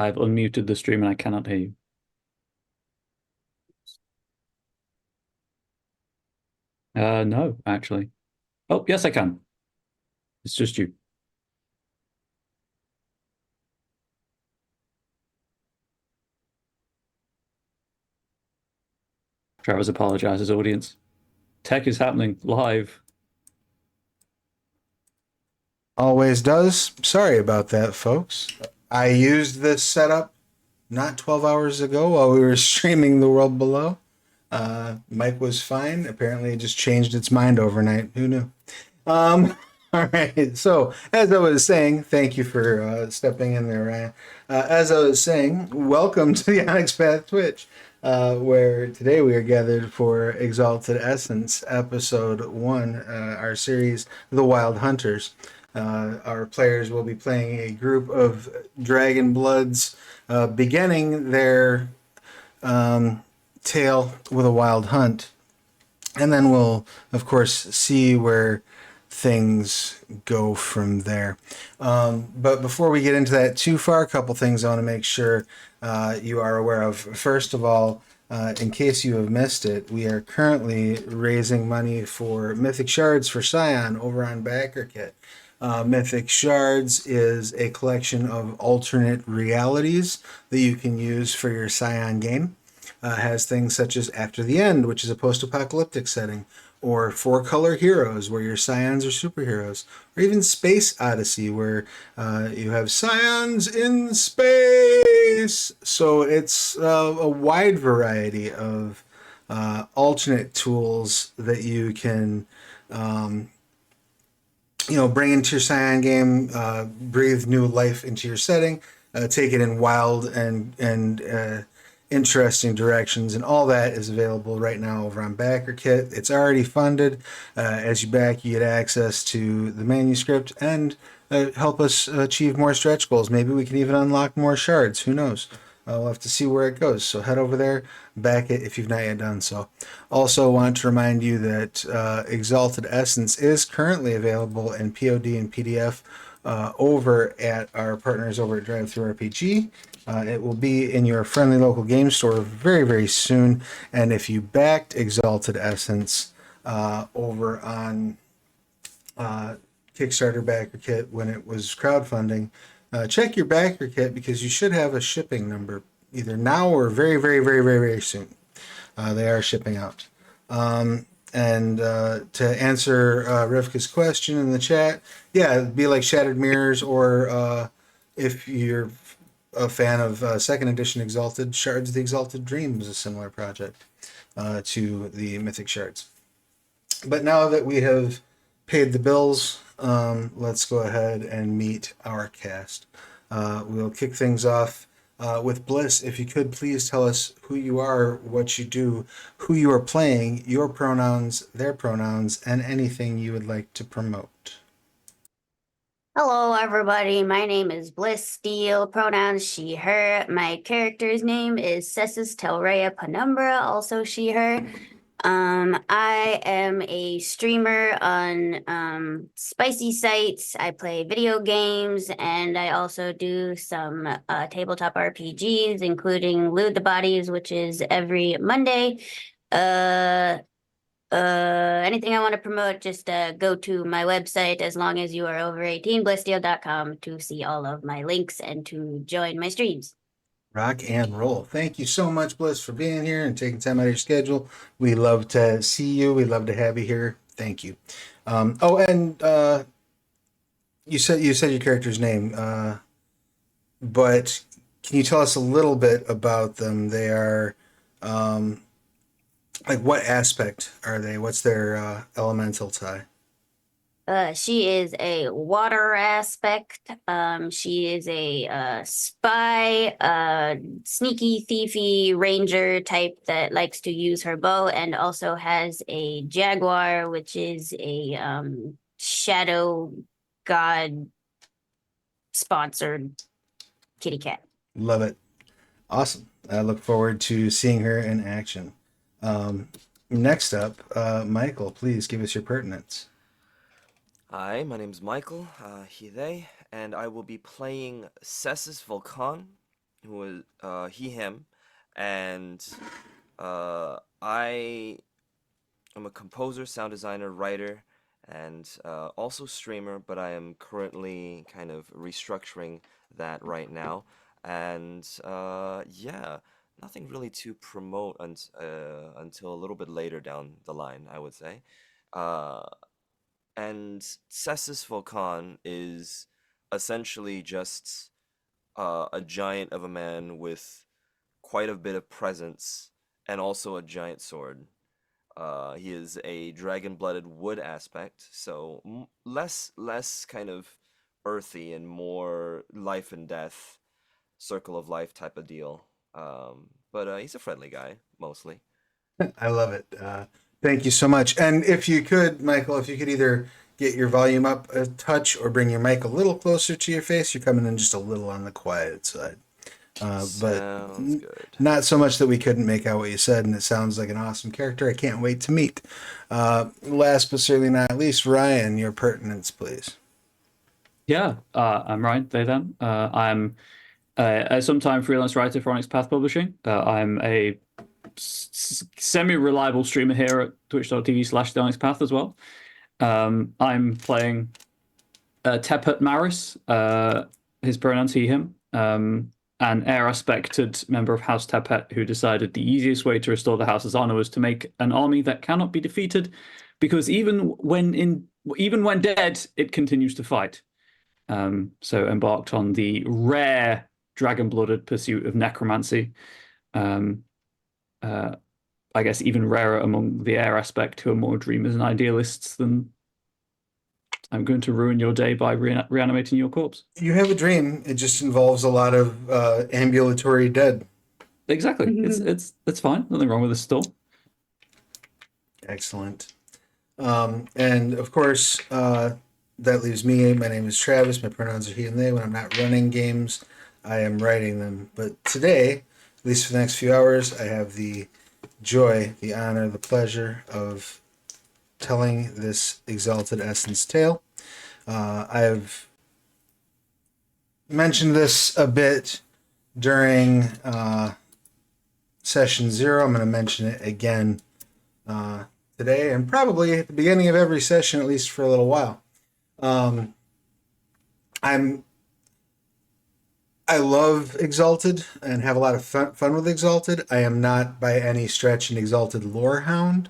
I've unmuted the stream and I cannot hear you. No, actually. Oh, yes, I can. It's just you. Travis apologizes, audience. Tech is happening live. Always does. Sorry about that, folks. I used this setup not 12 hours ago while we were streaming the world below. Mic was fine. Apparently, it just changed its mind overnight. Who knew? Um, all right. So, as I was saying, thank you for stepping in there, Ryan. As I was saying, welcome to the Onyx Path Twitch, where today we are gathered for Exalted Essence, Episode 1, our series, The Wyld Hunters. Our players will be playing a group of Dragon Bloods, beginning their tale with a wild hunt. And then we'll, of course, see where things go from there. But before we get into that too far, a couple things I want to make sure you are aware of. First of all, in case you have missed it, we are currently raising money for Mythic Shards for Scion over on BackerKit. Mythic Shards is a collection of alternate realities that you can use for your Scion game. Has things such as After the End, which is a post-apocalyptic setting, or Four Color Heroes, where your scions are superheroes, or even Space Odyssey, where you have scions in space. So it's a wide variety of alternate tools that you can bring into your Scion game, breathe new life into your setting, take it in wild and interesting directions, and all that is available right now over on BackerKit. It's already funded. As you back, you get access to the manuscript and help us achieve more stretch goals. Maybe we can even unlock more shards. Who knows? We'll have to see where it goes. So head over there, back it if you've not yet done so. Also, want to remind you that Exalted Essence is currently available in POD and PDF over at our partners over at DriveThruRPG. It will be in your friendly local game store very, very soon. And if you backed Exalted Essence over on Kickstarter Backer Kit when it was crowdfunding, check your Backer Kit because you should have a shipping number either now or very, very, very, very, very soon. They are shipping out. And to answer Rivka's question in the chat, yeah, it'd be like Shattered Mirrors, or if you're a fan of second edition Exalted, Shards of the Exalted Dream was a similar project to the Mythic Shards. But now that we have paid the bills, let's go ahead and meet our cast. We'll kick things off with Bliss. If you could please tell us who you are, what you do, who you are playing, your pronouns, their pronouns, and anything you would like to promote. Hello, everybody. My name is Bliss Steele, pronouns she, her. My character's name is Cessus Telrea Penumbra, also she, her. I am a streamer on spicy sites. I play video games, and I also do some tabletop RPGs, including Loot the Bodies, which is every Monday. Anything I want to promote, just go to my website as long as you are over 18, blissdeal.com, to see all of my links and to join my streams. Rock and roll. Thank you so much, Bliss, for being here and taking time out of your schedule. We love to see you. We love to have you here. Thank you. And you said your character's name, but can you tell us a little bit about them? They are like, what aspect are they? What's their elemental tie? She is a water aspect. She is a spy, sneaky, thiefy ranger type that likes to use her bow, and also has a jaguar, which is a shadow god sponsored kitty cat. Love it. Awesome. I look forward to seeing her in action. Next up, Michael, please give us your pertinence. Hi, my name's Michael, he, they, and I will be playing Cessus Volcan, who was he, him, and I am a composer, sound designer, writer, and also streamer, but I am currently kind of restructuring that right now. And yeah, nothing really to promote until a little bit later down the line, I would say. Uh, and Cessus Volcan is essentially just a giant of a man with quite a bit of presence and also a giant sword. He is a dragon-blooded wood aspect, so less kind of earthy and more life and death, circle of life type of deal. But he's a friendly guy mostly. I love it. Thank you so much. And if you could, Michael, if you could either get your volume up a touch or bring your mic a little closer to your face, you're coming in just a little on the quiet side. But Sounds good. not so much that we couldn't make out what you said, and it sounds like an awesome character. I can't wait to meet. Last but certainly not least, Ryan, your pertinence, please. Yeah, I'm Ryan, they, them. I'm a sometime freelance writer for Onyx Path Publishing. I'm a semi-reliable streamer here at twitch.tv/the Onyx Path as well. I'm playing Tepet Maris, his pronouns he, him, an heir-aspected member of House Tepet who decided the easiest way to restore the house's honor was to make an army that cannot be defeated, because even when dead, it continues to fight. So embarked on the rare dragon-blooded pursuit of necromancy. I guess even rarer among the air aspect, who are more dreamers and idealists than I'm going to ruin your day by reanimating your corpse. You have a dream. It just involves a lot of ambulatory dead. Exactly. It's fine. Nothing wrong with this at all. Excellent. And of course, that leaves me. My name is Travis. My pronouns are he and they. When I'm not running games, I am writing them. But today, at least for the next few hours, I have the joy, the honor, the pleasure of telling this Exalted Essence tale. I've mentioned this a bit during session 0. I'm going to mention it again today, and probably at the beginning of every session, at least for a little while. I love Exalted and have a lot of fun with Exalted. I am not by any stretch an Exalted lore hound,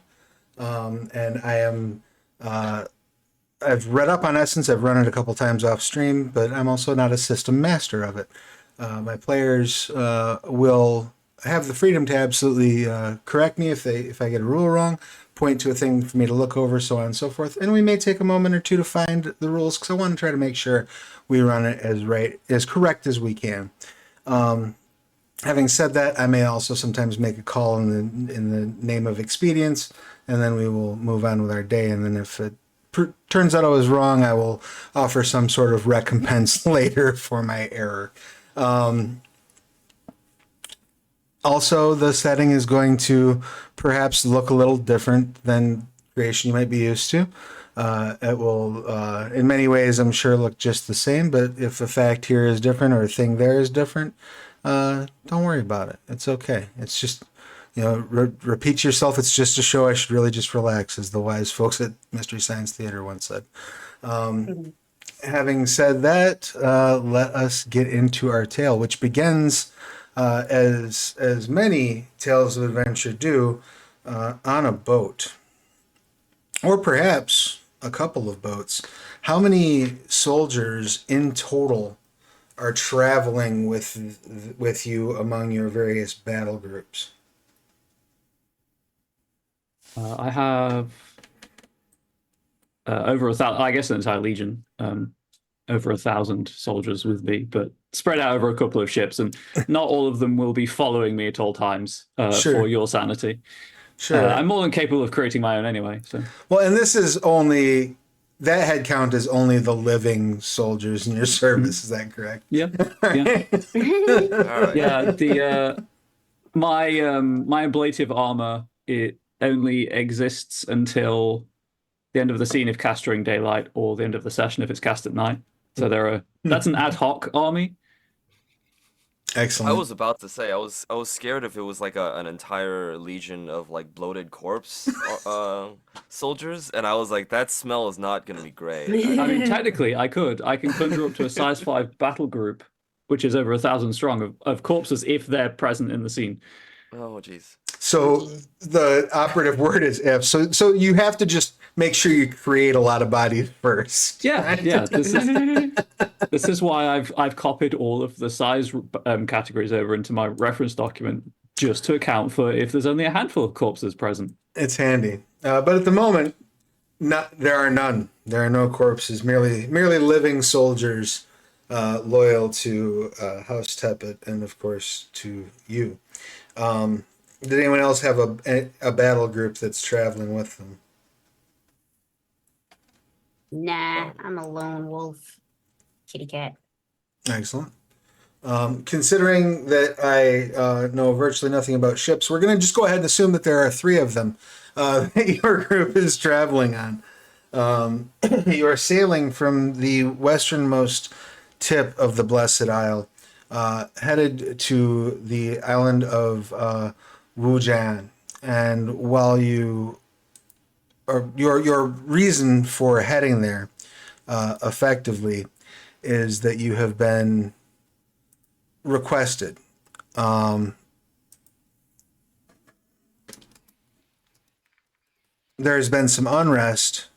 and I am. I've read up on Essence. I've run it a couple times off stream, but I'm also not a system master of it. My players will have the freedom to absolutely correct me if I get a rule wrong, point to a thing for me to look over, so on and so forth. And we may take a moment or two to find the rules, because I want to try to make sure we run it as correct as we can. Having said that, I may also sometimes make a call in the name of expedience, and then we will move on with our day. And then if it turns out I was wrong, I will offer some sort of recompense later for my error. Also, the setting is going to perhaps look a little different than creation you might be used to. It will, in many ways, I'm sure, look just the same, but if a fact here is different or a thing there is different, don't worry about it. It's okay. It's just, repeat yourself. It's just a show. I should really just relax, as the wise folks at Mystery Science Theater once said. Having said that, let us get into our tale, which begins, as many tales of adventure do, on a boat. Or perhaps a couple of boats. How many soldiers in total are traveling with you among your various battle groups? I have over 1,000. I guess an entire legion. Over 1,000 soldiers with me, but spread out over a couple of ships, and not all of them will be following me at all times for your sanity. Sure. I'm more than capable of creating my own anyway. So. Well, and this is only, that head count is only the living soldiers in your service. Is that correct? Yeah. Yeah. All right. Yeah. My ablative armor, it only exists until the end of the scene if cast during daylight, or the end of the session if it's cast at night. So that's an ad hoc army. I Excellent. was about to say I was scared if it was like an entire legion of like bloated corpse soldiers, and I was like, that smell is not gonna be great. I mean, technically, I can conjure up to a size 5 battle group, which is over 1,000 strong of corpses if they're present in the scene. Oh jeez. So Jeez. the operative word is if. So you have to just make sure you create a lot of bodies first. Yeah, Right? yeah. This is why I've copied all of the size categories over into my reference document just to account for if there's only a handful of corpses present. It's handy. But at the moment, there are none. There are no corpses. Merely living soldiers, loyal to House Tepet and of course to you. Did anyone else have a battle group that's traveling with them? Nah, I'm a lone wolf. Kitty cat. Excellent. Considering that I know virtually nothing about ships, we're going to just go ahead and assume that there are three of them that your group is traveling on. You are sailing from the westernmost tip of the Blessed Isle, headed to the island of Wujian. And while or your reason for heading there, effectively, is that you have been requested. There has been some unrest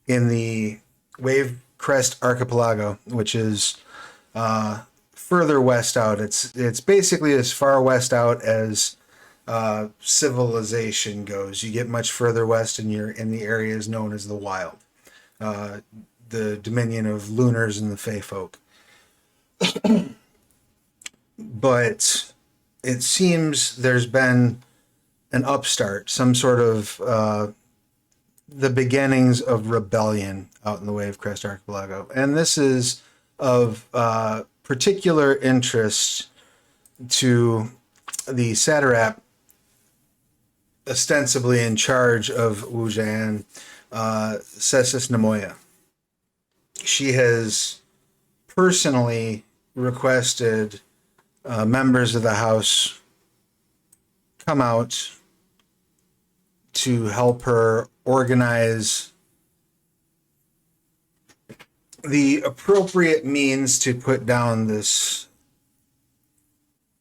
in the Wave Crest Archipelago, which is further west out. It's basically as far west out as civilization goes. You get much further west, and you're in the areas known as the Wyld, the dominion of Lunars and the Fey folk. But it seems there's been an upstart, some sort of the beginnings of rebellion out in the Wave Crest Archipelago. And this is of particular interest to the satrap ostensibly in charge of Wujian, Sesis Namoya. She has personally requested members of the house come out to help her organize the appropriate means to put down this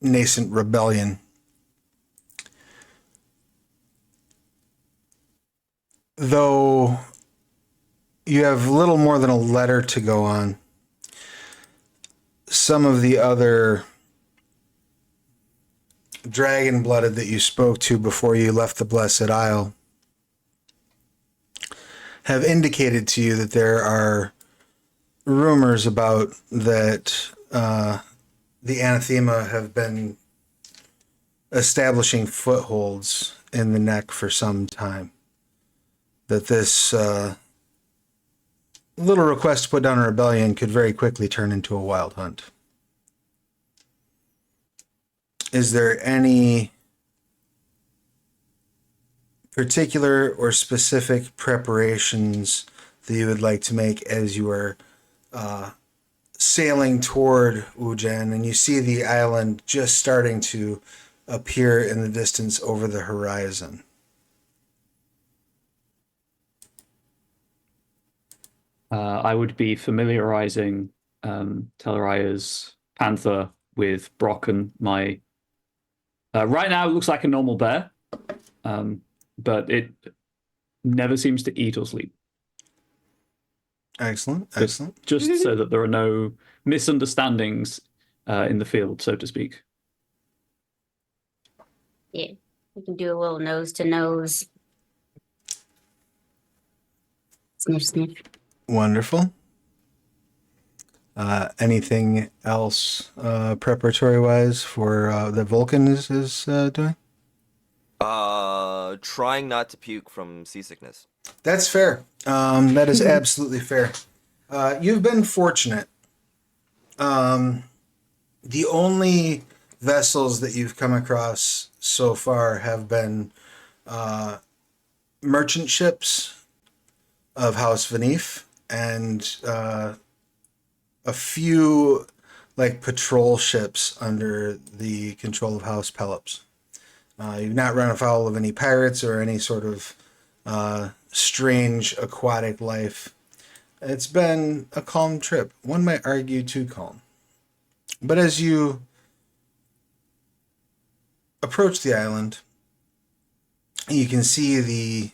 nascent rebellion. Though you have little more than a letter to go on, some of the other dragon-blooded that you spoke to before you left the Blessed Isle have indicated to you that there are rumors about that the anathema have been establishing footholds in the neck for some time. That this little request to put down a rebellion could very quickly turn into a wild hunt. Is there any particular or specific preparations that you would like to make as you are sailing toward Wujian and you see the island just starting to appear in the distance over the horizon? I would be familiarizing Telraya's panther with Brock and my. Right now, it looks like a normal bear, but it never seems to eat or sleep. Excellent, excellent. Just so that there are no misunderstandings in the field, so to speak. Yeah, we can do a little nose to nose. Sniff, sniff. Wonderful. Anything else preparatory-wise for that Vulcan is doing? Trying not to puke from seasickness. That's fair. That is absolutely fair. You've been fortunate. The only vessels that you've come across so far have been merchant ships of House Vanif and a few like patrol ships under the control of House Pelops. You've not run afoul of any pirates or any sort of strange aquatic life. It's been a calm trip. One might argue too calm. But as you approach the island, you can see the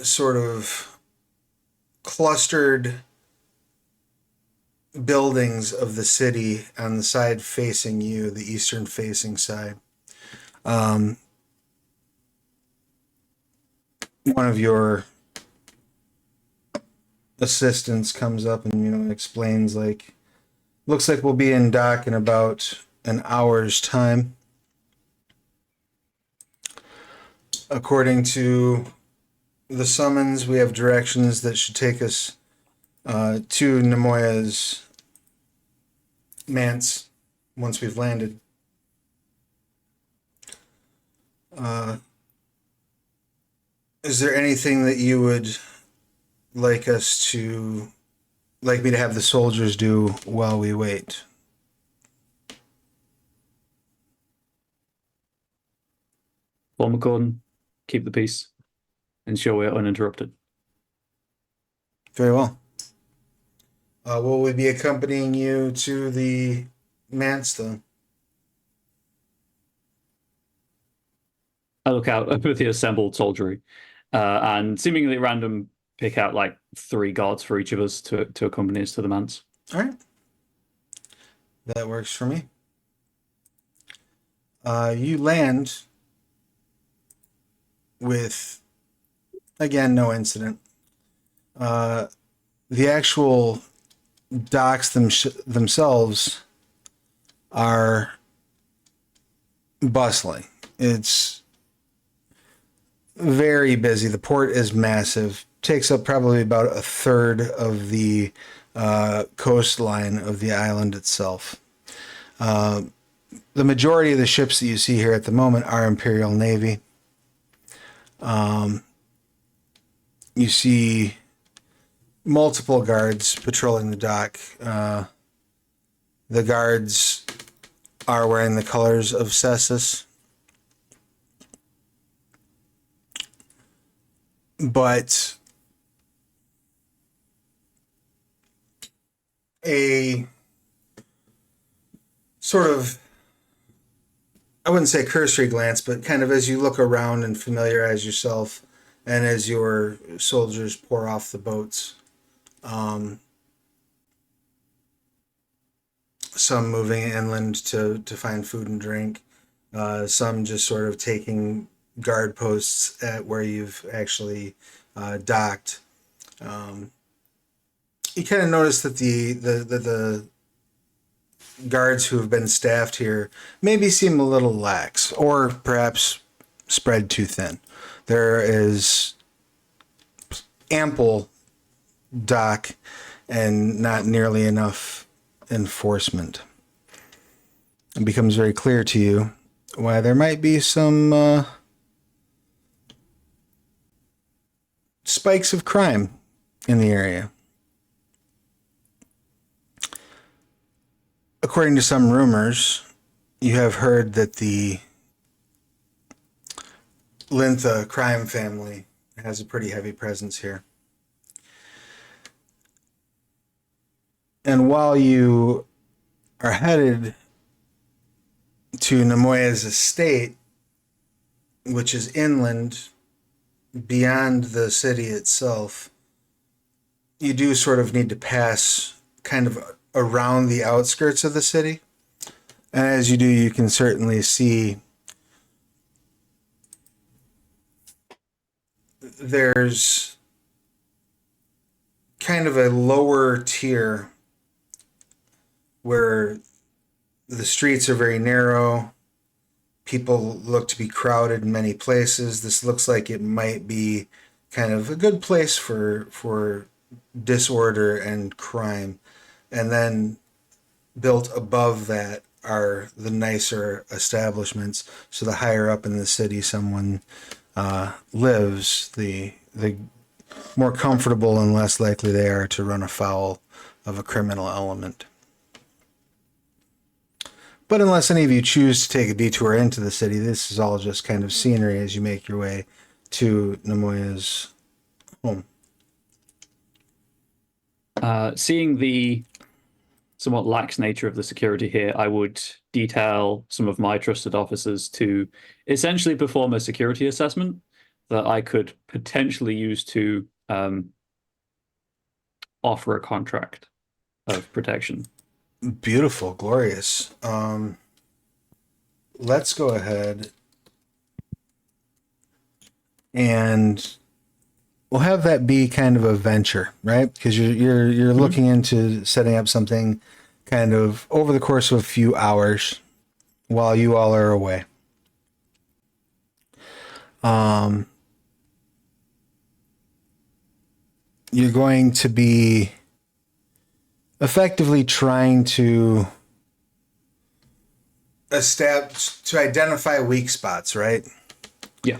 sort of clustered buildings of the city on the side facing you, the eastern facing side. One of your assistants comes up and explains, like, looks like we'll be in dock in about an hour's time. According to the summons, we have directions that should take us to Nemoya's manse once we've landed. Is there anything that you would like me to have the soldiers do while we wait? Form a cordon, keep the peace, ensure we're uninterrupted. Very well. Will we be accompanying you to the manse, though? I look out over the assembled soldiery, and seemingly at random pick out like 3 guards for each of us to accompany us to the manse. All right. That works for me. You land with, again, no incident. The actual docks themselves are bustling. It's very busy. The port is massive. Takes up probably about a third of the coastline of the island itself. The majority of the ships that you see here at the moment are Imperial Navy. You see multiple guards patrolling the dock. The guards are wearing the colors of Cessus. But a sort of, I wouldn't say cursory glance, but kind of as you look around and familiarize yourself, and as your soldiers pour off the boats, some moving inland to find food and drink, some just sort of taking guard posts at where you've actually docked. You kind of notice that the guards who have been staffed here maybe seem a little lax, or perhaps spread too thin. There is ample dock and not nearly enough enforcement. It becomes very clear to you why there might be some spikes of crime in the area. According to some rumors, you have heard that the Lintha crime family has a pretty heavy presence here. And while you are headed to Nemoya's estate, which is inland beyond the city itself, you do sort of need to pass kind of around the outskirts of the city. And as you do, you can certainly see there's kind of a lower tier where the streets are very narrow. People look to be crowded in many places. This looks like it might be kind of a good place for disorder and crime. And then built above that are the nicer establishments. So the higher up in the city someone lives, the more comfortable and less likely they are to run afoul of a criminal element. But unless any of you choose to take a detour into the city, this is all just kind of scenery as you make your way to Nemoya's home. Seeing the somewhat lax nature of the security here, I would detail some of my trusted officers to essentially perform a security assessment that I could potentially use to offer a contract of protection. Beautiful, glorious. Let's go ahead and we'll have that be kind of a venture, right? Because you're looking into setting up something kind of over the course of a few hours while you all are away. You're going to be effectively trying to identify weak spots, right? Yeah.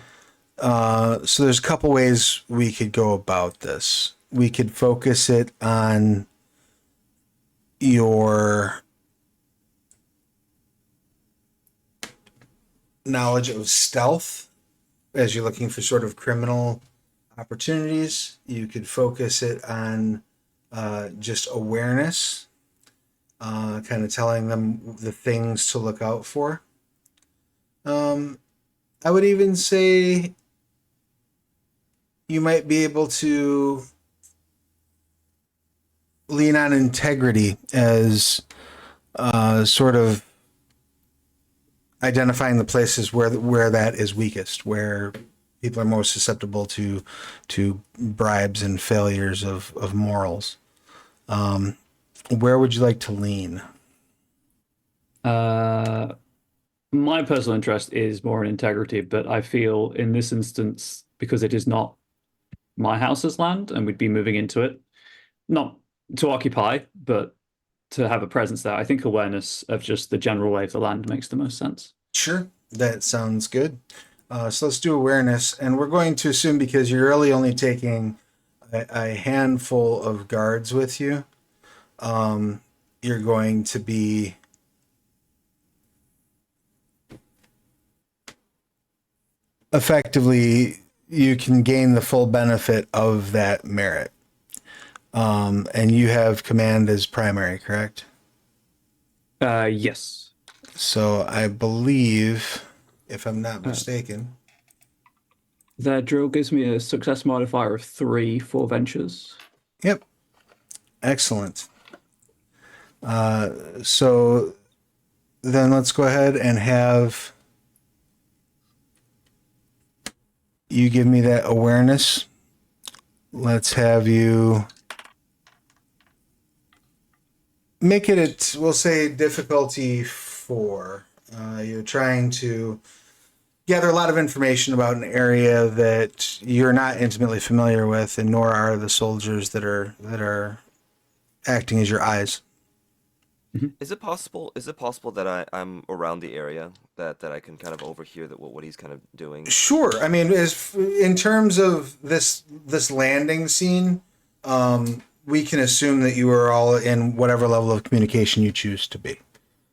So there's a couple ways we could go about this. We could focus it on your knowledge of stealth as you're looking for sort of criminal opportunities. You could focus it on just awareness, kind of telling them the things to look out for. I would even say you might be able to lean on integrity as sort of identifying the places where that is weakest, where people are most susceptible to bribes and failures of morals. Where would you like to lean? My personal interest is more in integrity, but I feel in this instance, because it is not my house's land and we'd be moving into it, not to occupy, but to have a presence there, I think awareness of just the general lay of the land makes the most sense. Sure, that sounds good. So let's do awareness, and we're going to assume, because you're really only taking a handful of guards with you, you're going to be effectively, you can gain the full benefit of that merit. And you have command as primary, correct? Yes. So I believe, if I'm not mistaken, Their drill gives me a success modifier of 3 for ventures. yep, excellent. So then let's go ahead and have you give me that awareness. Let's have you make it at, we'll say, difficulty 4. You're trying to gather a lot of information about an area that you're not intimately familiar with, and nor are the soldiers that are acting as your eyes. Is it possible that I'm around the area that I can kind of overhear what he's kind of doing? Sure. I mean, in terms of this landing scene, we can assume that you are all in whatever level of communication you choose to be.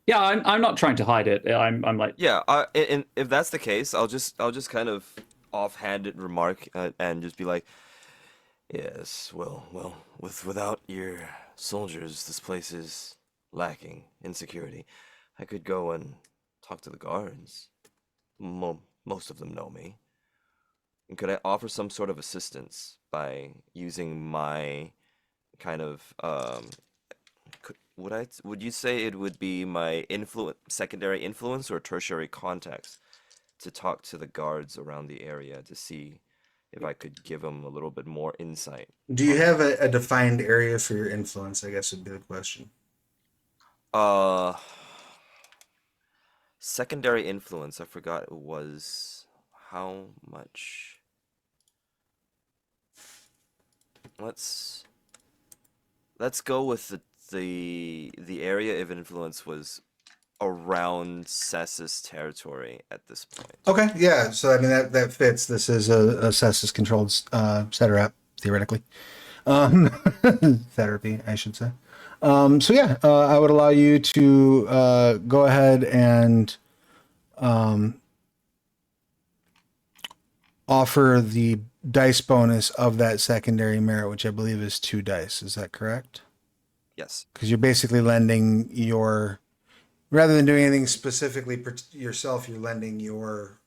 Yeah, I'm not trying to hide it. I'm like, Yeah, and if that's the case, I'll just kind of offhanded remark and just be like, yes, well, without your soldiers, this place is lacking in security. I could go and talk to the guards. Most of them know me. And could I offer some sort of assistance by using my kind of would you say it would be my secondary influence or tertiary contacts to talk to the guards around the area to see if I could give them a little bit more insight? Do you have a defined area for your influence, I guess would be the question. Secondary influence, I forgot it was how much. Let's go with the area of influence was around Cess's territory at this point. Okay, yeah. So I mean that fits. This is a Cessus controlled setter app, theoretically. Therapy, I should say. So yeah, I would allow you to go ahead and offer the dice bonus of that secondary merit, which I believe is 2 dice. Is that correct? Yes. Because you're basically lending your, rather than doing anything specifically yourself, you're lending your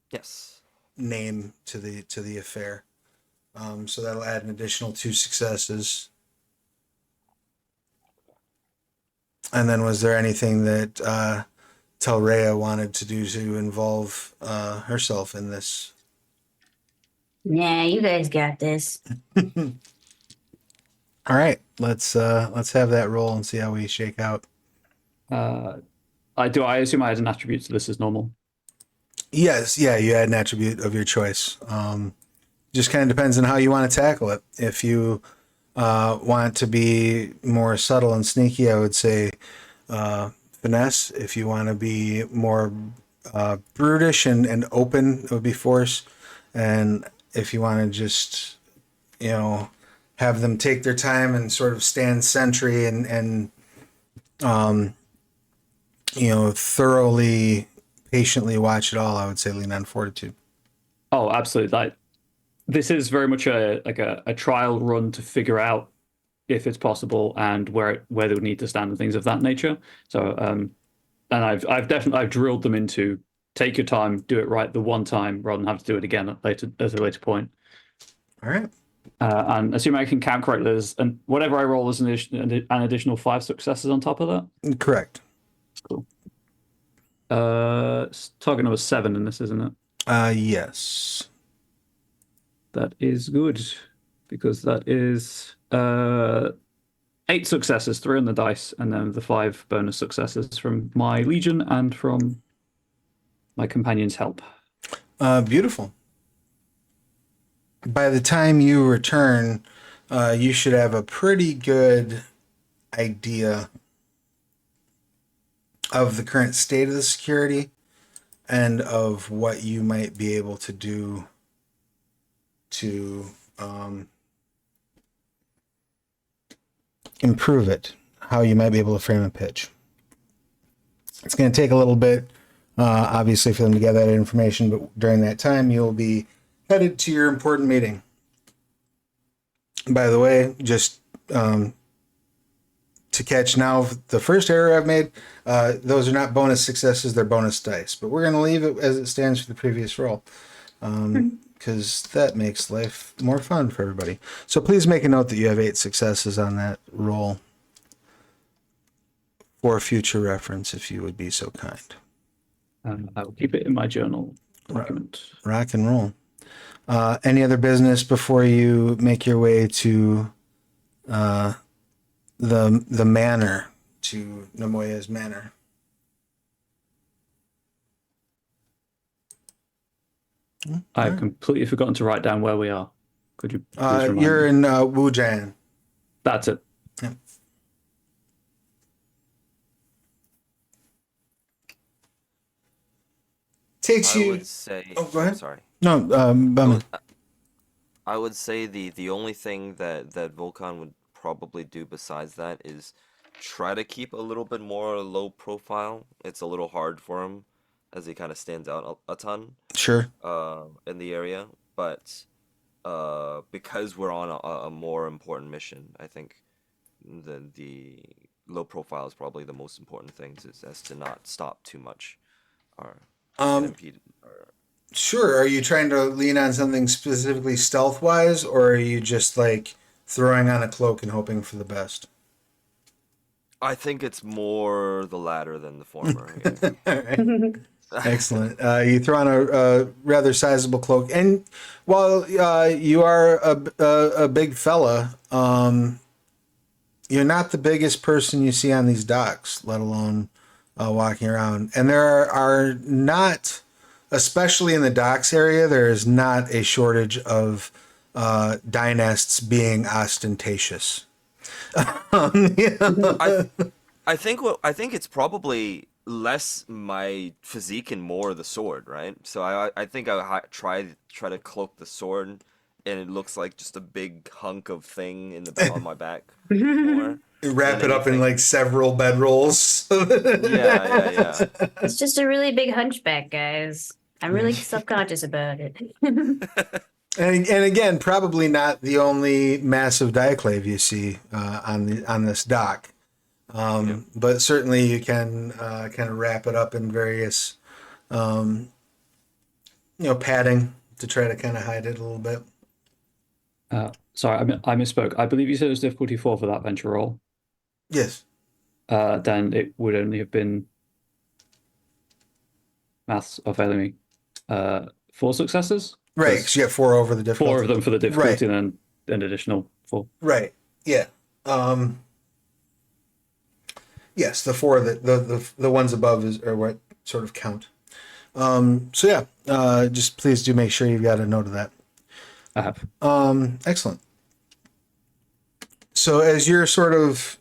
Yes. name to the affair. So that'll add an additional 2 successes. And then, was there anything that Telrea wanted to do to involve herself in this? Yeah, you guys got this. All right, let's have that roll and see how we shake out. I assume I had an attribute to this as normal. Yes, yeah, you add an attribute of your choice. Just kind of depends on how you want to tackle it. If you want to be more subtle and sneaky, I would say finesse. If you want to be more brutish and open, it would be force. And if you want to just, have them take their time and sort of stand sentry and thoroughly, patiently watch it all, I would say lean on fortitude. Oh, absolutely. Like, this is very much a trial run to figure out if it's possible and where they would need to stand and things of that nature. So, and I've drilled them into take your time, do it right the one time rather than have to do it again at a later point. All right. And assuming I can count correctly, and whatever I roll, there's an additional 5 successes on top of that. Correct. Cool. Target number 7 in this, isn't it? Yes. That is good because that is 8 successes, 3 on the dice, and then the 5 bonus successes from my legion and from my companion's help. Beautiful. By the time you return, you should have a pretty good idea of the current state of the security and of what you might be able to do to improve it, how you might be able to frame a pitch. It's going to take a little bit, obviously, for them to gather that information, but during that time, you'll be headed to your important meeting. By the way, just to catch now, the first error I've made, those are not bonus successes, they're bonus dice. But we're going to leave it as it stands for the previous roll, because that makes life more fun for everybody. So please make a note that you have 8 successes on that roll for future reference, if you would be so kind. I will keep it in my journal document. Rock and roll. Any other business before you make your way to the manor, to Nemoya's manor? I've completely forgotten to write down where we are. Could you please remind You're me? in Wujian. That's it. Yeah. Takes I you. would say. Oh, go ahead. Sorry. No, Bumman. I would say the only thing that Volkan would probably do besides that is try to keep a little bit more low profile. It's a little hard for him as he kind of stands out a ton Sure. in the area, but because we're on a more important mission, I think the low profile is probably the most important thing as to not stop too much or get impeded. Sure. Are you trying to lean on something specifically stealth wise, or are you just like throwing on a cloak and hoping for the best? I think it's more the latter than the former. All right. Excellent. You throw on a rather sizable cloak, and while you are a big fella, you're not the biggest person you see on these docks, let alone walking around. And there are not, especially in the docks area, there is not a shortage of dynasts being ostentatious. I think it's probably less my physique and more the sword, right? So I think try to cloak the sword, and it looks like just a big hunk of thing on my back more. Wrap than it up in anything. like several bedrolls. Yeah. It's just a really big hunchback, guys. I'm really subconscious about it. And again, probably not the only massive diaclave you see on this dock, Yep. but certainly you can kind of wrap it up in various padding to try to kind of hide it a little bit. Sorry, I misspoke. I believe you said it was difficulty 4 for that venture roll. Yes. Then it would only have been maths are failing me. 4 successes. Right, because you got 4 over the difficulty. 4 of them for the difficulty, Right. and then an additional 4. Right. Yeah. Yes, the 4 that the ones above are what sort of count. So yeah, just please do make sure you've got a note of that. I have. Excellent. So as you're sort of,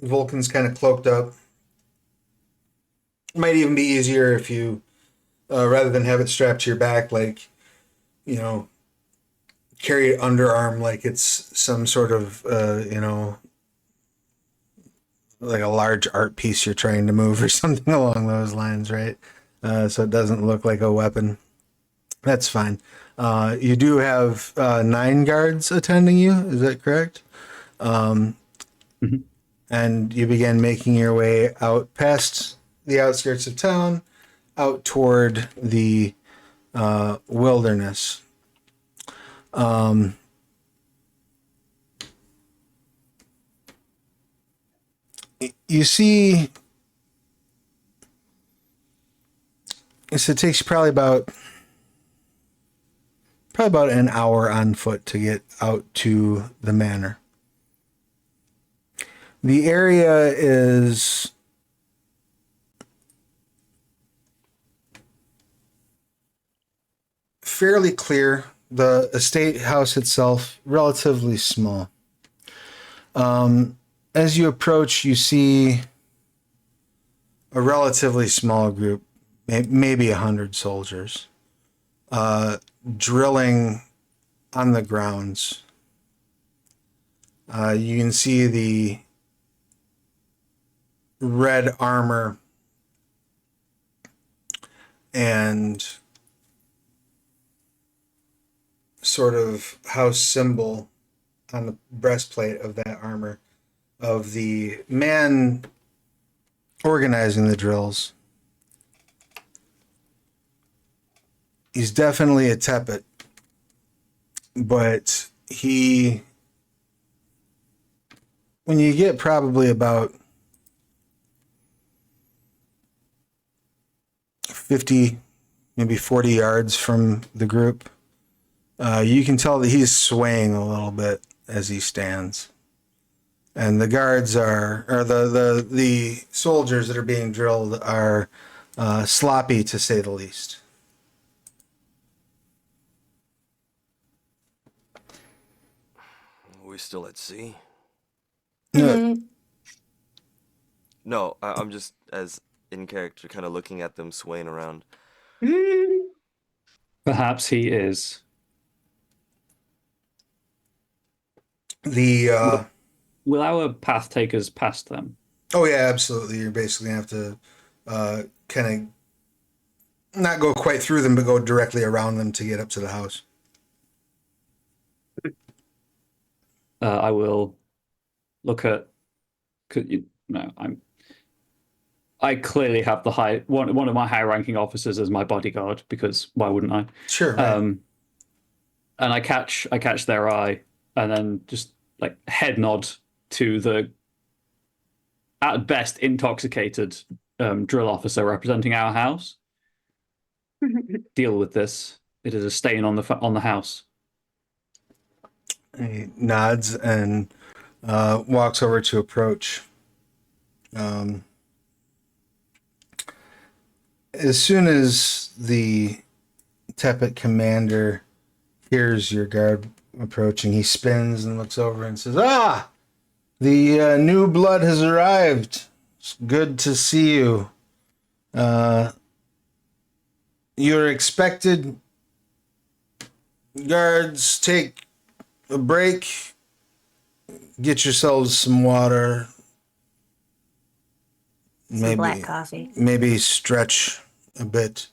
Vulcan's kind of cloaked up, it might even be easier if you, rather than have it strapped to your back, like, carry it underarm like it's some sort of, like a large art piece you're trying to move or something along those lines, right? So it doesn't look like a weapon. That's fine. You do have 9 guards attending you. Is that correct? Mm-hmm. And you begin making your way out past the outskirts of town, out toward the wilderness. You see, so it takes you probably about an hour on foot to get out to the manor. The area is fairly clear. The estate house itself, relatively small. As you approach, you see a relatively small group, maybe 100 soldiers, drilling on the grounds. You can see the red armor and sort of house symbol on the breastplate of that armor of the man organizing the drills. He's definitely a Tepet, but when you get probably about 50, maybe 40 yards from the group, you can tell that he's swaying a little bit as he stands. And the guards or the soldiers that are being drilled are sloppy, to say the least. Are we still at sea? No, No, I'm just as in character, kind of looking at them swaying around. Perhaps he is. Will our path take us past them? Oh yeah, absolutely. You're basically gonna have to kind of not go quite through them, but go directly around them to get up to the house. I will look at. I clearly have the one of my high-ranking officers as my bodyguard, because why wouldn't I? Sure. Right. And I catch their eye, and then just like head nod to the at best intoxicated drill officer representing our house. Deal with this. It is a stain on the house. He nods and walks over to approach. As soon as the Tepet commander hears your guard approaching, he spins and looks over and says, "Ah, the new blood has arrived. It's good to see you. You're expected. Guards, take a break. get yourselves some water. Some black coffee. Maybe stretch a bit.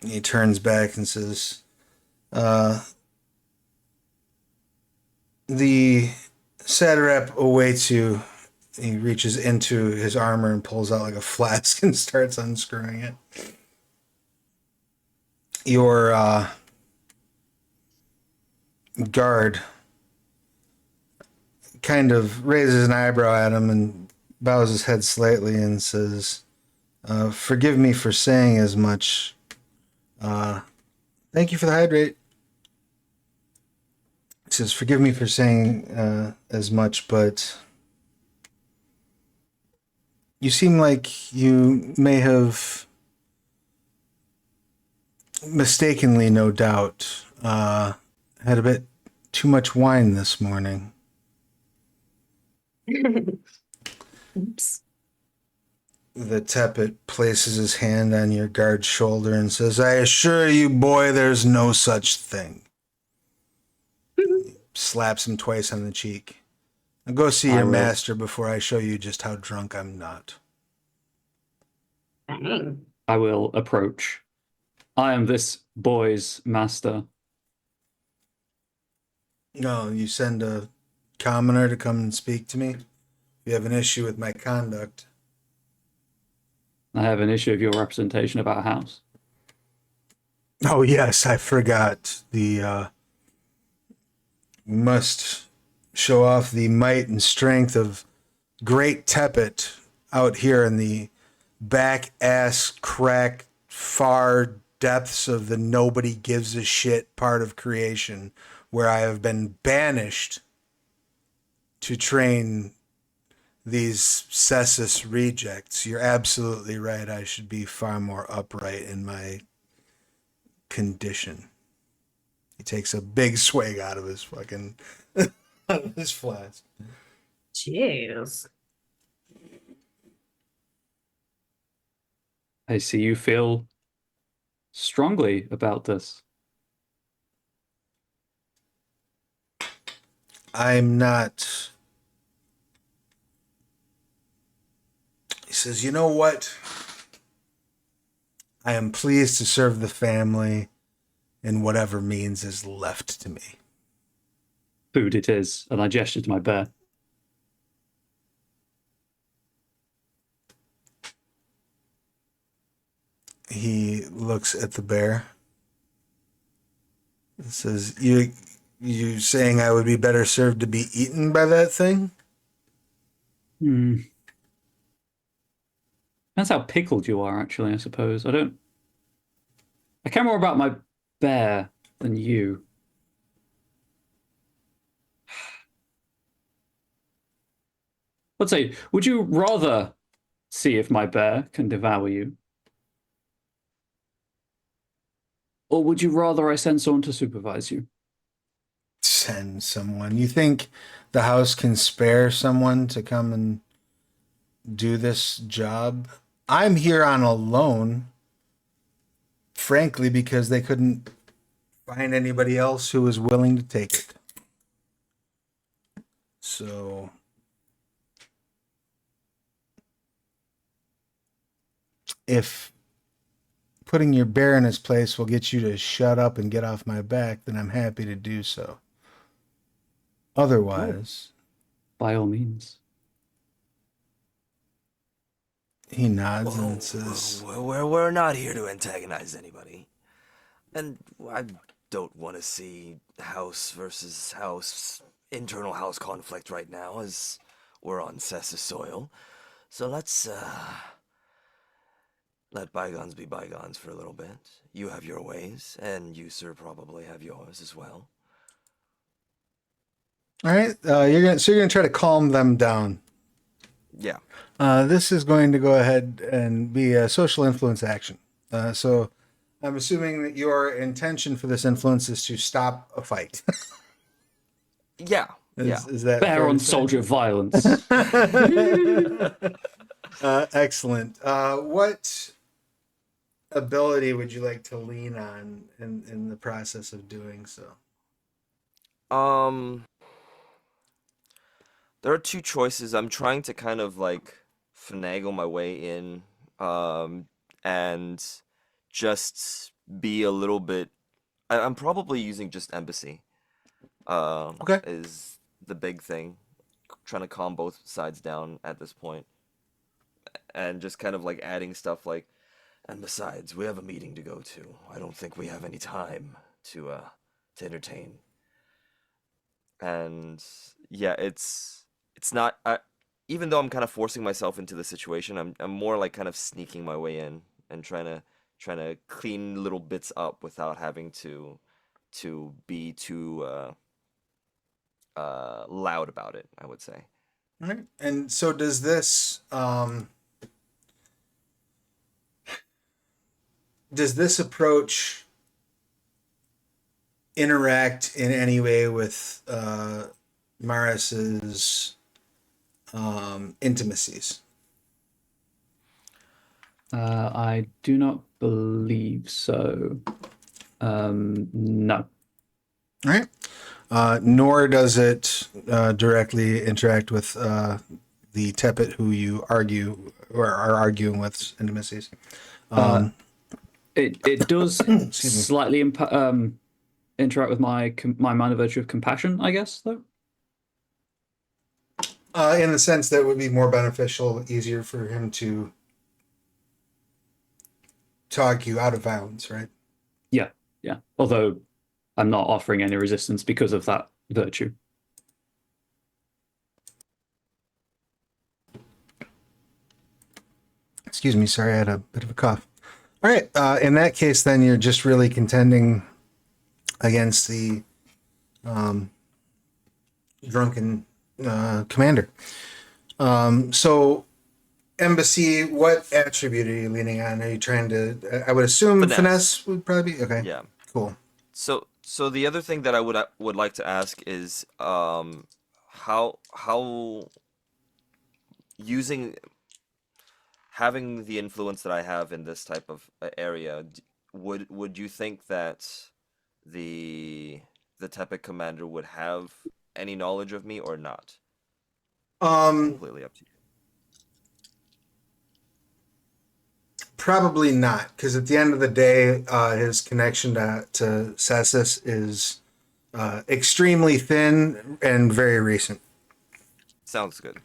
He turns back and says, the satrap awaits you. He reaches into his armor and pulls out like a flask and starts unscrewing it. Your guard kind of raises an eyebrow at him and bows his head slightly and says, forgive me for saying as much. Thank you for the hydrate. He says, forgive me for saying as much, but you seem like you may have mistakenly, no doubt, had a bit too much wine this morning. Oops. The Tepet places his hand on your guard's shoulder and says, I assure you, boy, there's no such thing. Slaps him twice on the cheek. Now go see your master before I show you just how drunk I'm not. Dang. I will approach. I am this boy's master. No, you send a commoner to come and speak to me. If you have an issue with my conduct. I have an issue of your representation of our house. Oh, yes, I forgot. We must show off the might and strength of Great Tepet out here in the back ass crack far depths of the nobody gives a shit part of creation, where I have been banished to train these Cessus rejects. You're absolutely right. I should be far more upright in my condition. He takes a big swig out of his fucking out of his flask. Jeez. I see you feel strongly about this. I'm not. He says, you know what? I am pleased to serve the family in whatever means is left to me. Food it is, and I gesture to my bear. He looks at the bear and says, you saying I would be better served to be eaten by that thing? That's how pickled you are, actually, I suppose. I care more about my bear than you. Let's say, would you rather see if my bear can devour you? Or would you rather I send someone to supervise you? Send someone. You think the house can spare someone to come and do this job? I'm here on a loan, frankly, because they couldn't find anybody else who was willing to take it. So if putting your bear in his place will get you to shut up and get off my back, then I'm happy to do so. Otherwise, by all means. He nods and says, we're not here to antagonize anybody. And I don't want to see house versus house, internal house conflict right now, as we're on Cessus soil. So let's, let bygones be bygones for a little bit. You have your ways, and you, sir, probably have yours as well. all right, you're gonna try to calm them down. Yeah. This is going to go ahead and be a social influence action. So I'm assuming that your intention for this influence is to stop a fight. Yeah. Is that bear on soldier violence? Excellent. What ability would you like to lean on in the process of doing so? There are two choices. I'm trying to kind of like finagle my way in, and just be a little bit. I'm probably using just embassy. Okay. Is the big thing. Trying to calm both sides down at this point, and just kind of like adding stuff like, and besides, we have a meeting to go to. I don't think we have any time to entertain. And yeah, it's not. Even though I'm kind of forcing myself into the situation, I'm more like kind of sneaking my way in and trying to clean little bits up without having to be too loud about it, I would say. All right. And so does this approach interact in any way with Maris's intimacies? I do not believe so. No. All right. Nor does it directly interact with the Tepet who you argue or are arguing with intimacies. It does Excuse me. slightly interact with my minor virtue of compassion, I guess, though. In the sense that it would be more beneficial, easier for him to talk you out of violence, right? Yeah, yeah. Although I'm not offering any resistance because of that virtue. Excuse me, sorry, I had a bit of a cough. All right, in that case, then you're just really contending against the drunken commander. So, embassy, what attribute are you leaning on? Are you trying to? I would assume finesse would probably be okay. Yeah. Cool. So the other thing that I would like to ask is how using having the influence that I have in this type of area, would you think that the Tepet commander would have any knowledge of me or not? Completely up to you. Probably not, because at the end of the day, his connection to Sessus is extremely thin and very recent. Sounds good.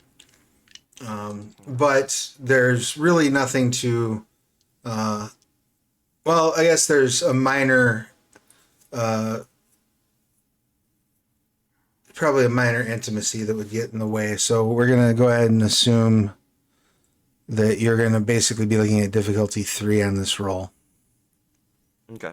But there's really nothing to. Well, I guess there's a minor, probably a minor intimacy that would get in the way. So we're gonna go ahead and assume that you're gonna basically be looking at difficulty 3 on this roll. Okay.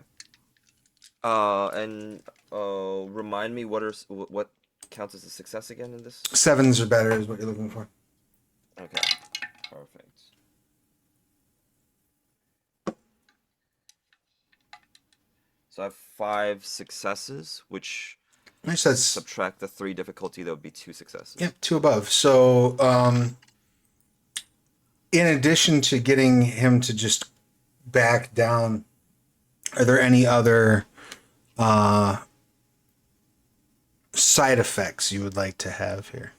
And remind me what counts as a success again in this? 7s or better is what you're looking for. Okay. Perfect. So I have 5 successes, which Nice. That's subtract the 3 difficulty, that would be 2 successes. yeah, 2 above. So in addition to getting him to just back down, are there any other side effects you would like to have here?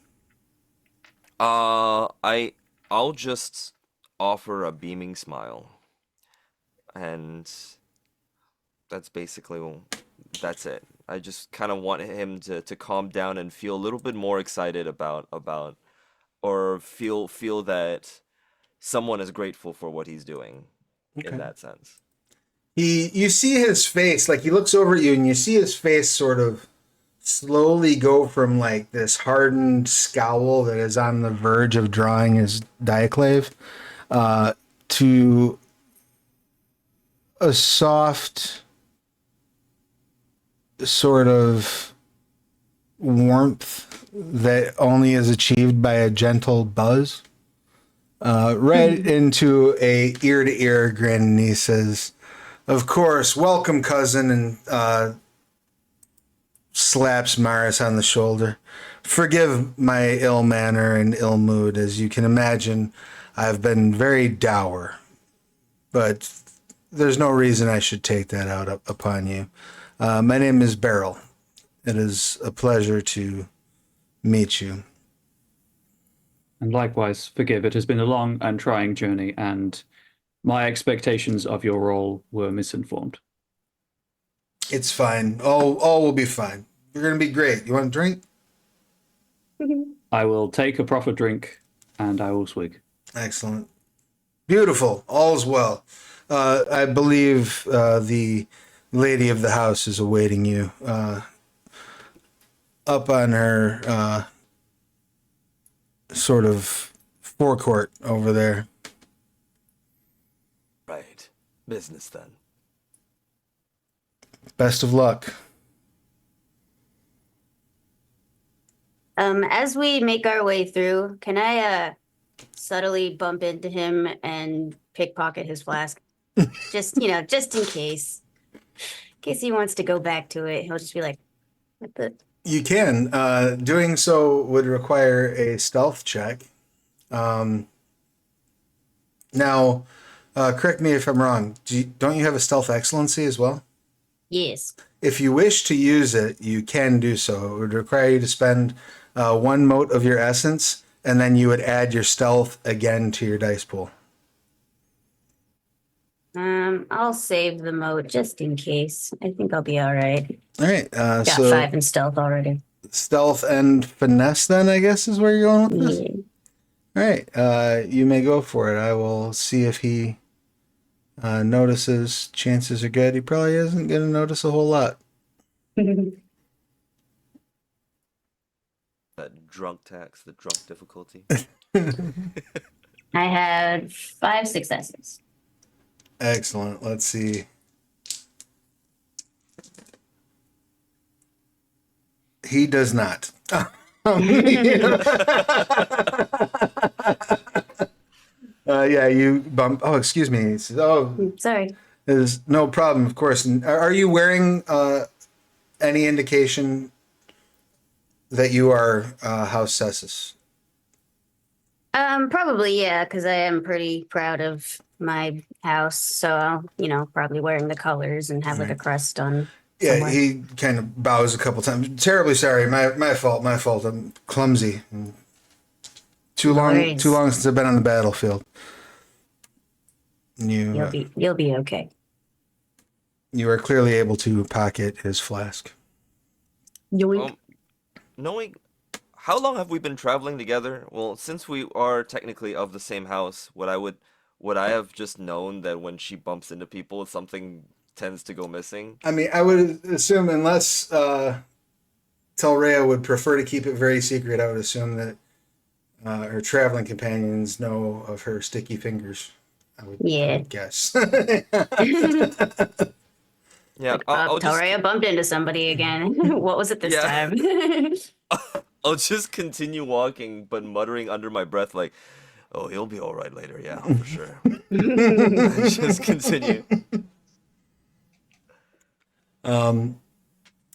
I'll just offer a beaming smile, and that's that's it. I just kind of want him to calm down and feel a little bit more excited about or feel that someone is grateful for what he's doing in that sense. You see his face, like he looks over at you and you see his face sort of slowly go from like this hardened scowl that is on the verge of drawing his diaclave to a soft sort of warmth that only is achieved by a gentle buzz. Right into a ear-to-ear grin, and he says, "Of course, welcome, cousin," and slaps Maris on the shoulder. "Forgive my ill manner and ill mood. As you can imagine, I've been very dour, but there's no reason I should take that out upon you. My name is Beryl. It is a pleasure to meet you." And likewise, forgive. It has been a long and trying journey, and my expectations of your role were misinformed. It's fine. All will be fine. You're gonna be great. You want a drink? I will take a proper drink, and I will swig. Excellent. Beautiful. All's well. I believe the lady of the house is awaiting you up on her sort of forecourt over there. Right. Business then. Best of luck. As we make our way through, can I subtly bump into him and pickpocket his flask? Just, just in case. In case he wants to go back to it, he'll just be like, what the? You can. Doing so would require a stealth check. Now, correct me if I'm wrong. Don't you have a stealth excellency as well? Yes. If you wish to use it, you can do so. It would require you to spend 1 mote of your essence, and then you would add your stealth again to your dice pool. I'll save the mode just in case. I think I'll be all right. All right. Got So 5 in stealth already. stealth and finesse, then, I guess, is where you're going with this? Yeah. All right. You may go for it. I will see if he notices. Chances are good. He probably isn't going to notice a whole lot. That drunk tax, the drunk difficulty. I had 5 successes. Excellent. Let's see. He does not. Yeah, you bump. Oh, excuse me. He says, oh, Sorry. there's no problem, of course. And are you wearing any indication that you are House Cessus? Probably, yeah, because I am pretty proud of my house. So, probably wearing the colors and have like a crest on. Yeah, somewhere. he kind of bows a couple times. Terribly sorry. My fault. My fault. I'm clumsy. Too long since I've been on the battlefield. You'll be okay. You are clearly able to pocket his flask. Yoink. Knowing how long have we been traveling together? Well, since we are technically of the same house, would I have just known that when she bumps into people, something tends to go missing? I mean, I would assume, unless Telrea would prefer to keep it very secret, I would assume that her traveling companions know of her sticky fingers. I would guess. Yeah, I'll just Toraya bumped into somebody again. What was it this Yeah. time? I'll just continue walking, but muttering under my breath like, "Oh, he'll be all right later. Yeah, for sure." Just continue.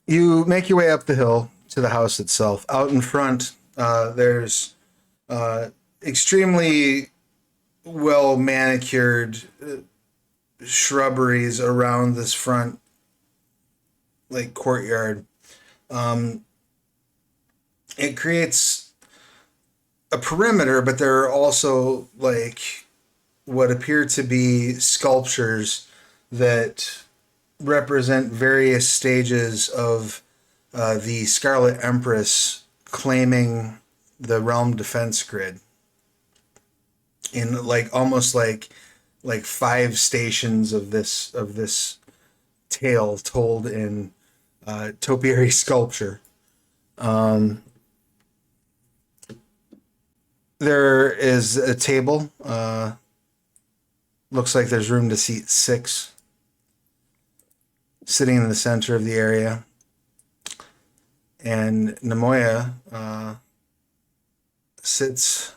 You make your way up the hill to the house itself. Out in front, there's extremely well manicured shrubberies around this front courtyard. It creates a perimeter, but there are also what appear to be sculptures that represent various stages of the Scarlet Empress claiming the realm defense grid in almost like 5 stations of this tale told in topiary sculpture. There is a table. Looks like there's room to seat 6 sitting in the center of the area. And Nemoya sits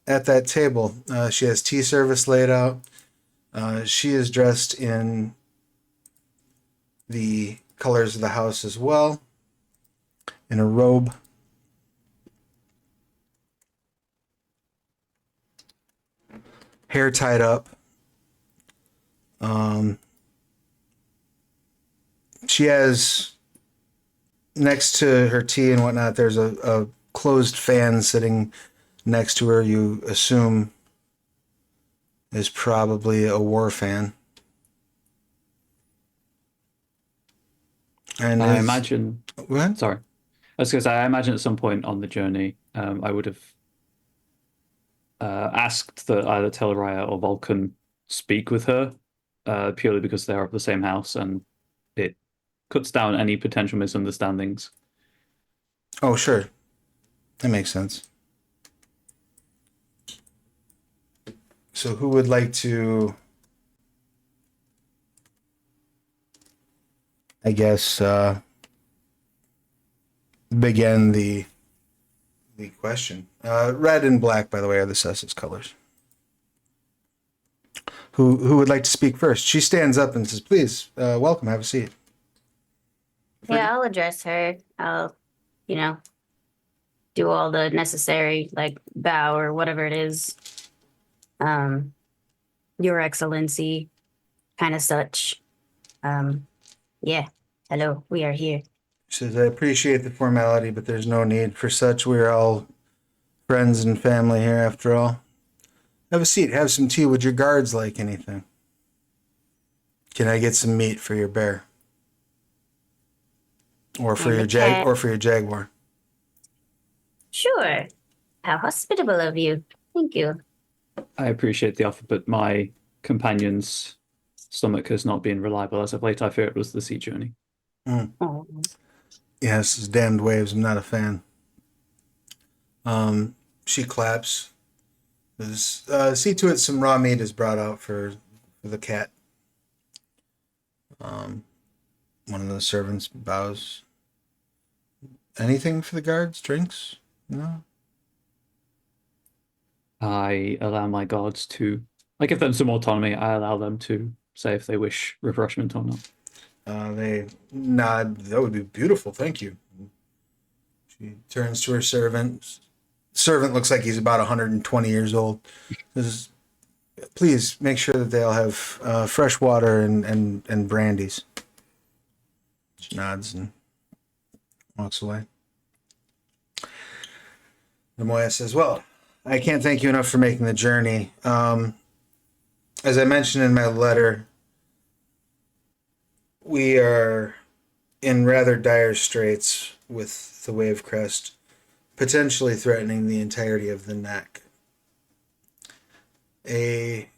at that table. She has tea service laid out. She is dressed in the colors of the house as well, in a robe. Hair tied up. She has, next to her tea and whatnot, there's a closed fan sitting next to her, you assume, is probably a war fan. And I imagine. What? Sorry, I was going to say. I imagine at some point on the journey, I would have asked that either Tellaraya or Vulcan speak with her, purely because they're of the same house, and it cuts down any potential misunderstandings. Oh, sure. That makes sense. So who would like to, I guess, begin the question? Red and black, by the way, are the Cessus colors. Who would like to speak first? She stands up and says, "Please, welcome. Have a seat." Yeah, I'll address her. I'll, you know, do all the necessary, like, bow or whatever it is. Your Excellency, kind of such. Yeah. Hello, we are here. She says, "I appreciate the formality, but there's no need for such. We're all friends and family here, after all. Have a seat. Have some tea. Would your guards like anything? Can I get some meat for your bear, or for And your the cat. or for your jaguar?" Sure. How hospitable of you. Thank you. I appreciate the offer, but my companion's stomach has not been reliable as of late. I fear it was the sea journey. Oh. Yes, it's damned waves. I'm not a fan. She claps. See to it some raw meat is brought out for the cat. One of the servants bows. Anything for the guards? Drinks? No? I allow my guards to. I give them some autonomy. I allow them to say if they wish refreshment or not. They nod. That would be beautiful. Thank you. She turns to her servant. Servant looks like he's about 120 years old. Says, "Please make sure that they'll have fresh water and brandies." She nods and walks away. Nemoya says, "Well, I can't thank you enough for making the journey. As I mentioned in my letter, we are in rather dire straits with the wave crest, potentially threatening the entirety of the neck. A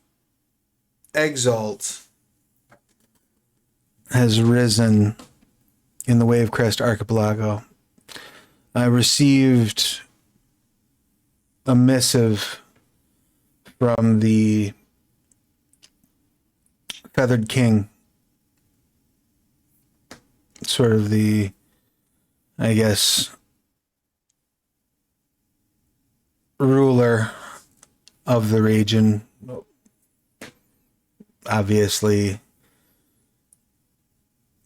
exalt has risen in the wave crest archipelago. I received a missive from the Feathered King, sort of the, I guess, ruler of the region, obviously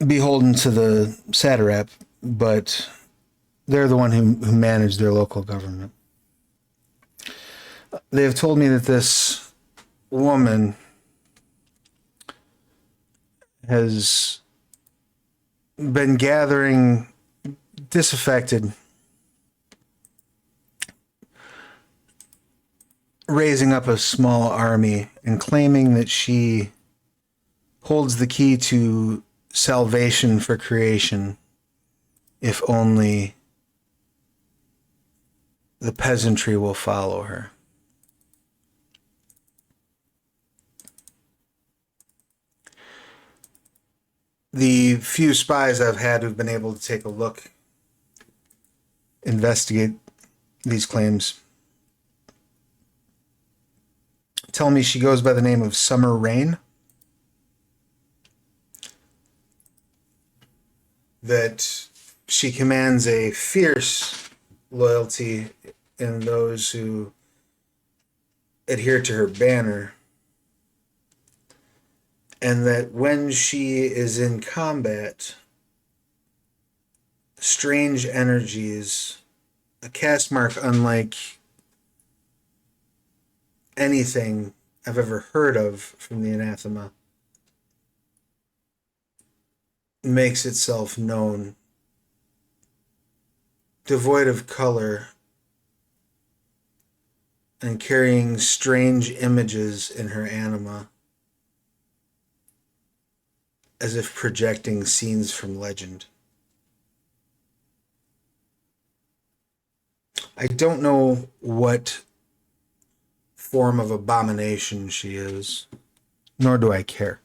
beholden to the satrap, but they're the one who manage their local government. They have told me that this woman has been gathering disaffected, raising up a small army and claiming that she holds the key to salvation for creation, if only the peasantry will follow her. The few spies I've had who've been able to take a look, investigate these claims, tell me she goes by the name of Summer Rain, that she commands a fierce loyalty in those who adhere to her banner, and that when she is in combat, strange energies, a cast mark unlike anything I've ever heard of from the anathema, makes itself known, devoid of color, and carrying strange images in her anima, as if projecting scenes from legend. I don't know what form of abomination she is, nor do I care.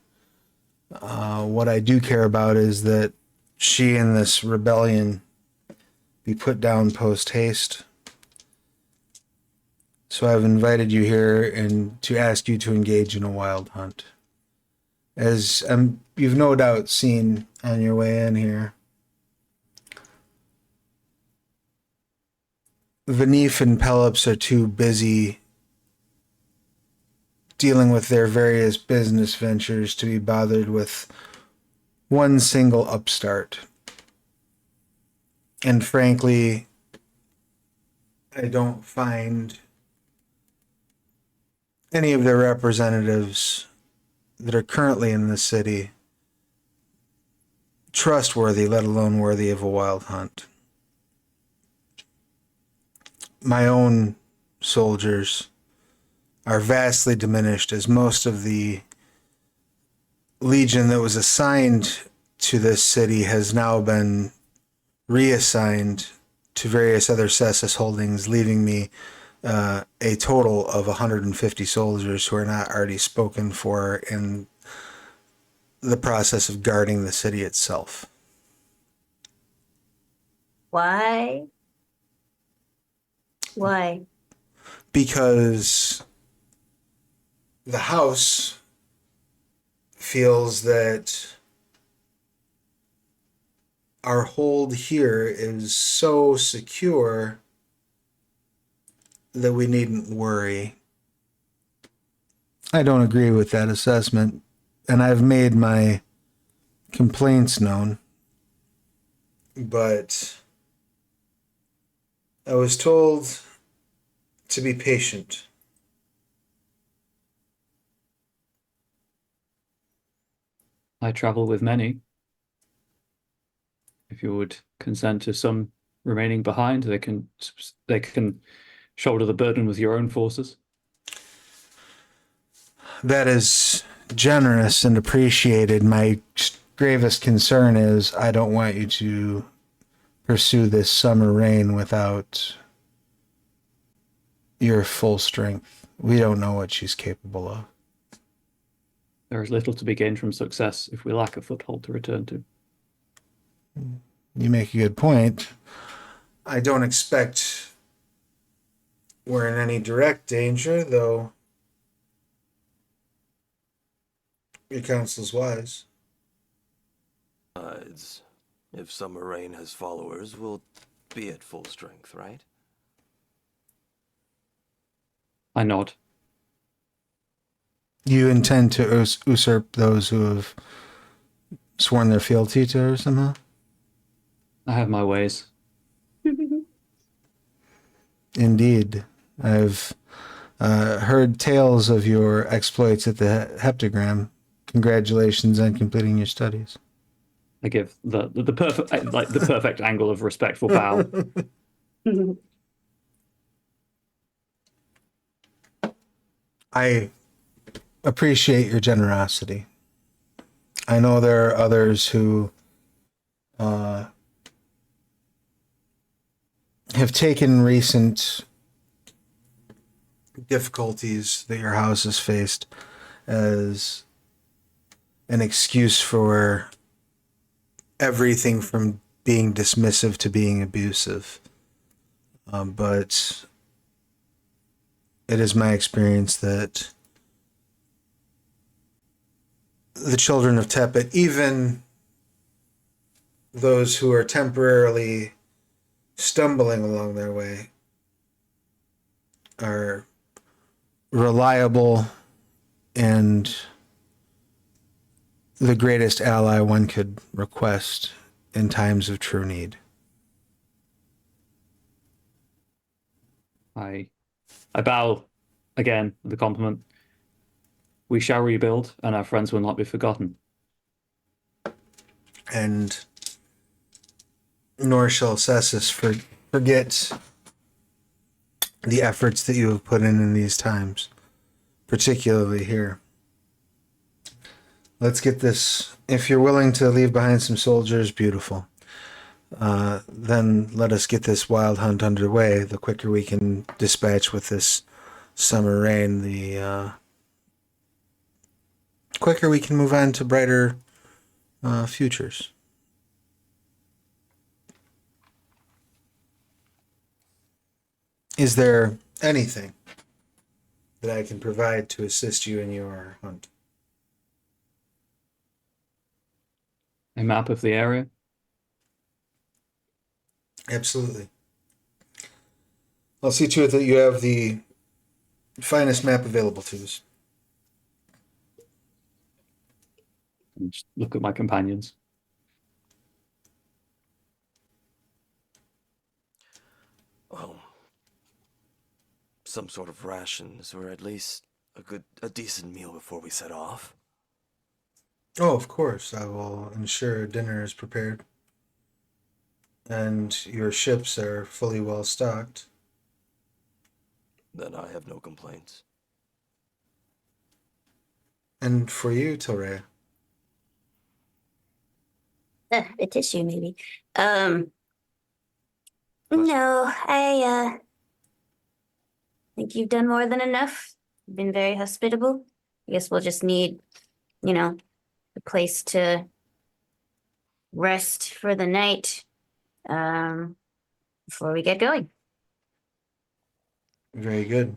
What I do care about is that she and this rebellion be put down post haste. So I've invited you here and to ask you to engage in a wild hunt. As you've no doubt seen on your way in here, Vanif and Pelops are too busy dealing with their various business ventures to be bothered with one single upstart. And frankly, I don't find any of their representatives that are currently in the city trustworthy, let alone worthy of a wild hunt. My own soldiers are vastly diminished, as most of the legion that was assigned to this city has now been reassigned to various other Cessus holdings, leaving me a total of 150 soldiers who are not already spoken for in the process of guarding the city itself. Why? Why? Because the house feels that our hold here is so secure that we needn't worry. I don't agree with that assessment, and I've made my complaints known. But I was told to be patient. I travel with many. If you would consent to some remaining behind, they can shoulder the burden with your own forces. That is generous and appreciated. My gravest concern is I don't want you to pursue this summer rain without your full strength. We don't know what she's capable of. There is little to be gained from success if we lack a foothold to return to. You make a good point. I don't expect we're in any direct danger, though your counsel's wise. Besides, if Summer Rain has followers, we'll be at full strength, right? I nod. You intend to usurp those who have sworn their fealty to her somehow? I have my ways. Indeed. I've heard tales of your exploits at the heptagram. Congratulations on completing your studies. I give the perfect angle of respectful bow. I appreciate your generosity. I know there are others who have taken recent difficulties that your house has faced as an excuse for everything from being dismissive to being abusive. But it is my experience that the children of Tepet, even those who are temporarily stumbling along their way, are reliable and the greatest ally one could request in times of true need. I bow again with the compliment. We shall rebuild, and our friends will not be forgotten. And nor shall Cessus forget the efforts that you have put in these times, particularly here. Let's get this. If you're willing to leave behind some soldiers, beautiful. Then let us get this wild hunt underway. The quicker we can dispatch with this summer rain, the quicker we can move on to brighter futures. Is there anything that I can provide to assist you in your hunt? A map of the area. Absolutely. I'll see to it that you have the finest map available to us. And just look at my companions. Well, some sort of rations, or at least a decent meal before we set off. Oh, of course. I will ensure dinner is prepared. And your ships are fully well stocked. Then I have no complaints. And for you, Tilrea. The tissue, maybe. No, I think you've done more than enough. You've been very hospitable. I guess we'll just need, a place to rest for the night, before we get going. Very good.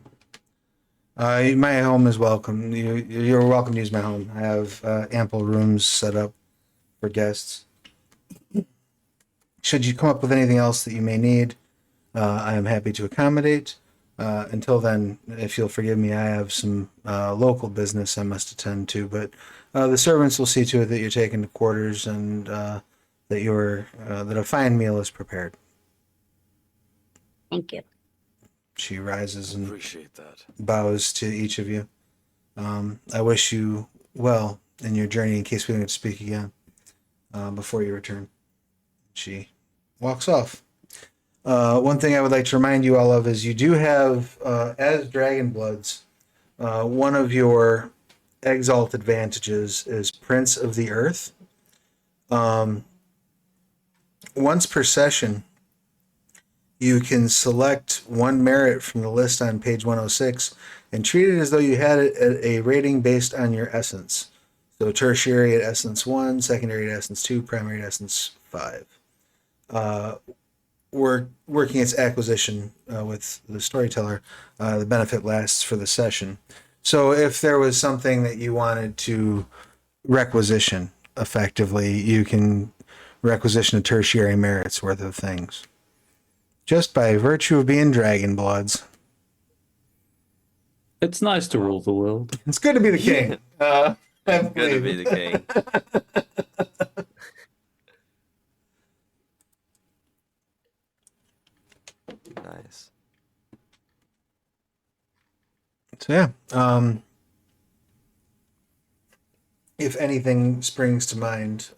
My home is welcome. You're welcome to use my home. I have ample rooms set up for guests. Should you come up with anything else that you may need, I am happy to accommodate. Until then, if you'll forgive me, I have some local business I must attend to, but the servants will see to it that you're taken to quarters and that that a fine meal is prepared. Thank you. She rises and Appreciate that. bows to each of you. I wish you well in your journey in case we don't get to speak again before you return. She walks off. One thing I would like to remind you all of is you do have, as Dragonbloods, one of your exalted advantages is Prince of the Earth. Once per session, you can select one merit from the list on page 106 and treat it as though you had it at a rating based on your essence. So tertiary at essence 1, secondary at essence 2, primary at essence 5. We're working its acquisition with the storyteller. The benefit lasts for the session. So if there was something that you wanted to requisition effectively, you can requisition a tertiary merits worth of things. Just by virtue of being Dragonbloods. It's nice to rule the world. It's good to be the king. Good to be the king. Nice. So yeah, if anything springs to mind,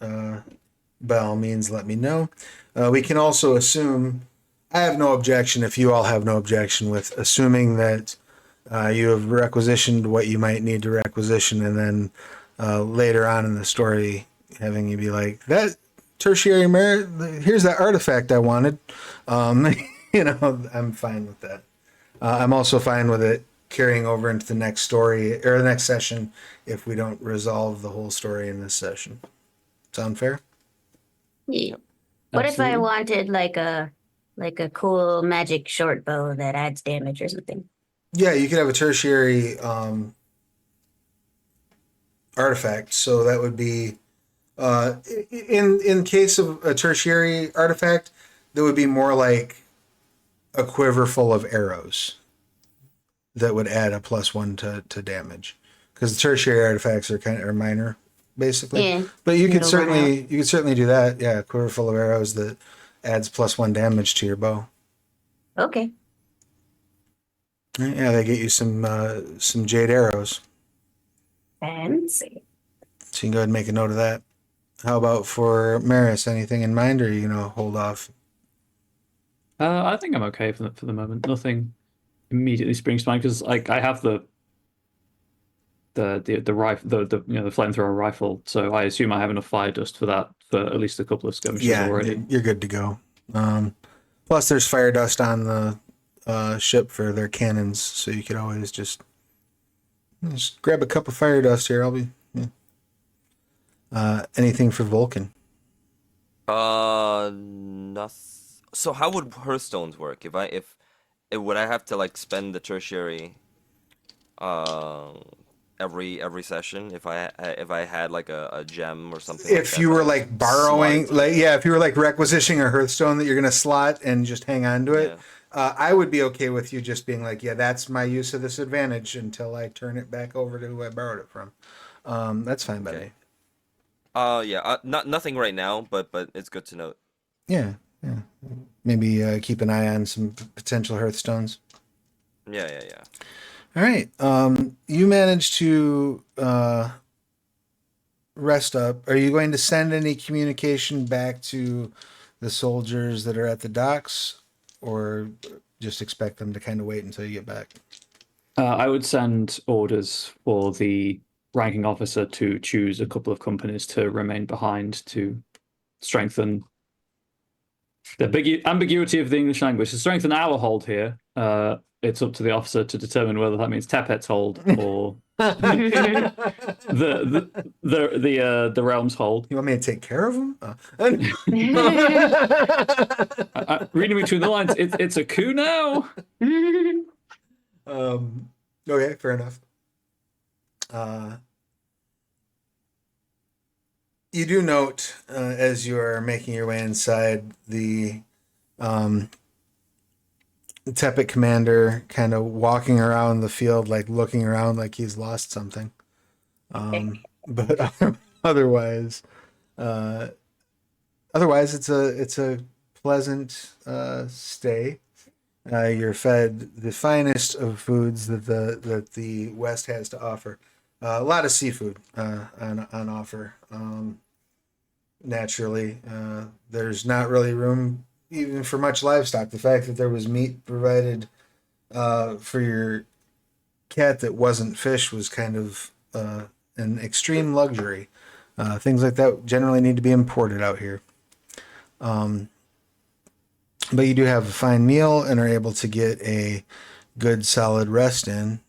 by all means, let me know. We can also assume, I have no objection if you all have no objection with assuming that you have requisitioned what you might need to requisition, and then later on in the story, having you be like, that tertiary merit, here's that artifact I wanted. I'm fine with that. I'm also fine with it carrying over into the next story or the next session if we don't resolve the whole story in this session. Sound fair? Yeah. What if I Absolutely. wanted like a cool magic short bow that adds damage or something? Yeah, you could have a tertiary artifact. So that would be in case of a tertiary artifact, that would be more like a quiver full of arrows that would add a +1 to damage, because the tertiary artifacts are minor basically. Yeah. But you could Middle one certainly do that. Yeah, a quiver full of arrows that adds +1 damage to your bow. Okay. Yeah, they get you some jade arrows. Fancy. So you can go ahead and make a note of that. How about for Maris? Anything in mind, or are you gonna hold off? I think I'm okay for the moment. Nothing immediately springs to mind because like I have the rifle, the the flamethrower rifle, so I assume I have enough fire dust for that for at least a couple of skirmishes Yeah, already. you're good to go. Plus, there's fire dust on the ship for their cannons, so you could always just grab a cup of fire dust here. I'll be anything for Vulcan. Nothing. So how would Hearthstones work? Would I have to like spend the tertiary, uh, every session if I had like a gem or something like If that you that were I could like slot borrowing, into? like yeah, if you were like requisitioning a Hearthstone that you're gonna slot and just hang on to it, Yeah. I would be okay with you just being like, yeah, that's my use of this advantage until I turn it back over to who I borrowed it from. That's fine by me. Okay. Yeah. Nothing right now, but it's good to note. Yeah, yeah. Maybe keep an eye on some potential Hearthstones. Yeah, yeah, yeah. All right. You managed to rest up. Are you going to send any communication back to the soldiers that are at the docks, or just expect them to kind of wait until you get back? I would send orders for the ranking officer to choose a couple of companies to remain behind to strengthen the ambiguity of the English language. To strengthen our hold here, it's up to the officer to determine whether that means Tepet's hold or the realm's hold. You want me to take care of them? Reading between the lines, it's a coup now. Okay, fair enough. You do note as you are making your way inside, the Tepet commander kind of walking around the field, like looking around like he's lost something. But otherwise, it's a pleasant stay. You're fed the finest of foods that the West has to offer. A lot of seafood on offer. Naturally, there's not really room even for much livestock. The fact that there was meat provided for your cat that wasn't fish was kind of an extreme luxury. Things like that generally need to be imported out here. But you do have a fine meal and are able to get a good solid rest in.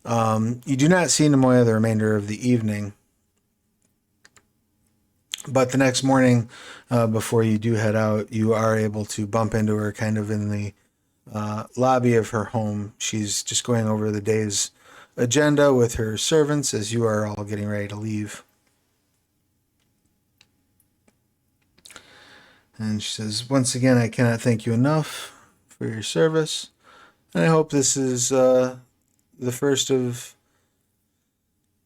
You do not see Nemoya the remainder of the evening. But the next morning, before you do head out, you are able to bump into her kind of in the lobby of her home. She's just going over the day's agenda with her servants as you are all getting ready to leave. And she says, once again, I cannot thank you enough for your service. And I hope this is the first of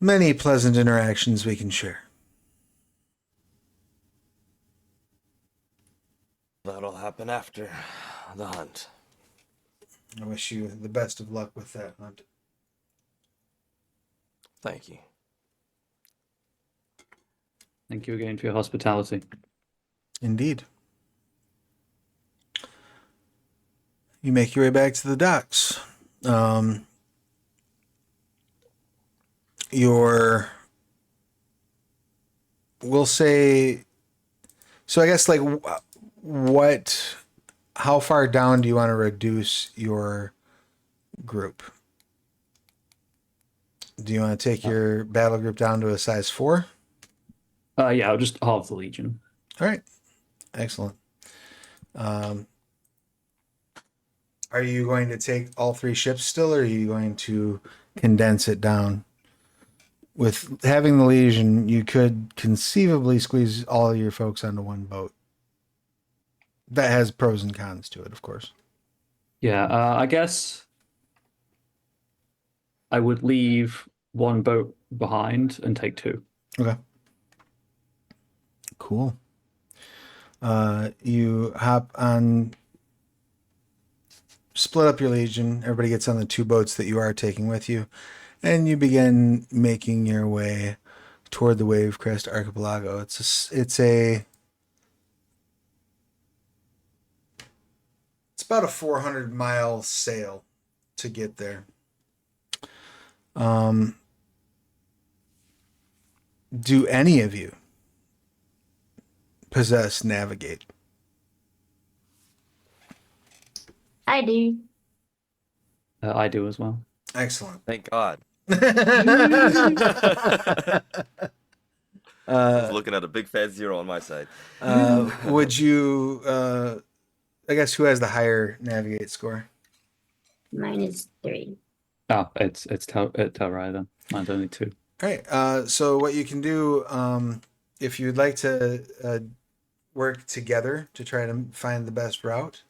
many pleasant interactions we can share. That'll happen after the hunt. I wish you the best of luck with that hunt. Thank you. Thank you again for your hospitality. Indeed. You make your way back to the docks. We'll say, so I guess like how far down do you want to reduce your group? Do you want to take your battle group down to a size 4? Yeah, I'll just halve the Legion. All right. Excellent. Are you going to take all 3 ships still, or are you going to condense it down? With having the Legion, you could conceivably squeeze all of your folks onto one boat. That has pros and cons to it, of course. Yeah, I guess I would leave one boat behind and take 2. Okay. Cool. You hop on, split up your Legion. Everybody gets on the 2 boats that you are taking with you, and you begin making your way toward the Wave Crest Archipelago. It's about a 400-mile sail to get there. Do any of you possess navigate? I do. I do as well. Excellent. Thank God. I was looking at a big fat 0 on my side. Would you? I guess who has the higher navigate score? Mine is 3. Oh, it's Telraya then. Mine's only 2. All right. So what you can do, if you'd like to work together to try to find the best route,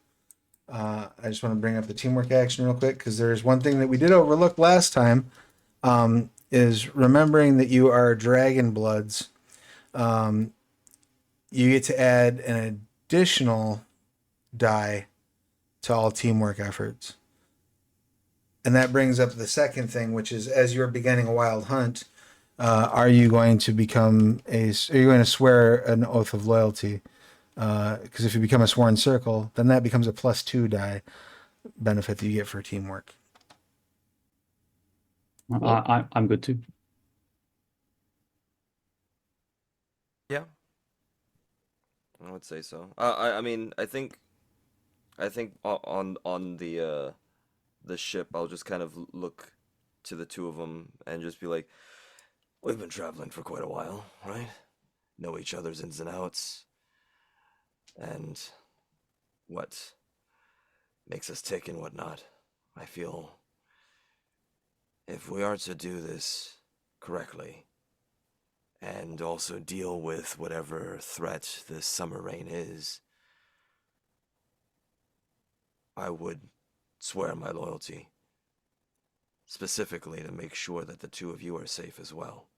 I just want to bring up the teamwork action real quick because there's one thing that we did overlook last time, is remembering that you are dragon bloods. You get to add an additional die to all teamwork efforts. And that brings up the second thing, which is as you're beginning a wild hunt, are you going to swear an oath of loyalty? Because if you become a sworn circle, then that becomes a +2 die benefit that you get for teamwork. I'm good too. Yeah, I would say so. I mean, I think on the ship, I'll just kind of look to the two of them and just be like, we've been traveling for quite a while, right? Know each other's ins and outs, and what makes us tick and whatnot. I feel if we are to do this correctly, and also deal with whatever threat this summer rain is, I would swear my loyalty, specifically to make sure that the two of you are safe as well.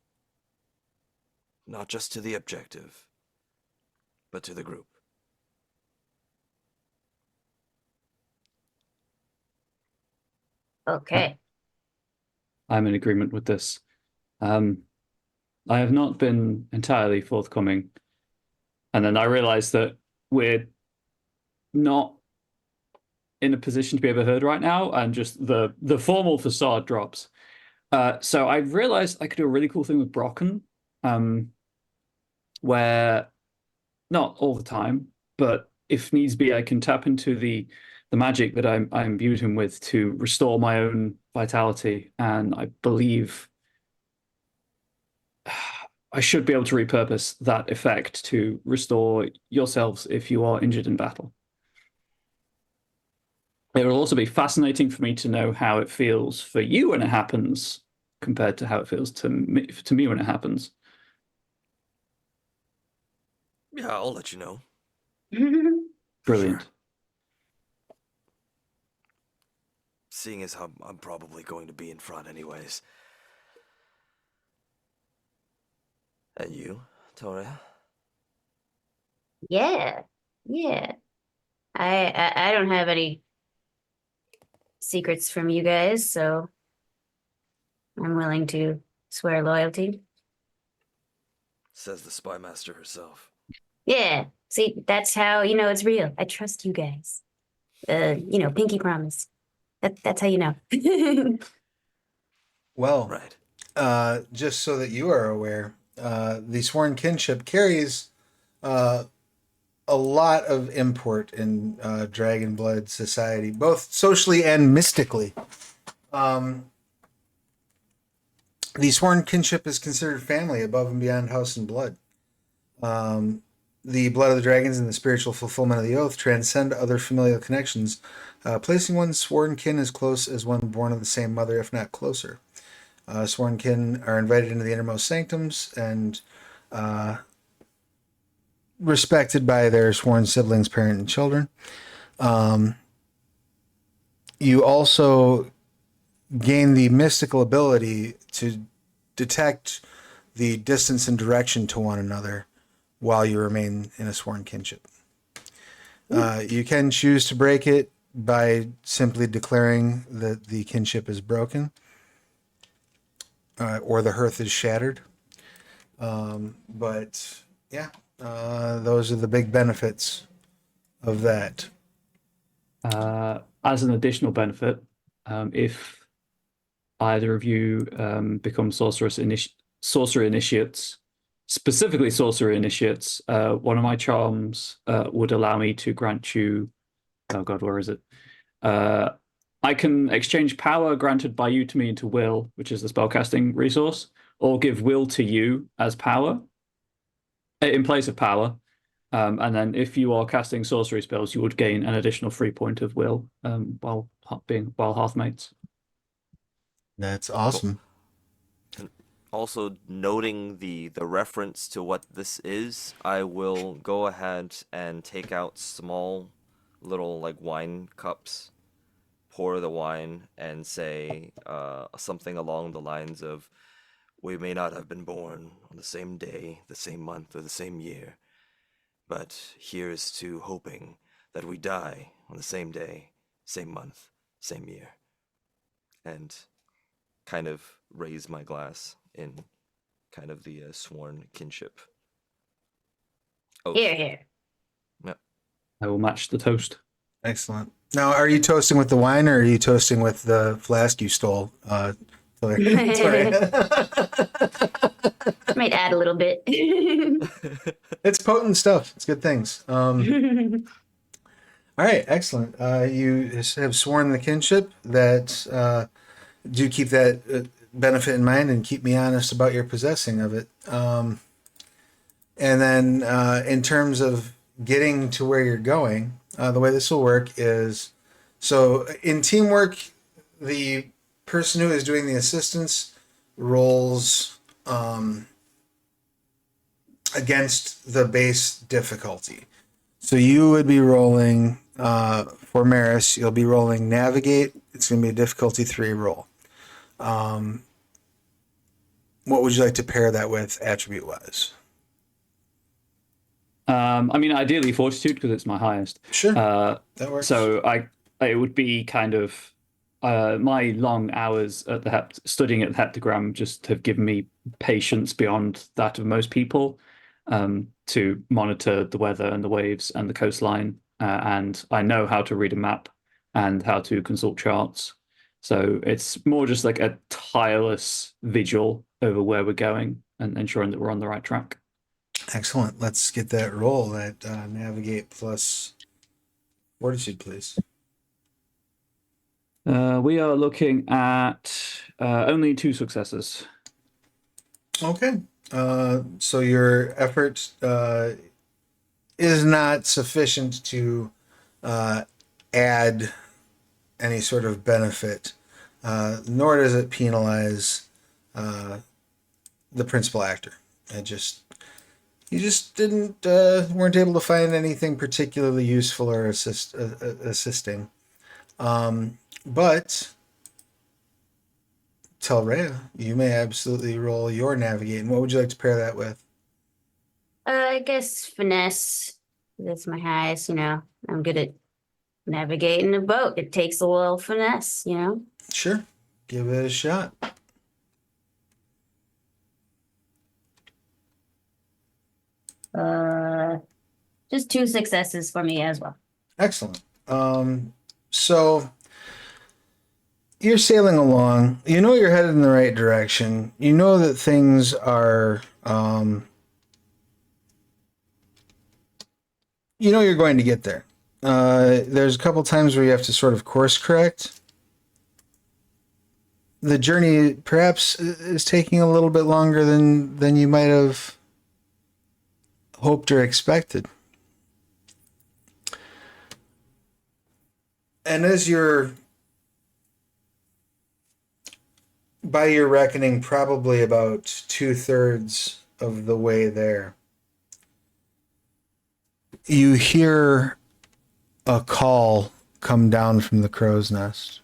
Not just to the objective, but to the group. Okay. I'm in agreement with this. I have not been entirely forthcoming, and then I realized that we're not in a position to be overheard right now, and just the formal facade drops. So I realized I could do a really cool thing with Brocken, where not all the time, but if needs be, I can tap into the magic that I imbued him with to restore my own vitality, and I believe I should be able to repurpose that effect to restore yourselves if you are injured in battle. It will also be fascinating for me to know how it feels for you when it happens compared to how it feels to me when it happens. Yeah, I'll let you know. For Brilliant. sure. Seeing as how I'm probably going to be in front anyways. And you, Toria? Yeah. Yeah. I don't have any secrets from you guys, so I'm willing to swear loyalty. Says the spy master herself. Yeah. See, that's how you know it's real. I trust you guys. Pinky promise. That's how you know. Well, Right. just so that you are aware, the sworn kinship carries a lot of import in Dragon Blood society, both socially and mystically. The sworn kinship is considered family above and beyond house and blood. The blood of the dragons and the spiritual fulfillment of the oath transcend other familial connections, placing one's sworn kin as close as one born of the same mother, if not closer. Sworn kin are invited into the innermost sanctums and respected by their sworn siblings, parent, and children. You also gain the mystical ability to detect the distance and direction to one another while you remain in a sworn kinship. You can choose to break it by simply declaring that the kinship is broken or the hearth is shattered. But yeah, those are the big benefits of that. As an additional benefit, if either of you become sorcerer initiates, specifically sorcerer initiates, one of my charms would allow me to grant you. Oh God, where is it? I can exchange power granted by you to me into will, which is the spellcasting resource, or give will to you as power in place of power. And then if you are casting sorcery spells, you would gain an additional 3 point of will while Hearthmates. That's Cool. awesome. And also noting the reference to what this is, I will go ahead and take out small little like wine cups, pour the wine, and say something along the lines of, "We may not have been born on the same day, the same month, or the same year, but here's to hoping that we die on the same day, same month, same year." And kind of raise my glass in kind of the sworn kinship oath. Here, here. I will match the toast. Excellent. Now, are you toasting with the wine, or are you toasting with the flask you stole? Sorry. Might add a little bit. It's potent stuff. It's good things. All right, excellent. You have sworn the kinship that do keep that benefit in mind and keep me honest about your possessing of it. And then in terms of getting to where you're going, the way this will work is, so in teamwork, the person who is doing the assistance rolls against the base difficulty. So you would be rolling, for Maris, you'll be rolling Navigate. It's going to be a difficulty 3 roll. What would you like to pair that with attribute-wise? I mean, ideally Fortitude, because it's my highest. Sure, that works. So it would be kind of my long hours at the studying at the heptagram just have given me patience beyond that of most people to monitor the weather and the waves and the coastline, and I know how to read a map and how to consult charts. So it's more just like a tireless vigil over where we're going and ensuring that we're on the right track. Excellent. Let's get that roll, that Navigate plus Fortitude, please. We are looking at only 2 successes. Okay. So your effort is not sufficient to add any sort of benefit, nor does it penalize the principal actor. You just weren't able to find anything particularly useful or assisting. But Telrea, you may absolutely roll your Navigate. And what would you like to pair that with? I guess finesse. That's my highest, I'm good at navigating a boat. It takes a little finesse, Sure. Give it a shot. Just 2 successes for me as well. Excellent. So you're sailing along. You know you're headed in the right direction. You know that things are, you're going to get there. There's a couple times where you have to sort of course correct. The journey perhaps is taking a little bit longer than you might have hoped or expected. And as you're, by your reckoning, probably about 2/3 of the way there, you hear a call come down from the crow's nest.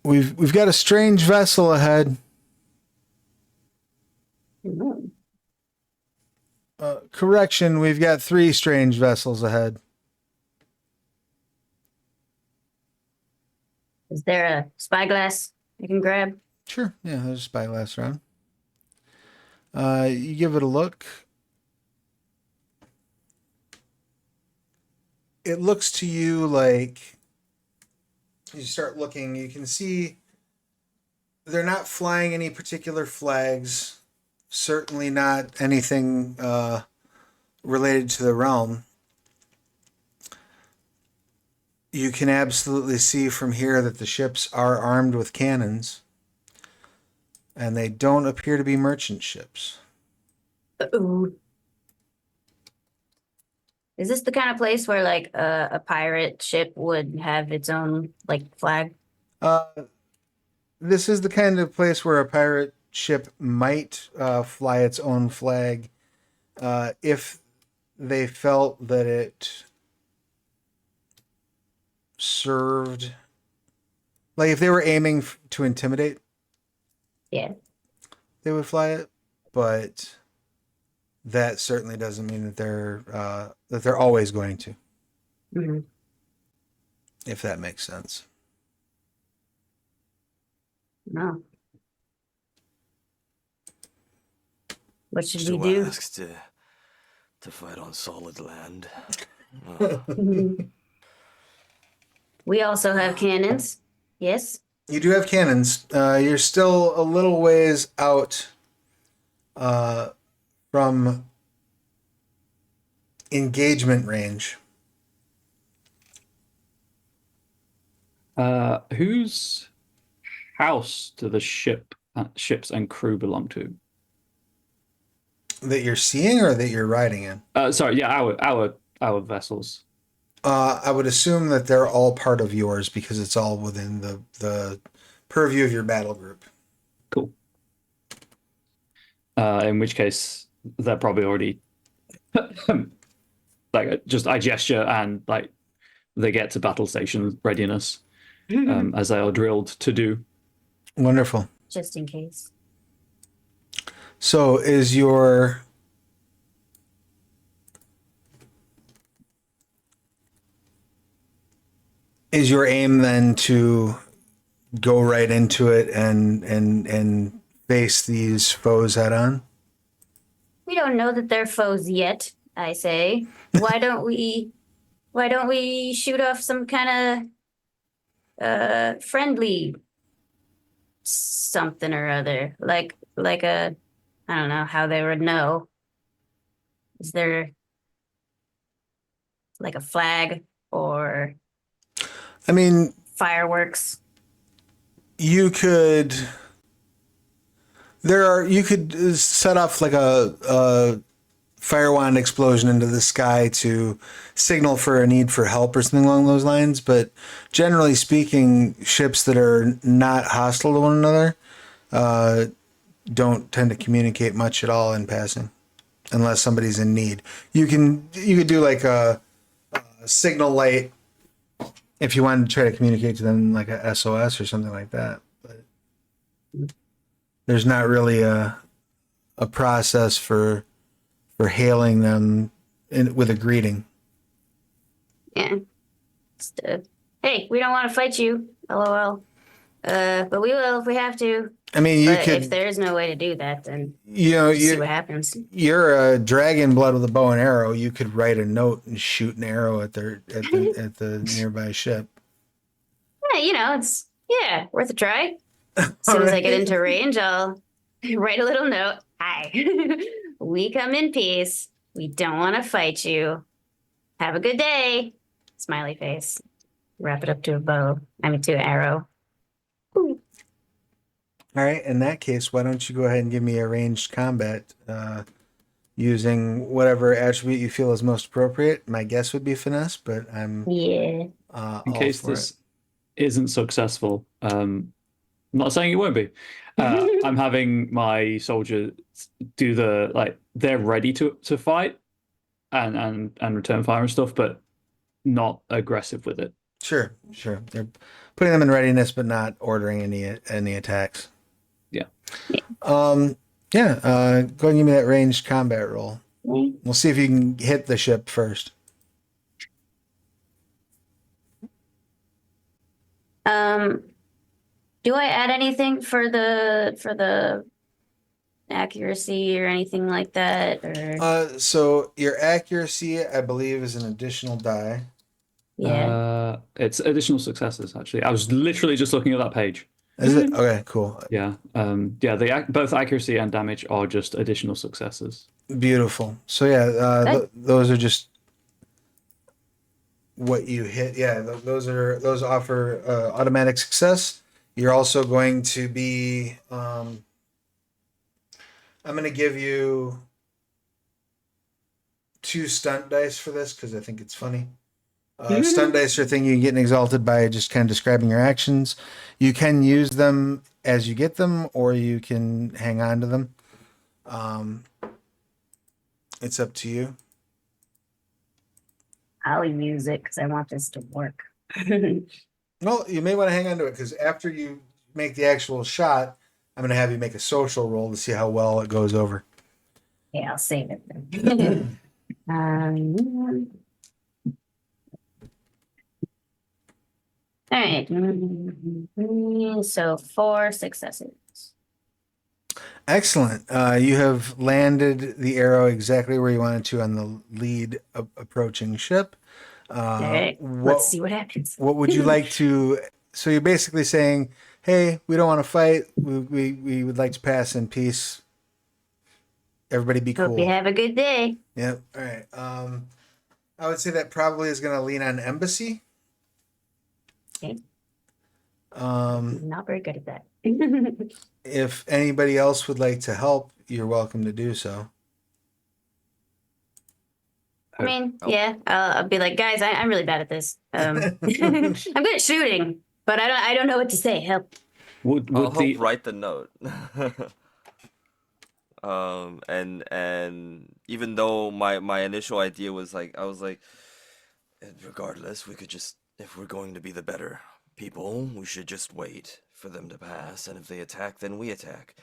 We've got a strange vessel ahead. Mhm. Correction, we've got 3 strange vessels ahead. Is there a spyglass I can grab? Sure, yeah, there's a spyglass around. You give it a look. it looks to you like you start looking, you can see they're not flying any particular flags, certainly not anything related to the realm. You can absolutely see from here that the ships are armed with cannons, and they don't appear to be merchant ships. Ooh. Is this the kind of place where like a pirate ship would have its own like flag? Uh, this is the kind of place where a pirate ship might fly its own flag if they felt that it served, like if they were aiming to intimidate, Yeah. they would fly it. But that certainly doesn't mean that they're always going to, Hmm. if that makes sense. No. What should we So do? asked to fight on solid land. Oh, We also have cannons. Yes. You do have cannons. You're still a little ways out from engagement range. Whose house do the ships and crew belong to? That you're seeing or that you're riding in? Sorry, yeah, our vessels. I would assume that they're all part of yours because it's all within the purview of your battle group. Cool. In which case, they're probably already like just I gesture and like they get to battle station readiness as they are drilled to do. Wonderful. Just in case. So is your aim then to go right into it and face these foes head on? We don't know that they're foes yet, I say. Why don't we shoot off some kind of friendly something or other? Like a I don't know how they would know. Is there like a flag or I mean, fireworks? you could set off like a fire wand explosion into the sky to signal for a need for help or something along those lines, but generally speaking, ships that are not hostile to one another don't tend to communicate much at all in passing unless somebody's in need. You could do like a signal light if you wanted to try to communicate to them, like a SOS or something like that, but there's not really a process for hailing them with a greeting. Yeah. Just, hey, we don't want to fight you, LOL. But we will if we have to. I mean, you But could, if there is no way to do that, then you know, just see what happens. you're a dragon blood with a bow and arrow. You could write a note and shoot an arrow at the nearby ship. Yeah, it's worth a try. As soon as I get into range, I'll write a little note. Hi. We come in peace. We don't want to fight you. Have a good day. Smiley face. Wrap it up to a bow. To an arrow. All right. In that case, why don't you go ahead and give me a ranged combat using whatever attribute you feel is most appropriate. My guess would be finesse, but I'm Yeah. In case this isn't successful, I'm not saying it won't be. I'm having my soldiers do they're ready to fight and return fire and stuff, but not aggressive with it. Sure. They're putting them in readiness, but not ordering any attacks. Yeah. Yeah. Go ahead and give me that ranged combat roll. Okay. We'll see if you can hit the ship first. Do I add anything for the accuracy or anything like that? Or So your accuracy, I believe, is an additional die. Yeah. It's additional successes, actually. I was literally just looking at that page. Is it? Okay, cool. Yeah. Yeah, both accuracy and damage are just additional successes. Beautiful. So yeah, Good. those are just what you hit. Yeah, those offer automatic success. You're also going to be. I'm going to give you 2 stunt dice for this because I think it's funny. Stunt dice are a thing you can get exalted by just kind of describing your actions. You can use them as you get them, or you can hang on to them. It's up to you. I'll use it because I want this to work. Well, you may want to hang on to it because after you make the actual shot, I'm going to have you make a social roll to see how well it goes over. Yeah, I'll save it then. All right. So 4 successes. Excellent. You have landed the arrow exactly where you wanted to on the lead approaching ship. All right. Let's see what happens. What would you like to? So you're basically saying, "Hey, we don't want to fight. We would like to pass in peace. Everybody be Hope cool." you have a good day. Yep. All right. I would say that probably is going to lean on embassy. Okay. Um, Not very good at that. if anybody else would like to help, you're welcome to do so. I mean, yeah, I'll be like, guys, I'm really bad at this. I'm good at shooting, but I don't know what to say. Help. I'll help write the note. And even though my initial idea was like, I was like, regardless, we could just, if we're going to be the better people, we should just wait for them to pass, and if they attack, then we attack.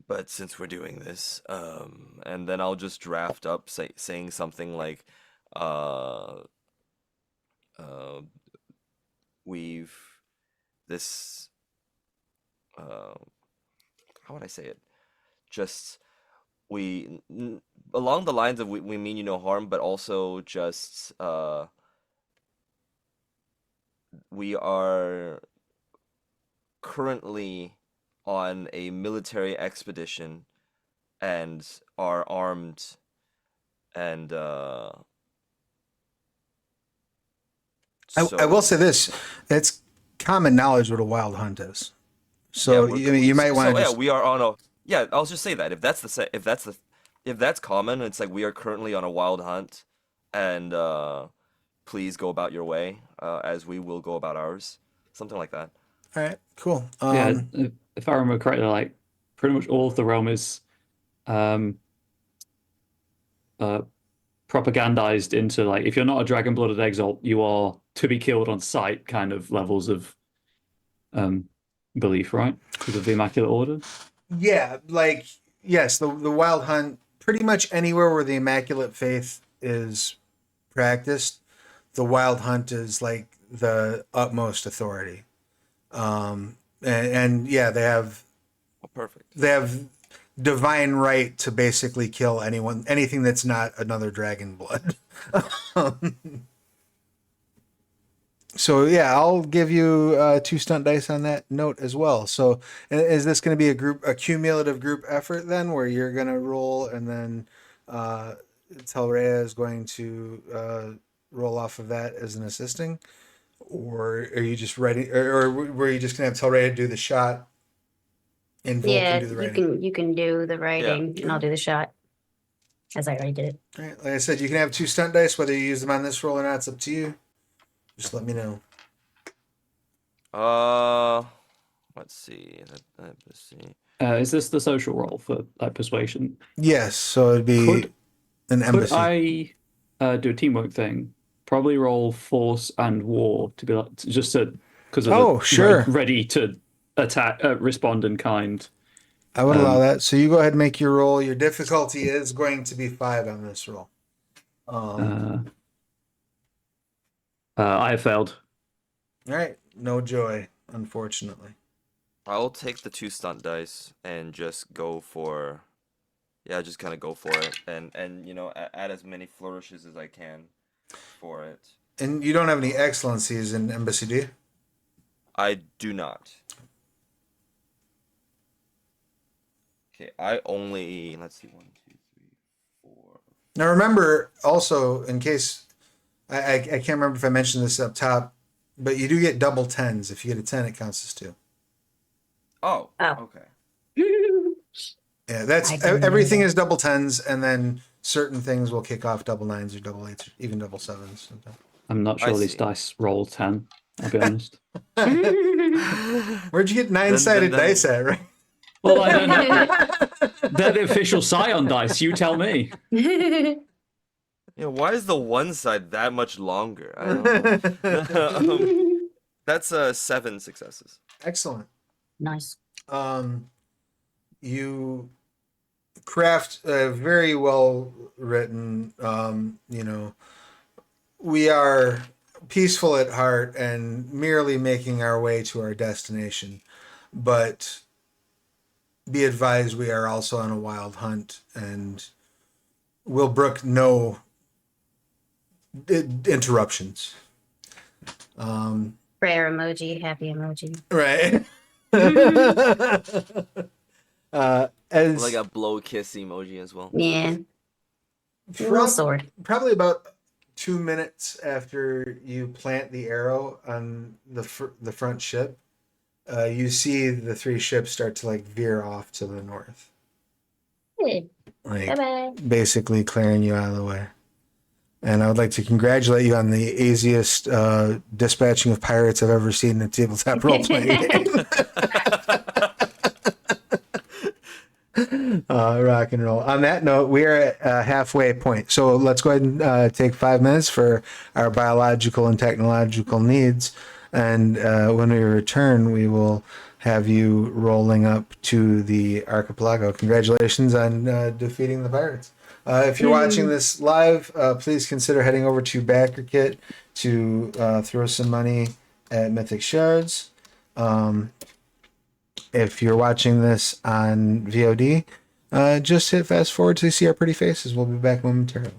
But since we're doing this, and then I'll just draft up saying something like, uh, we've this, how would I say it? Just along the lines of we mean you no harm, but also just we are currently on a military expedition and are armed and I will say this: it's common knowledge what a wild hunt is. So yeah, you might want to yeah, just. we are on a yeah. I'll just say that if that's common, it's like we are currently on a wild hunt, and please go about your way, as we will go about ours. Something like that. All right, cool. Yeah, if I remember correctly, like pretty much all of the realm is propagandized into like if you're not a dragon-blooded exalt, you are to be killed on sight kind of levels of belief, right? Because of the Immaculate Order. Yeah, like yes, the wild hunt. Pretty much anywhere where the Immaculate Faith is practiced, the wild hunt is like the utmost authority. And yeah, they have Perfect. they have divine right to basically kill anything that's not another dragon blood. So yeah, I'll give you 2 stunt dice on that note as well. So is this going to be a cumulative group effort then, where you're going to roll and then Telrea is going to roll off of that as an assisting, or are you just writing, or were you just going to have Telrea do the shot? And Vol Yeah, can do the writing. you can do the writing, and I'll do the shot, as I already did it. All right, like I said, you can have 2 stunt dice. Whether you use them on this roll or not, it's up to you. Just let me know. Let's see. Let's see. Is this the social role for like persuasion? Yes, so it'd be an Could embassy. I do a teamwork thing? Probably roll force and war to be like just to because of Oh, the sure. ready to attack, respond in kind. I would allow that. So you go ahead and make your roll. Your difficulty is going to be 5 on this roll. I have failed. All right, no joy, unfortunately. I'll take the 2 stunt dice and just go for, yeah, just kind of go for it, and add as many flourishes as I can for it. And you don't have any excellencies in Embassy, do you? I do not. Okay, I only, let's see, 1, 2, 3, 4. Now remember, also, in case, I can't remember if I mentioned this up top, but you do get double 10s. If you get a 10, it counts as 2. Oh, Oh. okay. Yeah, that's I didn't know everything that. is double 10s, and then certain things will kick off double 9s or double 8s, or even double 7s sometimes. I'm not I sure these see. dice roll 10. I'll be honest. Where'd you get Then 9-sided that dice is- at, right? Well, I don't know. They're the official Scion dice. You tell me. Yeah, why is the one side that much longer? I don't know. That's 7 successes. Excellent. Nice. You craft a very well written, we are peaceful at heart and merely making our way to our destination. But be advised, we are also on a wild hunt and will brook no interruptions. Prayer emoji, happy emoji. Right. As Like a blow kiss emoji as well. Yeah. Little sword. probably about 2 minutes after you plant the arrow on the front ship, you see the 3 ships start to like veer off to the north, Hey, like bye-bye. basically clearing you out of the way. And I would like to congratulate you on the easiest dispatching of pirates I've ever seen in a tabletop role playing game. Rock and roll. On that note, we are at a halfway point. So let's go ahead and take 5 minutes for our biological and technological needs. And when we return, we will have you rolling up to the archipelago. Congratulations on defeating the pirates. If you're watching this live, please consider heading over to BackerKit to throw some money at Mythic Shards. If you're watching this on VOD, just hit fast forward to see our pretty faces. We'll be back momentarily.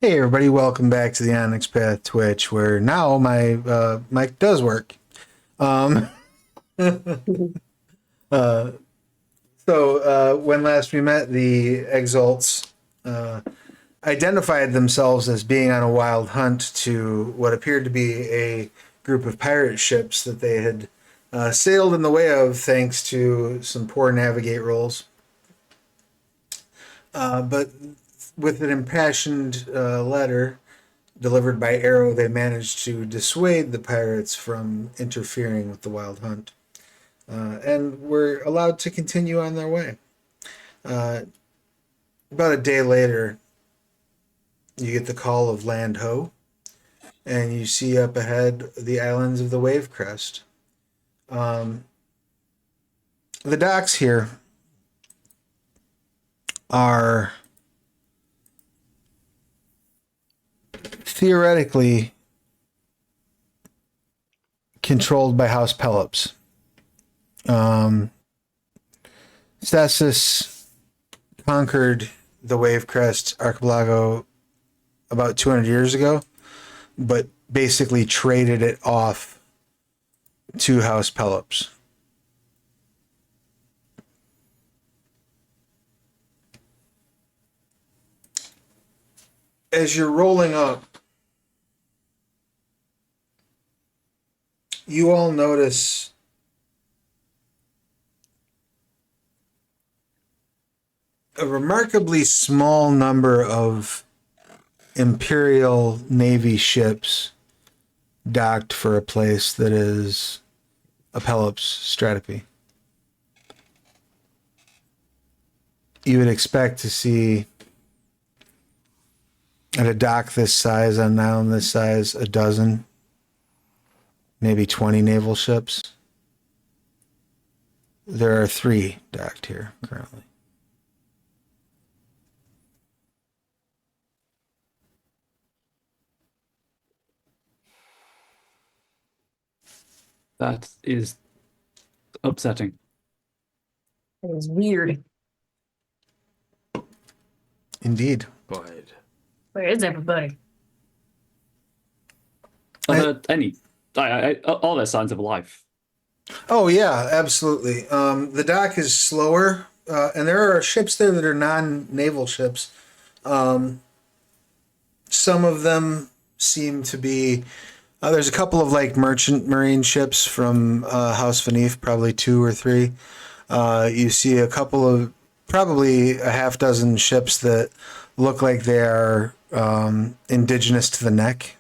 Hey everybody, welcome back to the Onyx Path Twitch, where now my mic does work. Um, when last we met, the Exalts identified themselves as being on a wild hunt to what appeared to be a group of pirate ships that they had sailed in the way of, thanks to some poor navigate rolls. But with an impassioned letter delivered by Arrow, they managed to dissuade the pirates from interfering with the wild hunt, and were allowed to continue on their way. About a day later, you get the call of Land Ho, and you see up ahead the islands of the Wave Crest. The docks here are theoretically controlled by House Pelops. Stasis conquered the Wave Crest archipelago about 200 years ago, but basically traded it off to House Pelops. As you're rolling up, you all notice a remarkably small number of Imperial Navy ships docked for a place that is a Pelops Stratopy. You would expect to see at a dock this size, on an island this size, a dozen, maybe 20 naval ships. There are 3 docked here currently. That is upsetting. It was weird. Indeed. But Where is everybody? Are there any? Are there signs of life? Oh yeah, absolutely. The dock is slower, and there are ships there that are non-naval ships. Some of them seem to be. There's a couple of like merchant marine ships from House Vanif, probably 2 or 3. You see a couple of, probably a half dozen ships that look like they are indigenous to the neck.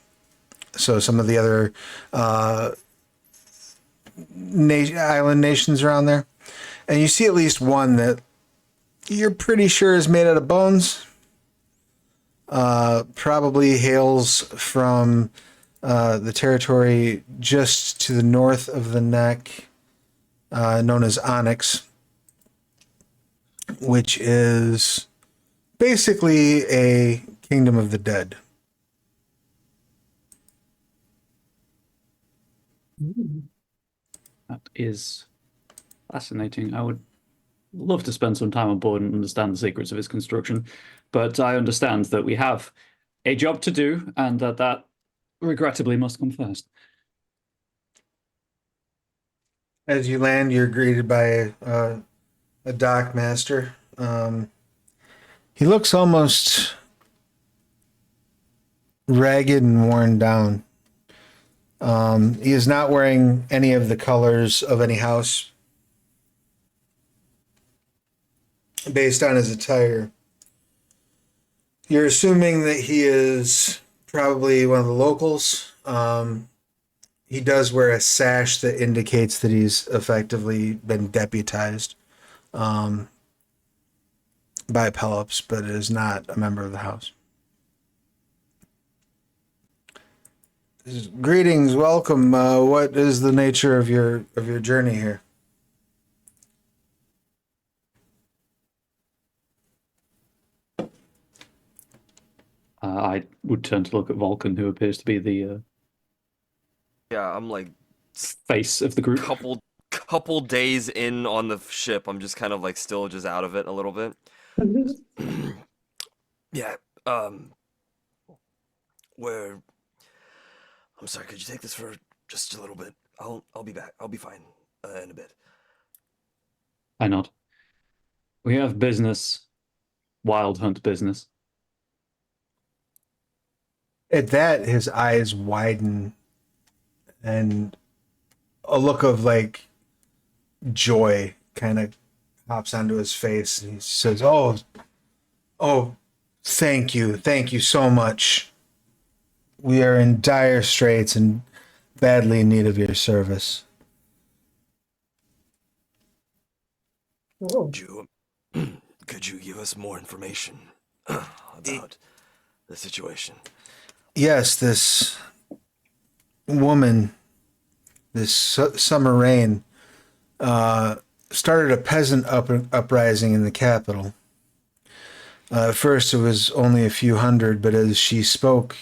So some of the other island nations around there. And you see at least one that you're pretty sure is made out of bones. Probably hails from the territory just to the north of the neck, known as Onyx, which is basically a kingdom of the dead. That is fascinating. I would love to spend some time on board and understand the secrets of its construction, but I understand that we have a job to do, and that regrettably must come first. As you land, you're greeted by a dock master. He looks almost ragged and worn down. He is not wearing any of the colors of any house based on his attire. You're assuming that he is probably one of the locals. He does wear a sash that indicates that he's effectively been deputized by Pelops, but is not a member of the house. Greetings, welcome. What is the nature of your journey here? I would turn to look at Vulcan, who appears to be the Yeah, I'm like face of the group. couple days in on the ship. I'm just kind of like still just out of it a little bit. Yeah, where... I'm sorry, could you take this for just a little bit? I'll be back. I'll be fine in a bit. I nod. We have business, wild hunt business. At that, his eyes widen and a look of like joy kind of hops onto his face. And he says, oh, thank you so much. We are in dire straits and badly in need of your service. Whoa. Could you give us more information about the situation? Yes, this woman, this summer rain, started a peasant uprising in the capital. At first, it was only a few hundred, but as she spoke,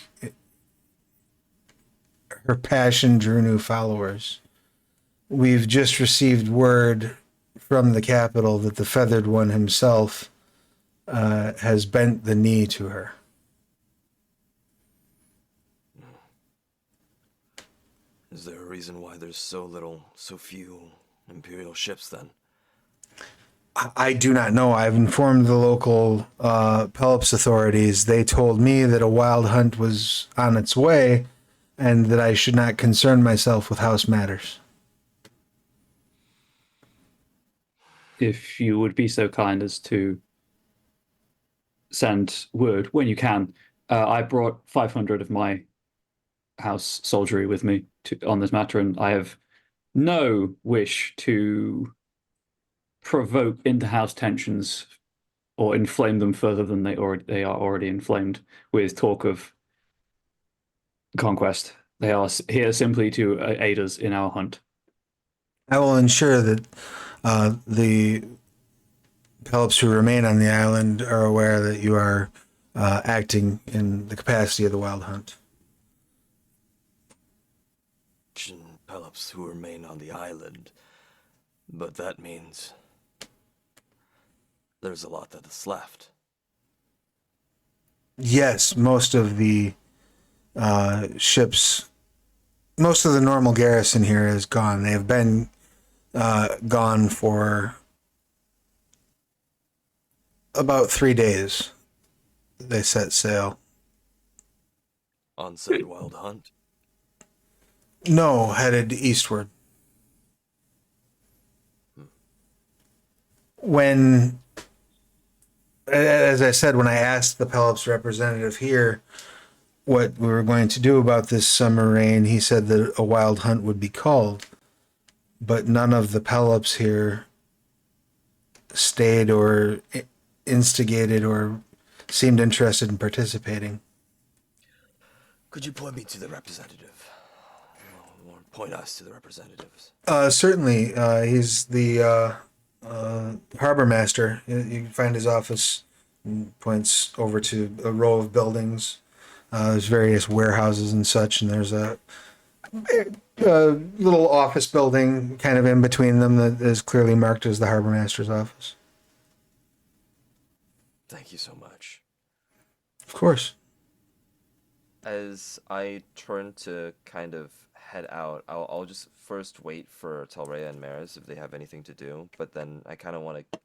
her passion drew new followers. We've just received word from the capital that the Feathered One himself has bent the knee to her. Is there a reason why there's so few Imperial ships then? I do not know. I've informed the local Pelops authorities. They told me that a wild hunt was on its way and that I should not concern myself with house matters. If you would be so kind as to send word when you can. I brought 500 of my house soldiery with me on this matter, and I have no wish to provoke inter-house tensions or inflame them further than they are already inflamed with talk of conquest. They are here simply to aid us in our hunt. I will ensure that the Pelops who remain on the island are aware that you are acting in the capacity of the wild hunt. Pelops who remain on the island, but that means there's a lot that is left. Yes, most of the ships, most of the normal garrison here is gone. They have been gone for about 3 days. They set sail. On said wild hunt? No, headed eastward. When, as I said, when I asked the Pelops representative here what we were going to do about this summer rain, he said that a wild hunt would be called, but none of the Pelops here stayed or instigated or seemed interested in participating. Could you point me to the representative? Or point us to the representatives? Certainly. He's the harbor master. You can find his office and points over to a row of buildings. There's various warehouses and such, and there's a little office building kind of in between them that is clearly marked as the harbor master's office. Thank you so much. Of course. As I turn to kind of head out, I'll just first wait for Telrea and Maris if they have anything to do, but then I kind of want to...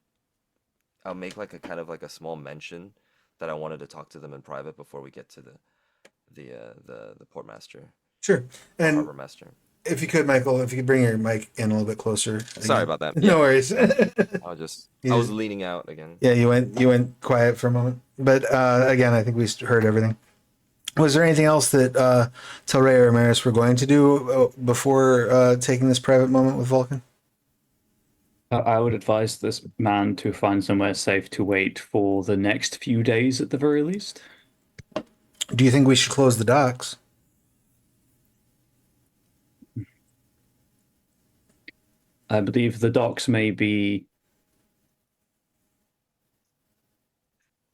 I'll make like a kind of like a small mention that I wanted to talk to them in private before we get to the port master, Sure. And harbor master. if you could, Michael, if you could bring your mic in a little bit closer. Sorry about that. No worries. I was leaning out again. Yeah, you went quiet for a moment, but again, I think we heard everything. Was there anything else that Telrea or Maris were going to do before taking this private moment with Vulcan? I would advise this man to find somewhere safe to wait for the next few days at the very least. Do you think we should close the docks? I believe the docks may be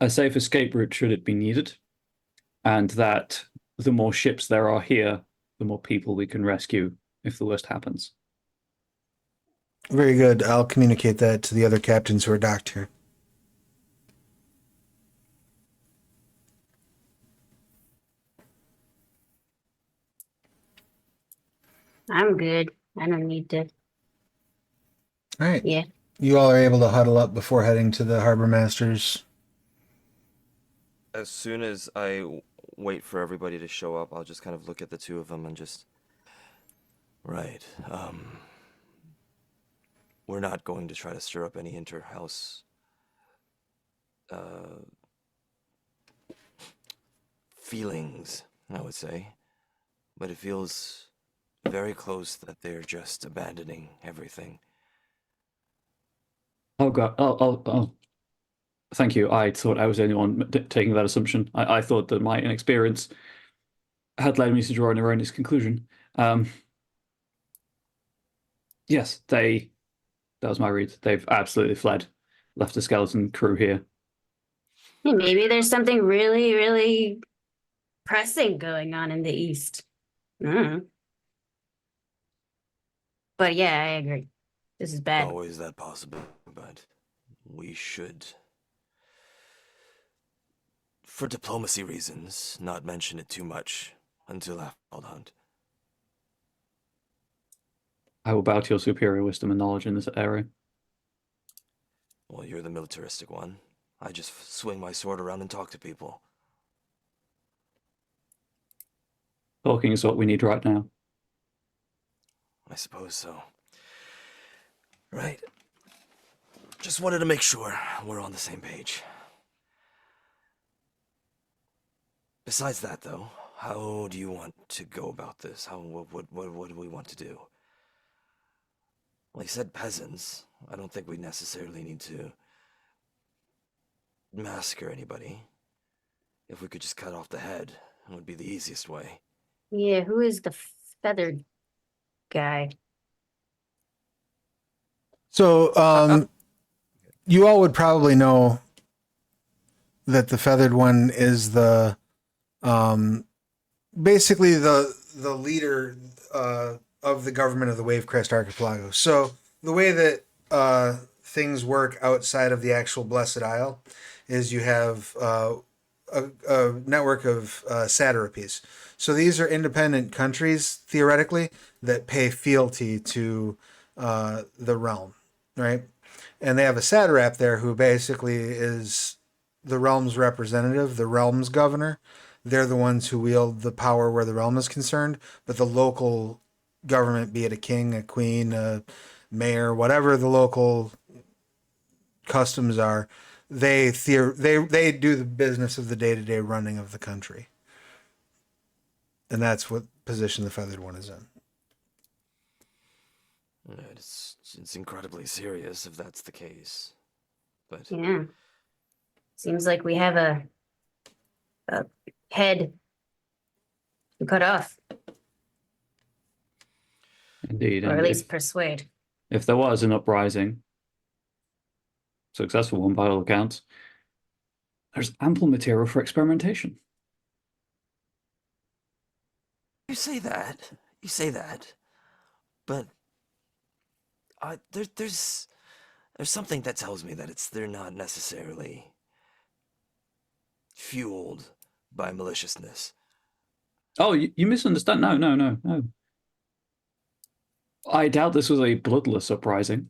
a safe escape route should it be needed, and that the more ships there are here, the more people we can rescue if the worst happens. Very good. I'll communicate that to the other captains who are docked here. I'm good. I don't need to. All right. Yeah. You all are able to huddle up before heading to the harbor master's. As soon as I wait for everybody to show up, I'll just kind of look at the two of them and just. Right. We're not going to try to stir up any inter-house uh, feelings, I would say. But it feels very close that they're just abandoning everything. Oh god. Oh. Thank you. I thought I was the only one taking that assumption. I thought that my inexperience had led me to draw an erroneous conclusion. Yes, that was my read. They've absolutely fled, left a skeleton crew here. Hey, maybe there's something really, really pressing going on in the East. Mm. But yeah, I agree. This is bad. Always that possible, but we should, for diplomacy reasons, not mention it too much until after the hunt. I will bow to your superior wisdom and knowledge in this area. Well, you're the militaristic one. I just swing my sword around and talk to people. Talking is what we need right now. I suppose so. Right. Just wanted to make sure we're on the same page. Besides that, though, how do you want to go about this? What do we want to do? Well, he said peasants. I don't think we necessarily need to massacre anybody. If we could just cut off the head, it would be the easiest way. Yeah, who is the feathered guy? So, you all would probably know that the feathered one is the, basically the leader of the government of the Wavecrest Archipelago. So the way that things work outside of the actual Blessed Isle is you have a network of satrapies. So these are independent countries, theoretically, that pay fealty to the realm, right? And they have a satrap there who basically is the realm's representative, the realm's governor. They're the ones who wield the power where the realm is concerned, but the local government, be it a king, a queen, a mayor, whatever the local customs are, they do the business of the day-to-day running of the country. And that's what position the feathered one is in. It's incredibly serious if that's the case. But Yeah. Seems like we have a head to cut off, Indeed. or And at least persuade. if there was an uprising, successful one by all accounts, there's ample material for experimentation. you say that, but there's something that tells me that they're not necessarily fueled by maliciousness. Oh, you misunderstand. No. I doubt this was a bloodless uprising.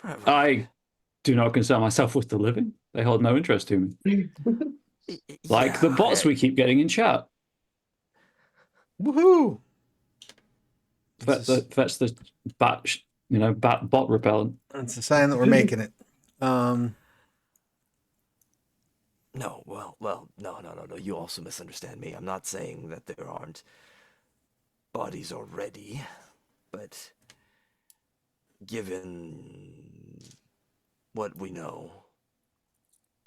I do not concern myself with the living. They hold no interest to me. Like the bots we keep getting in chat. Woohoo! That's the bat bot repellent. It's a sign that we're making it. No, no. You also misunderstand me. I'm not saying that there aren't bodies already, but given what we know,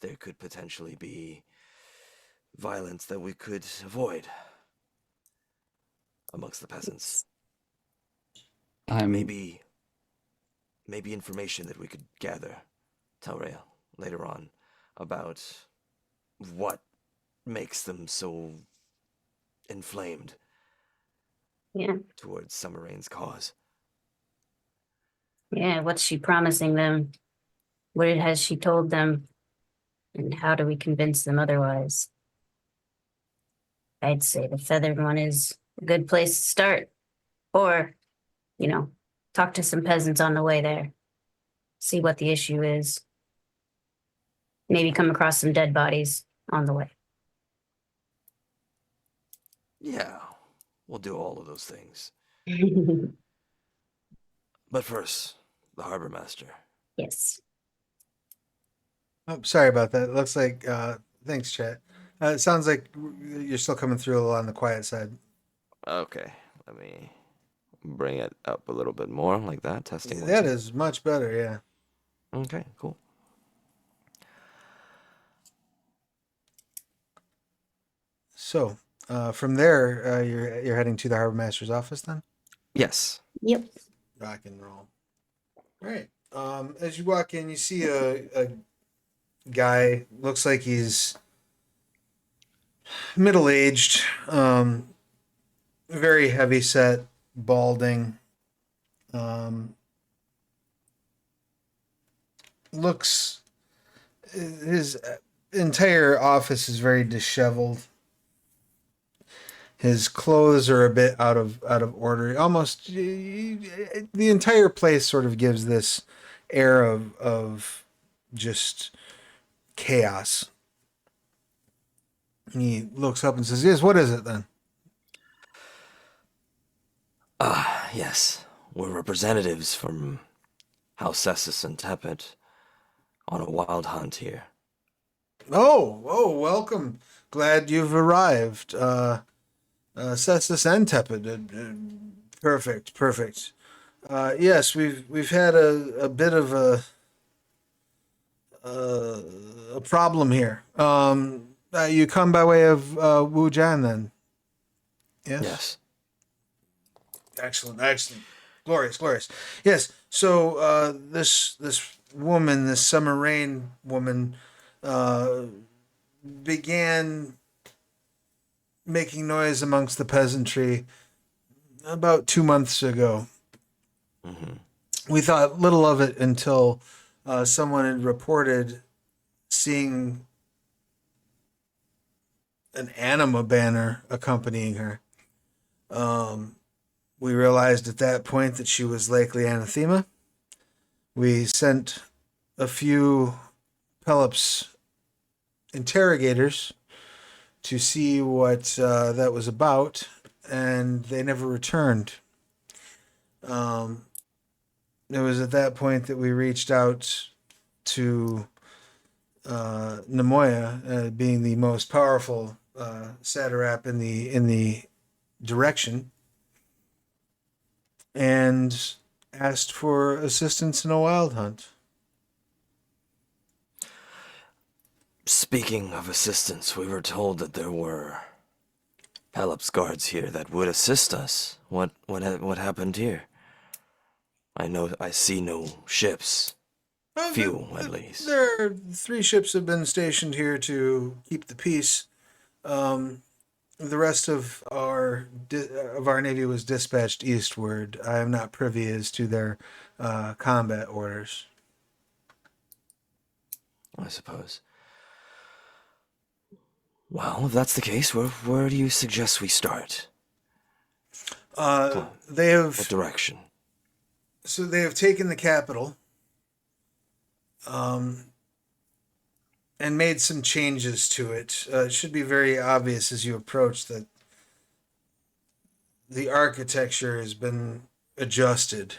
there could potentially be violence that we could avoid amongst the peasants. Maybe information that we could gather, Telrea, later on, about what makes them so inflamed towards Summer Rain's cause. Yeah, what's she promising them? What has she told them? And how do we convince them otherwise? I'd say the feathered one is a good place to start. Or, talk to some peasants on the way there. See what the issue is. Maybe come across some dead bodies on the way. Yeah, we'll do all of those things. But first, the harbor master. Yes. Oh, sorry about that. It looks like, thanks, chat. It sounds like you're still coming through a little on the quiet side. Okay, let me bring it up a little bit more, like that. Testing. That is much better, yeah. Okay, cool. So, from there, you're heading to the harbor master's office then? Yes. Yep. Rock and roll. All right. As you walk in, you see a guy. Looks like he's middle aged, very heavy set, balding. Looks his entire office is very disheveled. His clothes are a bit out of order. Almost the entire place sort of gives this air of just chaos. He looks up and says, "Yes, what is it then?" Yes. We're representatives from House Essus and Tepet on a wild hunt here. Oh, welcome. Glad you've arrived. Cestus and Tepid. Perfect. Yes, we've had a bit of a problem here. You come by way of Wujan then? Yes. Yes. Excellent. Glorious. Yes. So this woman, this Summer Rain woman, began making noise amongst the peasantry about 2 months ago. We thought little of it until someone had reported seeing an anima banner accompanying her. We realized at that point that she was likely anathema. We sent a few Pelops interrogators to see what that was about, and they never returned. It was at that point that we reached out to Nemoya, being the most powerful satrap in the direction, and asked for assistance in a wild hunt. Speaking of assistance, we were told that there were Pelops guards here that would assist us. What happened here? I see no ships. Few, at least. There are 3 ships have been stationed here to keep the peace. The rest of our navy was dispatched eastward. I am not privy as to their combat orders. I suppose. Well, if that's the case, where do you suggest we start? They have What direction? So they have taken the capital, and made some changes to it. It should be very obvious as you approach that the architecture has been adjusted.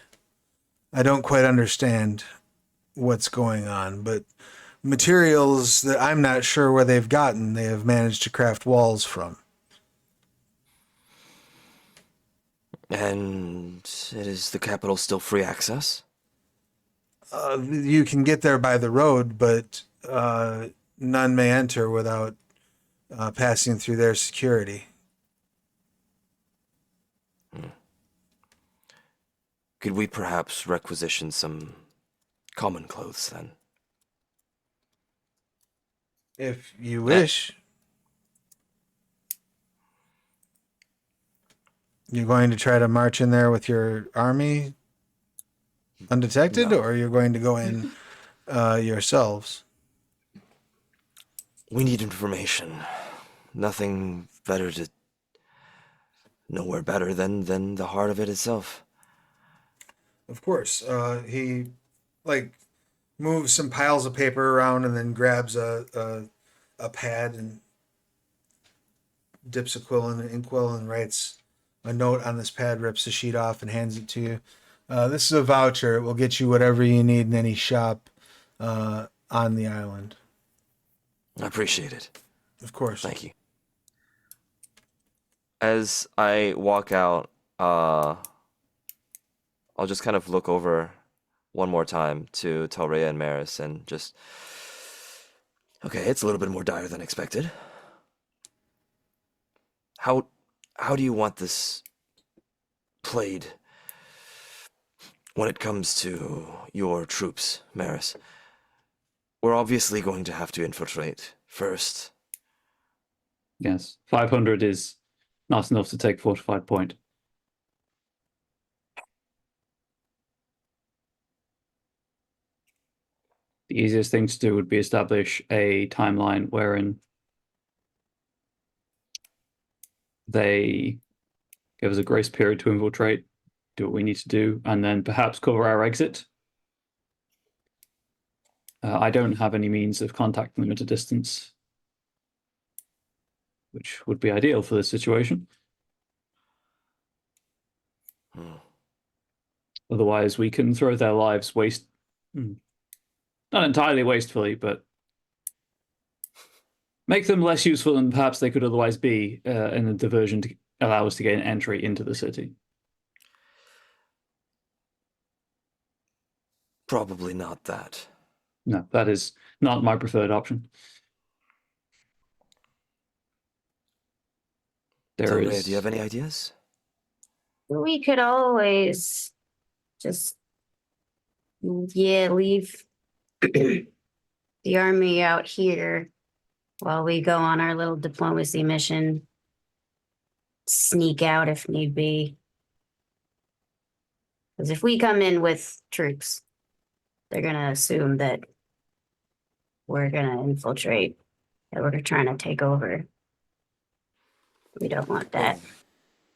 I don't quite understand what's going on, but materials that I'm not sure where they've gotten, they have managed to craft walls from. And is the capital still free access? You can get there by the road, but none may enter without passing through their security. Could we perhaps requisition some common clothes then? If you wish. You're going to try to march in there with your army undetected, No. or you're going to go in yourselves? We need information. Nothing better nowhere better than the heart of it itself. Of course, he like moves some piles of paper around and then grabs a pad and dips a quill in an inkwell and writes a note on this pad, rips the sheet off, and hands it to you. This is a voucher. It will get you whatever you need in any shop on the island. I appreciate it. Of course. Thank you. As I walk out, I'll just kind of look over one more time to Telrea and Maris and just, Okay, it's a little bit more dire than expected. How do you want this played when it comes to your troops, Maris? We're obviously going to have to infiltrate first. Yes, 500 is not enough to take fortified point. The easiest thing to do would be establish a timeline wherein they give us a grace period to infiltrate, do what we need to do, and then perhaps cover our exit. I don't have any means of contacting them at a distance, which would be ideal for this situation. Otherwise, we can throw their lives not entirely wastefully, but make them less useful than perhaps they could otherwise be in a diversion to allow us to gain entry into the city. Probably not that. No, that is not my preferred option. Telrea, do you have any ideas? We could always just, leave the army out here while we go on our little diplomacy mission. Sneak out if need be. Because if we come in with troops, they're going to assume that we're going to infiltrate, that we're trying to take over. We don't want that.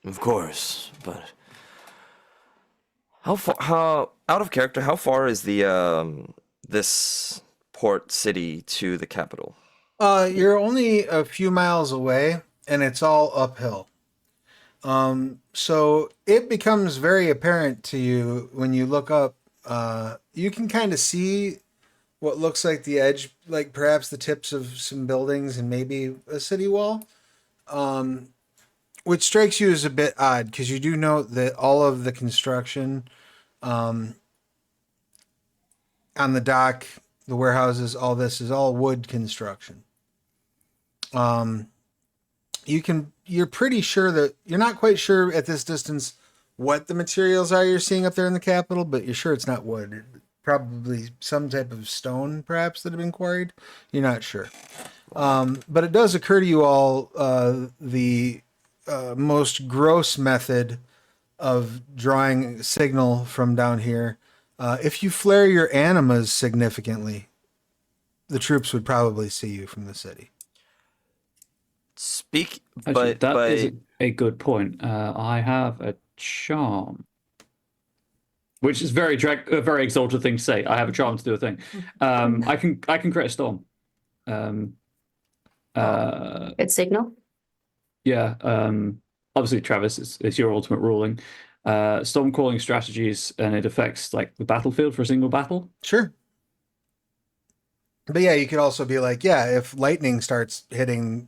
Of course, but how out of character, how far is the this port city to the capital? You're only a few miles away, and it's all uphill. So it becomes very apparent to you when you look up. You can kind of see what looks like the edge, like perhaps the tips of some buildings and maybe a city wall. Which strikes you as a bit odd because you do note that all of the construction on the dock, the warehouses, all this is all wood construction. You're pretty sure that you're not quite sure at this distance what the materials are you're seeing up there in the capital, but you're sure it's not wood. Probably some type of stone, perhaps, that have been quarried. You're not sure. But it does occur to you all the most gross method of drawing signal from down here. If you flare your animas significantly, the troops would probably see you from the city. Actually, that is a good point. I have a charm, which is a very exalted thing to say. I have a charm to do a thing. I can create a storm. Good signal. Yeah. Obviously, Travis, it's your ultimate ruling. Storm calling strategies, and it affects like the battlefield for a single battle. Sure. But yeah, you could also be like, yeah, if lightning starts hitting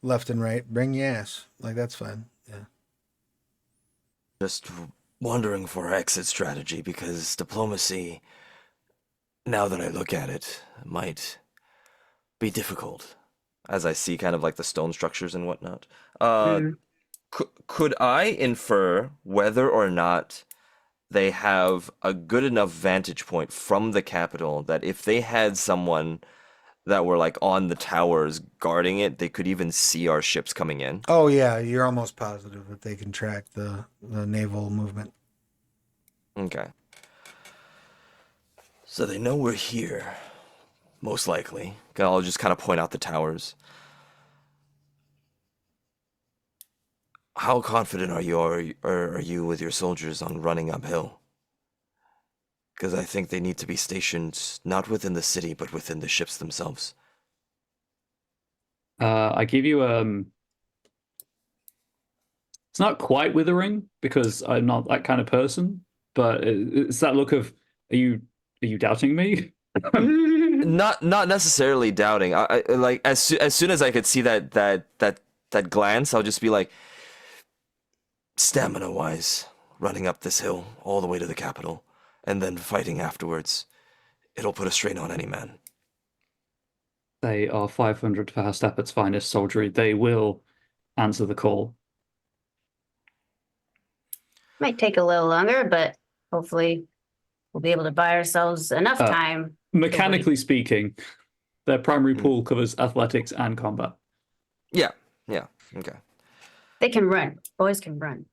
left and right, bring your ass. Like, that's fine. Yeah. Just wondering for our exit strategy because diplomacy, now that I look at it, might be difficult. as I see kind of like the stone structures and whatnot. Mm. Could I infer whether or not they have a good enough vantage point from the capital that if they had someone that were like on the towers guarding it, they could even see our ships coming in? Oh yeah, you're almost positive that they can track the naval movement. Okay. So they know we're here, most likely. I'll just kind of point out the towers. How confident are you with your soldiers on running uphill? Because I think they need to be stationed not within the city, but within the ships themselves. I give you it's not quite withering because I'm not that kind of person, but it's that look of are you doubting me? Not necessarily doubting. I like as soon as I could see that glance, I'll just be like, stamina wise, running up this hill all the way to the capital, and then fighting afterwards, it'll put a strain on any man. They are 500 for Hastapet's finest soldiery. They will answer the call. Might take a little longer, but hopefully we'll be able to buy ourselves enough time. Mechanically speaking, their primary pool covers athletics and combat. Yeah, okay. They can run. Boys can run.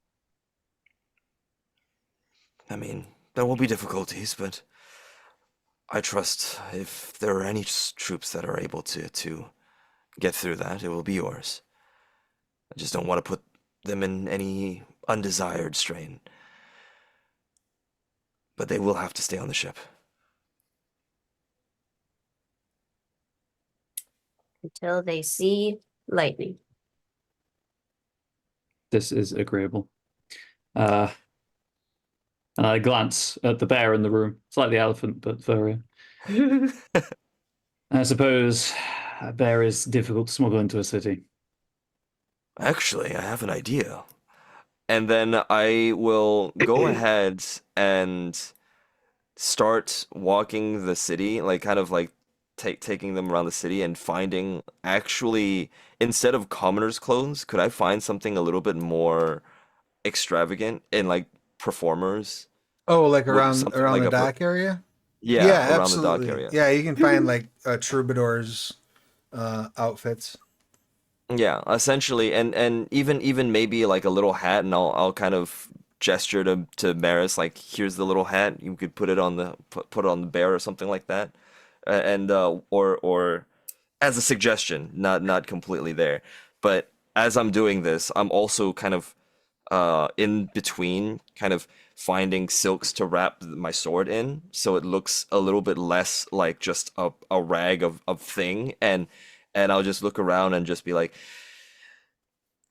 I mean, there will be difficulties, but I trust if there are any troops that are able to get through that, it will be yours. I just don't want to put them in any undesired strain. But they will have to stay on the ship. Until they see lightning. This is agreeable. And I glance at the bear in the room. It's like the elephant, but furrier. I suppose a bear is difficult to smuggle into a city. Actually, I have an idea. And then I will go ahead and start walking the city, like kind of like taking them around the city and finding actually, instead of commoner's clothes, could I find something a little bit more extravagant in like performers? Oh, like Something around like the a dock area? yeah, around the dock absolutely. area. Yeah, you can find like troubadours outfits. Yeah, essentially, and even maybe like a little hat, and I'll kind of gesture to Maris like, here's the little hat. You could put it on the put it on the bear or something like that, and or as a suggestion, not completely there, but as I'm doing this, I'm also kind of in between, kind of finding silks to wrap my sword in, so it looks a little bit less like just a rag of thing, and I'll just look around and just be like,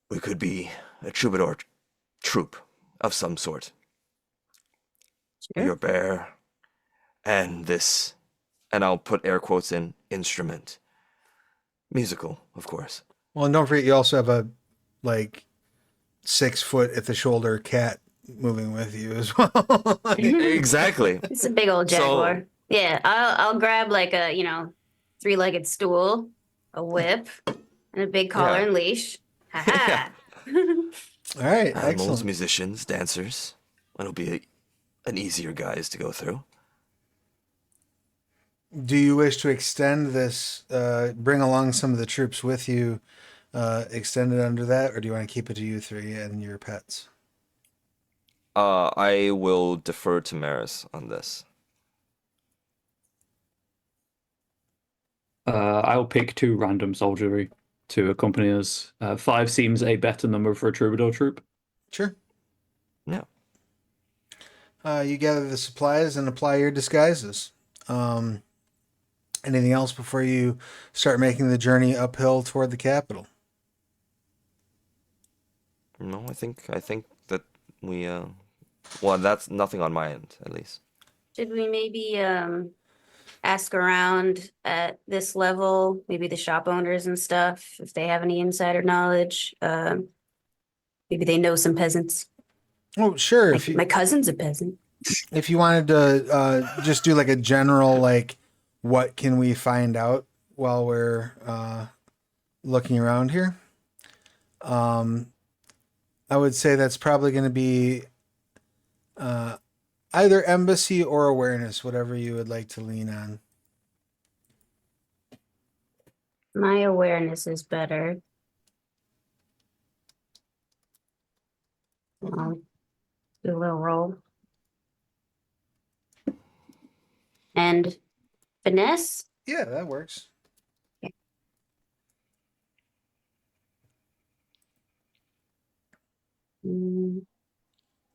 we could be a troubadour troupe of some sort. Sure. Your bear and this, and I'll put air quotes in, instrument. Musical, of course. Well, and don't forget, you also have a like 6 foot at the shoulder cat moving with you as well. Exactly. It's a big old jaguar. Yeah, I'll grab like a, 3-legged stool, a whip, and a big collar Yeah. and leash. Ha ha. All right, Animals, excellent. musicians, dancers. It'll be an easier guise to go through. Do you wish to extend this, bring along some of the troops with you, extend it under that, or do you want to keep it to you three and your pets? I will defer to Maris on this. I'll pick 2 random soldiery to accompany us. 5 seems a better number for a troubadour troop. Sure. Yeah. You gather the supplies and apply your disguises. Anything else before you start making the journey uphill toward the capital? No, I think that we well, that's nothing on my end, at least. Should we maybe ask around at this level, maybe the shop owners and stuff, if they have any insider knowledge? Maybe they know some peasants. Oh, sure. My cousin's a peasant. If you wanted to just do like a general like, what can we find out while we're looking around here? I would say that's probably going to be either embassy or awareness, whatever you would like to lean on. My awareness is better. I'll do a little roll. And finesse? Yeah, that works.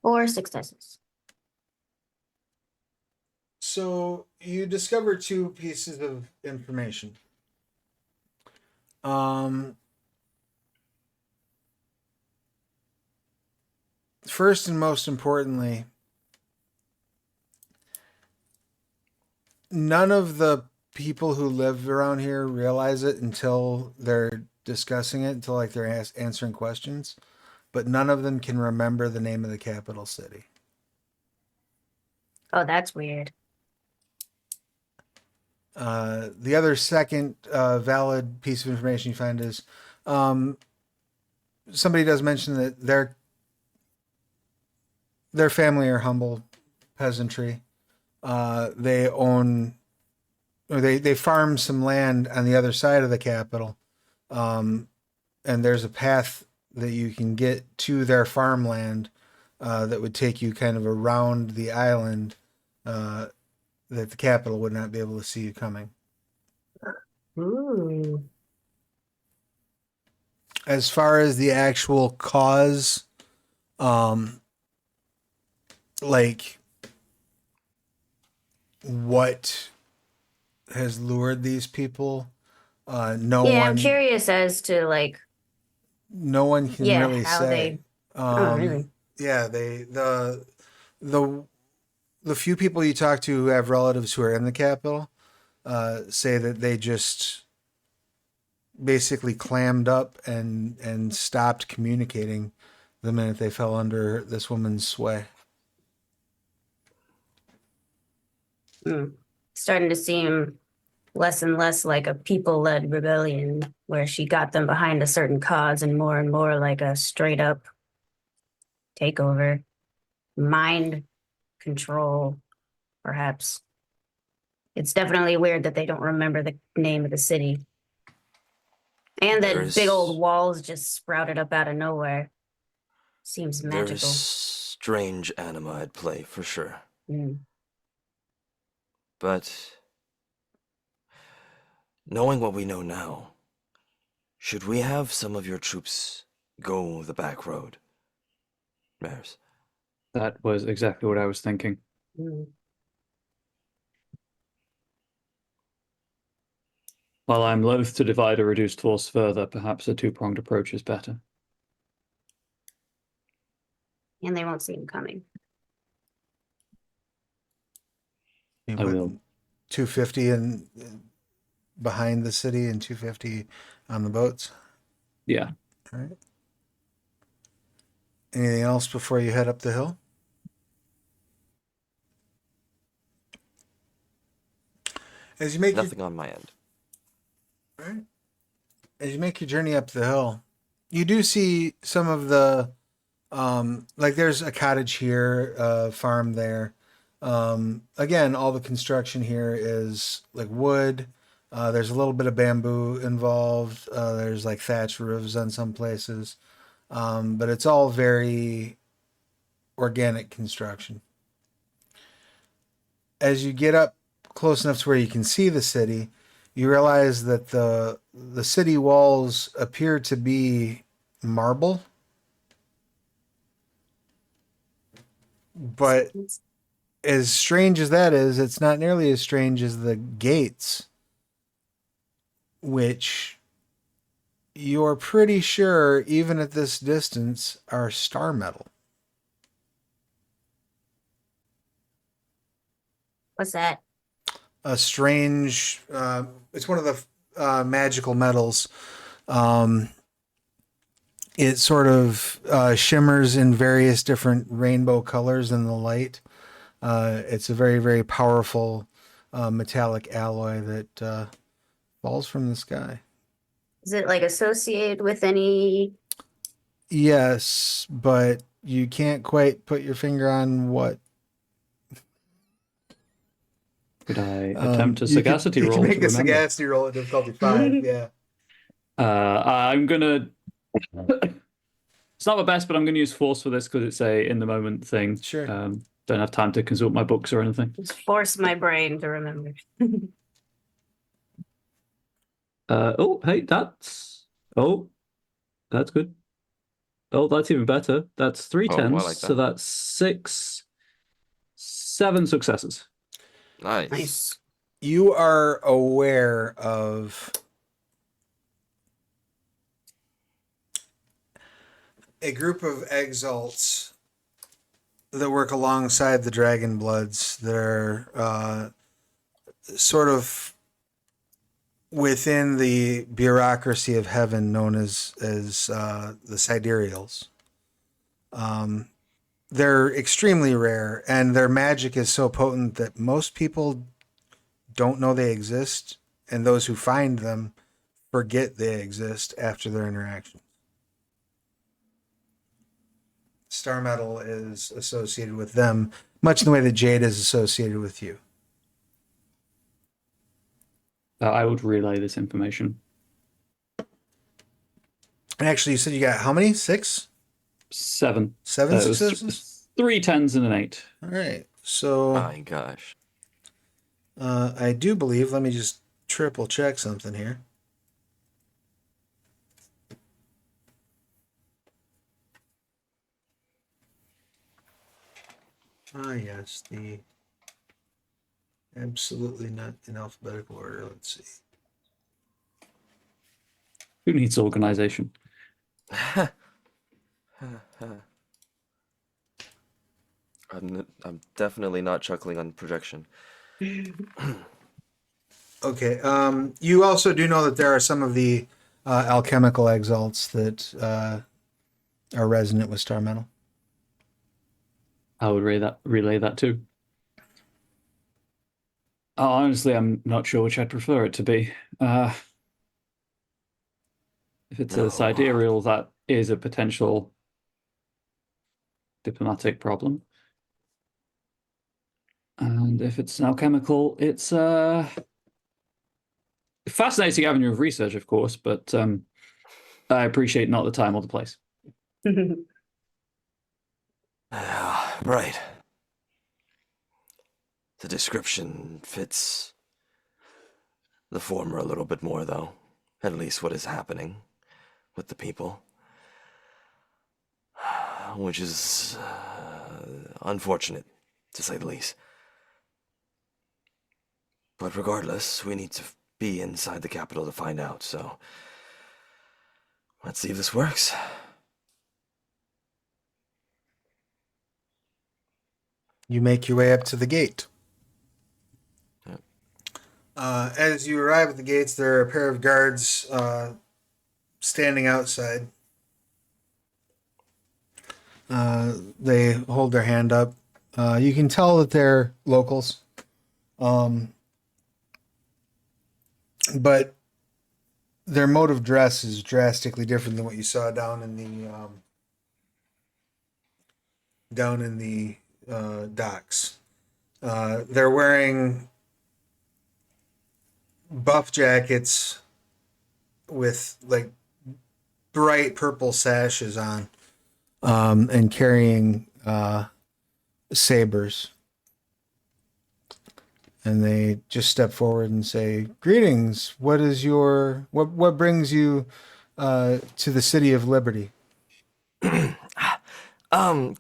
4 successes. So you discover 2 pieces of information. First and most importantly, none of the people who live around here realize it until they're discussing it, until like they're answering questions, but none of them can remember the name of the capital city. Oh, that's weird. The other second valid piece of information you find is somebody does mention that their family are humble peasantry. They own, or they farm some land on the other side of the capital, and there's a path that you can get to their farmland that would take you kind of around the island that the capital would not be able to see you coming. Ooh. As far as the actual cause, like what has lured these people, no Yeah, I'm one, curious as to like, no one can yeah, really how say. oh, really? Yeah, the few people you talk to who have relatives who are in the capital say that they just basically clammed up and stopped communicating the minute they fell under this woman's sway. Starting to seem less and less like a people-led rebellion where she got them behind a certain cause and more like a straight up takeover, mind control, perhaps. It's definitely weird that they don't remember the name of the city. And that big old walls just sprouted up out of nowhere. Seems There's magical. strange anima at play, for sure. Mm. But knowing what we know now, should we have some of your troops go the back road? Mares. That was exactly what I was thinking. Mm. While I'm loath to divide a reduced force further, perhaps a two-pronged approach is better. And they won't see him coming. You I put will. 250 in behind the city and 250 on the boats. Yeah. All right. Anything else before you head up the hill? As you make Nothing on my end. all right. As you make your journey up the hill, you do see some of the like there's a cottage here, a farm there. Again, all the construction here is like wood. There's a little bit of bamboo involved. There's like thatch roofs on some places. But it's all very organic construction. As you get up close enough to where you can see the city, you realize that the city walls appear to be marble, but as strange as that is, it's not nearly as strange as the gates, which you're pretty sure, even at this distance, are star metal. What's that? A strange, it's one of the magical metals. It sort of shimmers in various different rainbow colors in the light. It's a very, very powerful metallic alloy that falls from the sky. Is it like associated with any? Yes, but you can't quite put your finger on what. Could I attempt a sagacity you roll can make to a remember? sagacity roll at difficulty 5. Yeah. I'm gonna. It's not my best, but I'm gonna use force for this because it's a in the moment thing. Sure. Don't have time to consult my books or anything. Just force my brain to remember. Oh, hey, that's good. Oh, that's even better. That's three Oh, I tens, like so that. that's 7 successes. Nice. Nice. You are aware of a group of exalts that work alongside the Dragon Bloods that are sort of within the bureaucracy of heaven known as the Sidereals. They're extremely rare, and their magic is so potent that most people don't know they exist, and those who find them forget they exist after their interaction. Star metal is associated with them, much in the way that jade is associated with you. I would relay this information. And actually, you said you got how many? 6? 7. 7 It was successes? 3 tens and an 8. All right. So My gosh. I do believe, let me just triple check something here. Ah, yes, the absolutely not in alphabetical order. Let's see. Who needs organization? I'm definitely not chuckling on projection. Okay. You also do know that there are some of the alchemical exalts that are resonant with star metal. I would relay that too. Honestly, I'm not sure which I'd prefer it to be. If it's No. a sidereal, that is a potential diplomatic problem. And if it's an alchemical, it's a fascinating avenue of research, of course, but I appreciate not the time or the place. Right. The description fits the former a little bit more, though. At least what is happening with the people. Which is unfortunate, to say the least. But regardless, we need to be inside the capital to find out, so let's see if this works. You make your way up to the gate. Yep. As you arrive at the gates, there are a pair of guards standing outside. They hold their hand up. You can tell that they're locals. But their mode of dress is drastically different than what you saw down in the docks. They're wearing buff jackets with like bright purple sashes on, and carrying sabers. And they just step forward and say, "Greetings. What brings you to the city of Liberty?"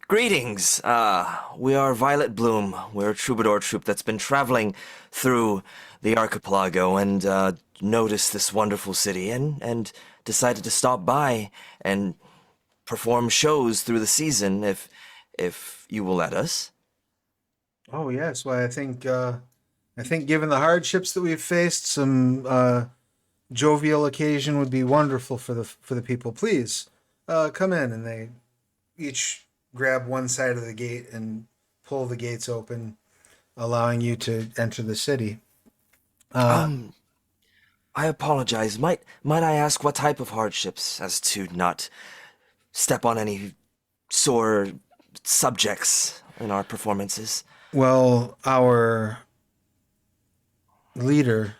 Greetings. We are Violet Bloom. We're a troubadour troupe that's been traveling through the archipelago and noticed this wonderful city and decided to stop by and perform shows through the season if you will let us. Oh yes, well I think given the hardships that we've faced, some jovial occasion would be wonderful for the people. Please come in, and they each grab one side of the gate and pull the gates open, allowing you to enter the city. I apologize. Might I ask what type of hardships, as to not step on any sore subjects in our performances? Well, our leader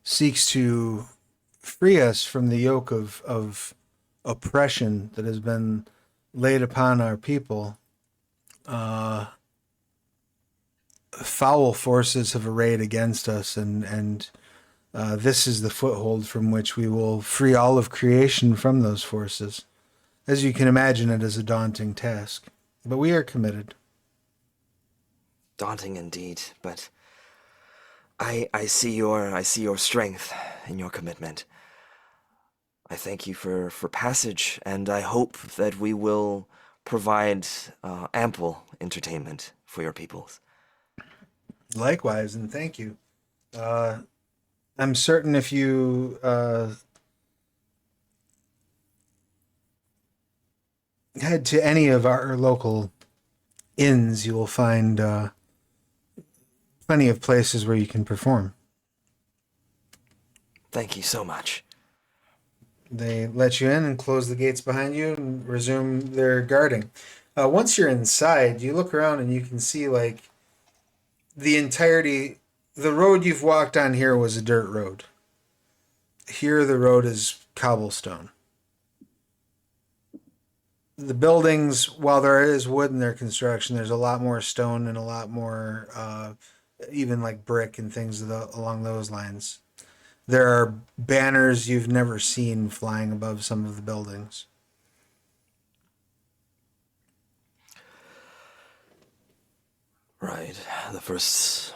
seeks to free us from the yoke of oppression that has been laid upon our people. Foul forces have arrayed against us, and this is the foothold from which we will free all of creation from those forces. As you can imagine, it is a daunting task, but we are committed. Daunting indeed, but I see your strength and your commitment. I thank you for passage, and I hope that we will provide ample entertainment for your peoples. Likewise, and thank you. I'm certain if you head to any of our local inns, you will find plenty of places where you can perform. Thank you so much. They let you in and close the gates behind you and resume their guarding. Once you're inside, you look around and you can see like the entirety. The road you've walked on here was a dirt road. Here, the road is cobblestone. The buildings, while there is wood in their construction, there's a lot more stone and a lot more, even like brick and things along those lines. There are banners you've never seen flying above some of the buildings. Right. The first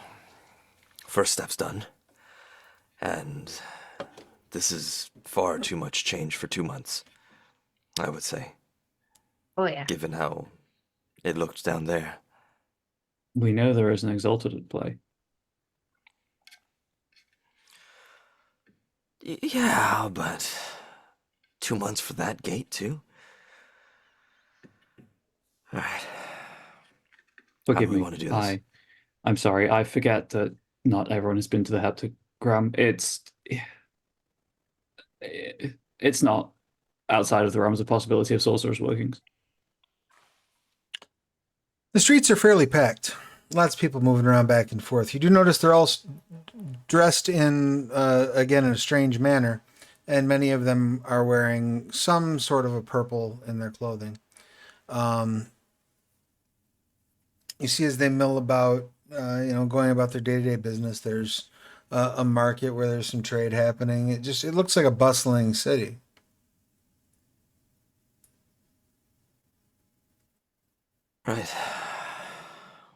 step's done. And this is far too much change for 2 months, I would say, Oh yeah. given how it looked down there. We know there is an Exalted at play. Yeah, but 2 months for that gate, too? Alright. Forgive do we me. wanna do this? I'm sorry. I forget that not everyone has been to the heptagram. It's not outside of the realms of possibility of sorcerer's workings. The streets are fairly packed. Lots of people moving around back and forth. You do notice they're all dressed in, again, in a strange manner, and many of them are wearing some sort of a purple in their clothing. You see as they mill about, going about their day-to-day business, there's a market where there's some trade happening. It looks like a bustling city. Right.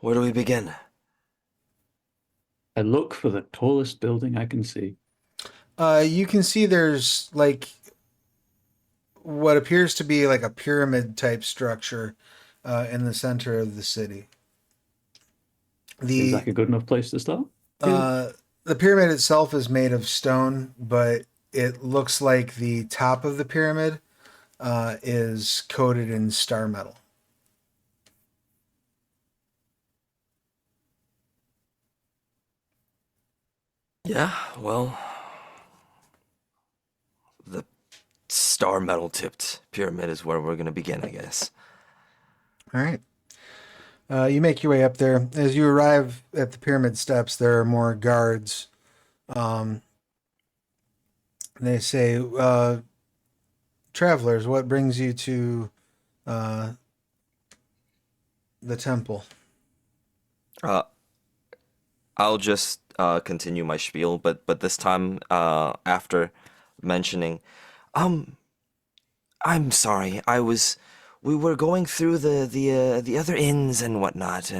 Where do we begin? I look for the tallest building I can see. You can see there's like what appears to be like a pyramid type structure in the center of the city. Seems like a good enough place to start. The pyramid itself is made of stone, but it looks like the top of the pyramid is coated in star metal. Yeah, well, the star metal tipped pyramid is where we're gonna begin, I guess. All right. You make your way up there. As you arrive at the pyramid steps, there are more guards. They say, travelers, what brings you to the temple? I'll just continue my spiel, but this time after mentioning, I'm sorry. We were going through the other inns and whatnot,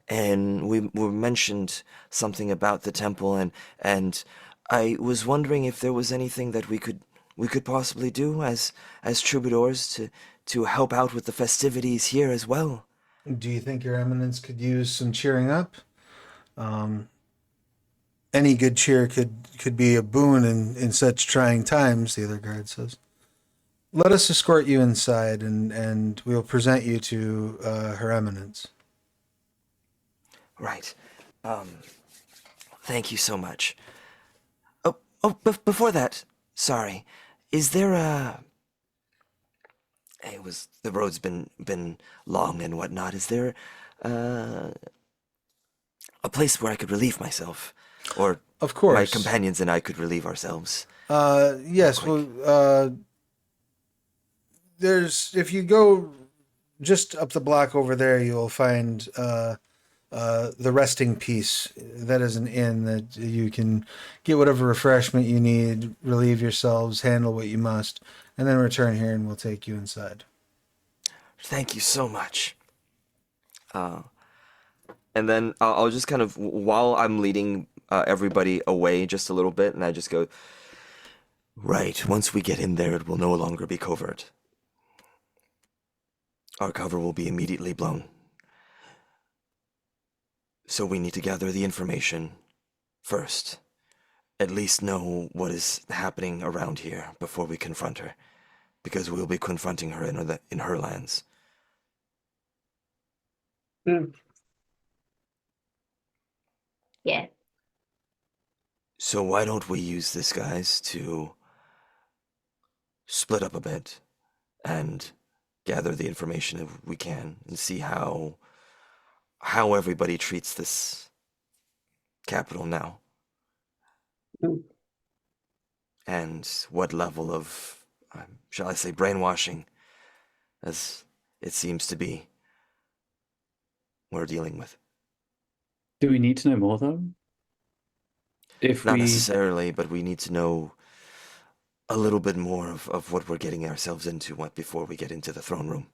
and we were mentioned something about the temple, and I was wondering if there was anything that we could possibly do as troubadours to help out with the festivities here as well. Do you think your eminence could use some cheering up? Any good cheer could be a boon in such trying times, the other guard says. Let us escort you inside, and we'll present you to Her Eminence. Right. Thank you so much. Before that, sorry. Is there the road's been long and whatnot. Is there a place where I could relieve myself, or Of course. my companions and I could relieve ourselves? Yes. Quick. Well, if you go just up the block over there, you'll find the resting piece. That is an inn that you can get whatever refreshment you need, relieve yourselves, handle what you must, and then return here and we'll take you inside. Thank you so much. And then I'll just kind of, while I'm leading everybody away just a little bit, and I just go, Right, once we get in there, it will no longer be covert. Our cover will be immediately blown. So we need to gather the information first. At least know what is happening around here before we confront her. Because we'll be confronting her in her lands. Yeah. So why don't we use this, guys, to split up a bit and gather the information if we can and see how everybody treats this capital now Mm. and what level of shall I say brainwashing, as it seems to be, we're dealing with. Do we need to know more though? If Not we necessarily, but we need to know a little bit more of what we're getting ourselves into before we get into the throne room.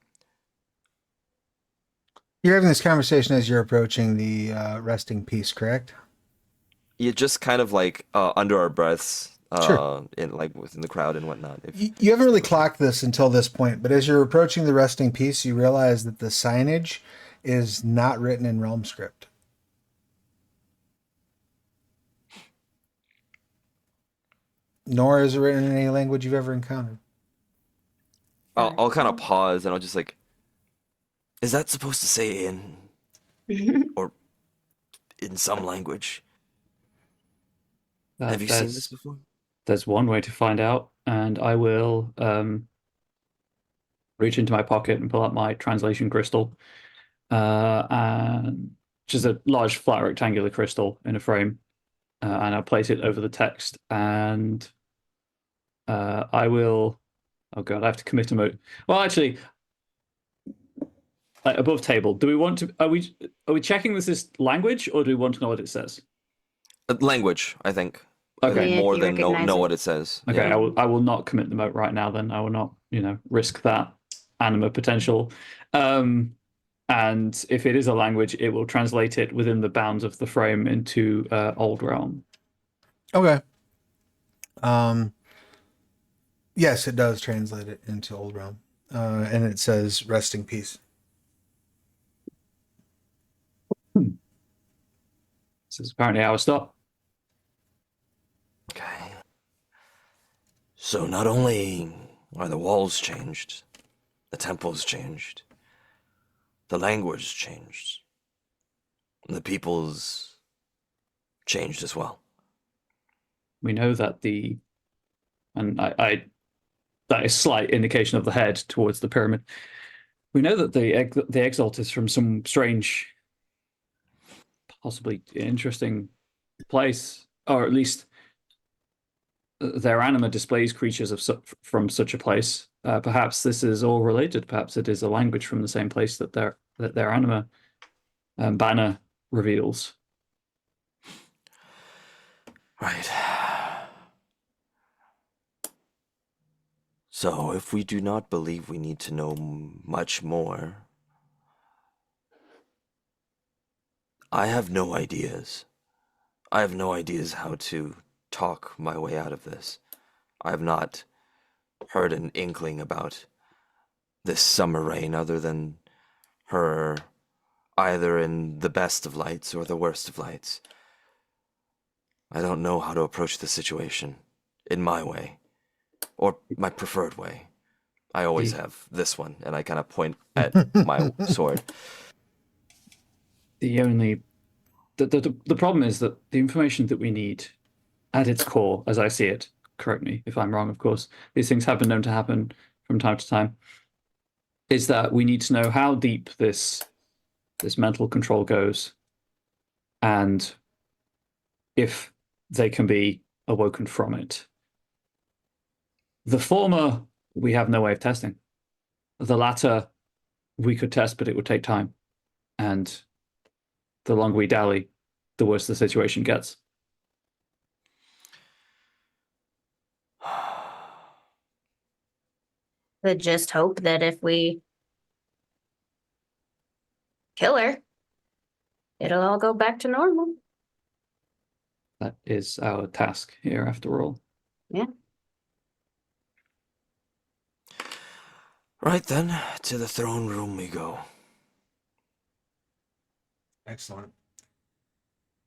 You're having this conversation as you're approaching the resting piece, correct? you just kind of like under our breaths, Sure. in like within the crowd and whatnot. You haven't really clocked this until this point, but as you're approaching the resting piece, you realize that the signage is not written in realm script. Nor is it written in any language you've ever encountered. I'll kind of pause and I'll just like, Is that supposed to say in some language? Have you seen this before? there's one way to find out, and I will reach into my pocket and pull out my translation crystal, and which is a large flat rectangular crystal in a frame, and I'll place it over the text, and I will. Oh god, I have to commit a mode. Well, actually, like above table. Do we want to? Are we checking this is language, or do we want to know what it says? Language, I think. Okay. Yeah, More do you than recognize know it? what it says. Okay, Yeah. I will not commit the moat right now. Then I will not, risk that anima potential. And if it is a language, it will translate it within the bounds of the frame into Old Realm. Okay. Yes, it does translate it into Old Realm. And it says resting peace. This is apparently our stop. Okay. So not only are the walls changed, the temples changed, the language changed, the peoples changed as well. We know that and I that is slight indication of the head towards the pyramid. We know that the Exalt is from some strange, possibly interesting place, or at least their anima displays creatures from such a place. Perhaps this is all related. Perhaps it is a language from the same place that their anima banner reveals. Right. So if we do not believe we need to know much more, I have no ideas. I have no ideas how to talk my way out of this. I have not heard an inkling about this summer rain other than her either in the best of lights or the worst of lights. I don't know how to approach the situation in my way, or my preferred way. I always have this one, and I kind of point at my sword. The problem is that the information that we need, at its core, as I see it, correct me if I'm wrong, of course, these things have been known to happen from time to time, is that we need to know how deep this mental control goes, and if they can be awoken from it. The former, we have no way of testing. The latter, we could test, but it would take time. And the longer we dally, the worse the situation gets. But just hope that if we kill her. It'll all go back to normal. That is our task here, after all. Yeah. Right then, to the throne room we go. Excellent.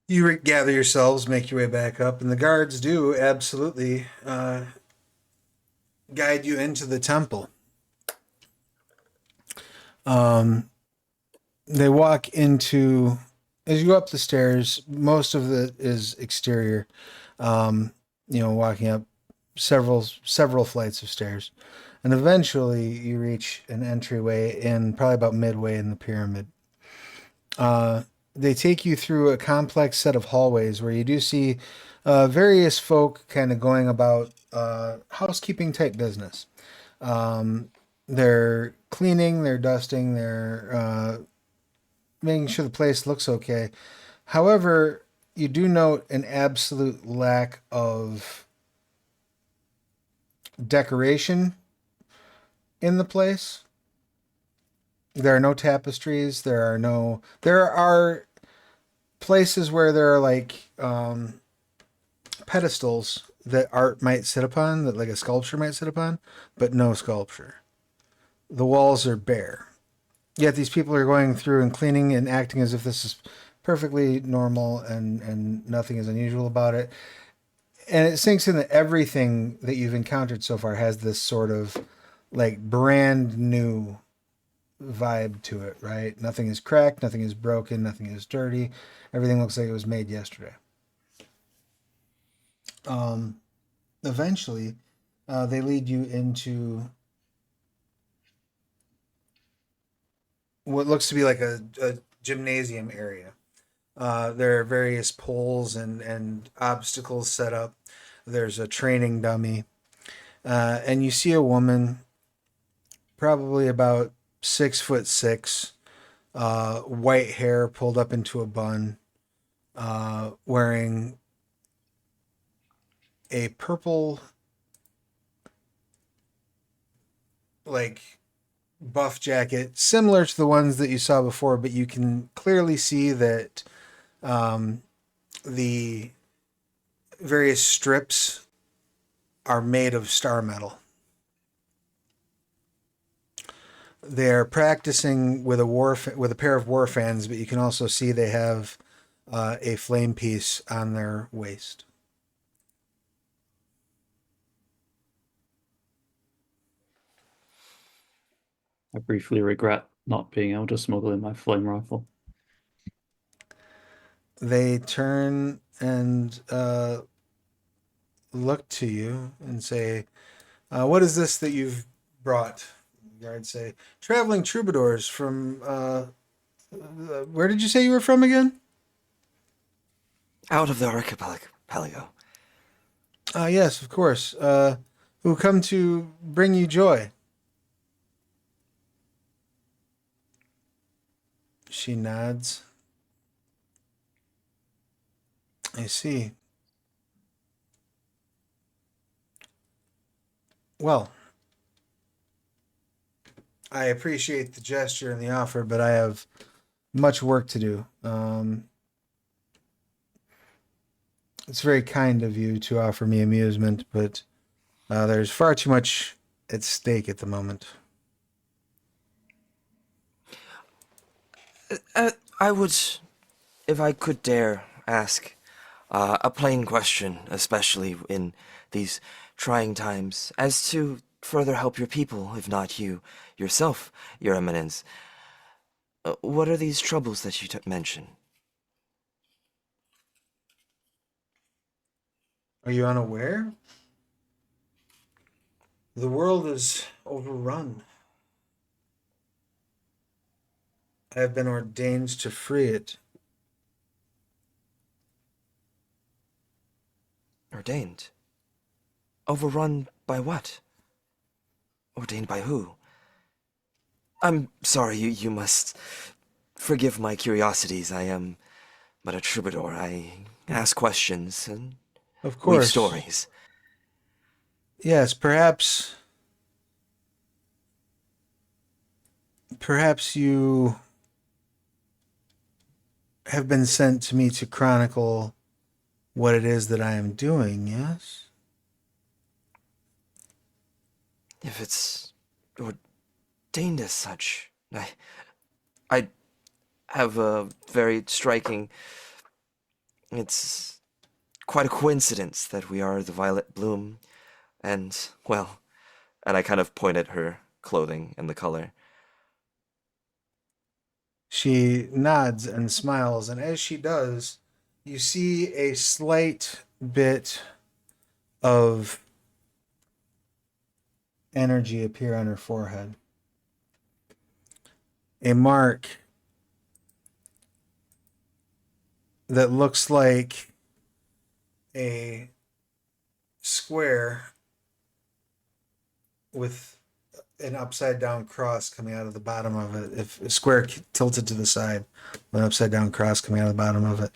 You gather yourselves, make your way back up, and the guards do absolutely guide you into the temple. They walk into, as you go up the stairs, most of it is exterior. Walking up several flights of stairs, and eventually you reach an entryway in probably about midway in the pyramid. They take you through a complex set of hallways where you do see various folk kind of going about housekeeping type business. They're cleaning, they're dusting, they're making sure the place looks okay. However, you do note an absolute lack of decoration in the place. There are no tapestries. There are places where there are like pedestals that art might sit upon, that like a sculpture might sit upon, but no sculpture. The walls are bare. Yet these people are going through and cleaning and acting as if this is perfectly normal and nothing is unusual about it. And it sinks in that everything that you've encountered so far has this sort of like brand new vibe to it, right? Nothing is cracked, nothing is broken, nothing is dirty. Everything looks like it was made yesterday. Eventually, they lead you into what looks to be like a gymnasium area. There are various poles and obstacles set up. There's a training dummy. And you see a woman, probably about 6'6", white hair pulled up into a bun, wearing a purple, like, buff jacket, similar to the ones that you saw before, but you can clearly see that the various strips are made of star metal. They're practicing with a pair of war fans, but you can also see they have a flame piece on their waist. I briefly regret not being able to smuggle in my flame rifle. They turn and look to you and say, what is this that you've brought? The guards say, traveling troubadours from, where did you say you were from again? Out of the archipelago. Yes, of course. Who come to bring you joy. She nods. I see. Well, I appreciate the gesture and the offer, but I have much work to do. It's very kind of you to offer me amusement, but there's far too much at stake at the moment. I would, if I could dare ask, a plain question, especially in these trying times, as to further help your people, if not you yourself, Your Eminence. What are these troubles that you mention? Are you unaware? The world is overrun. I have been ordained to free it. Ordained? Overrun by what? Ordained by who? I'm sorry, you must forgive my curiosities. I am but a troubadour. I ask questions and Of weave course. stories. Yes, perhaps you have been sent to me to chronicle what it is that I am doing, yes? If it's ordained as such, I have a very striking. It's quite a coincidence that we are the Violet Bloom, and, well, and I kind of point at her clothing and the color. She nods and smiles, and as she does, you see a slight bit of energy appear on her forehead. A mark that looks like a square with an upside down cross coming out of the bottom of it. If a square tilted to the side, an upside down cross coming out of the bottom of it,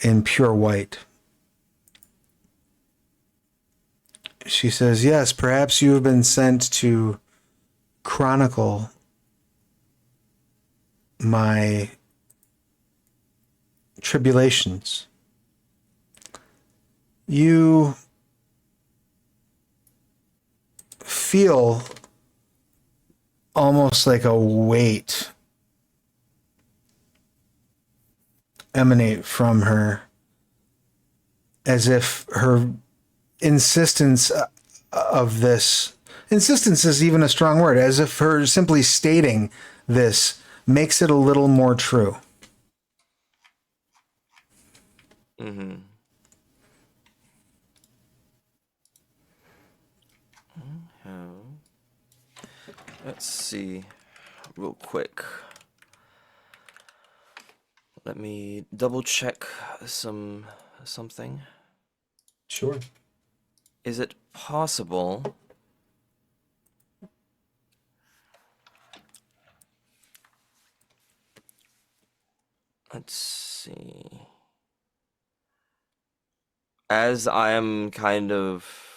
in pure white. She says, "Yes, perhaps you have been sent to chronicle my tribulations. You feel almost like a weight emanate from her, as if her insistence of this, insistence is even a strong word, as if her simply stating this makes it a little more true." Mm-hmm. Let's see, real quick. Let me double check something. Sure. Is it possible? Let's see. As I am kind of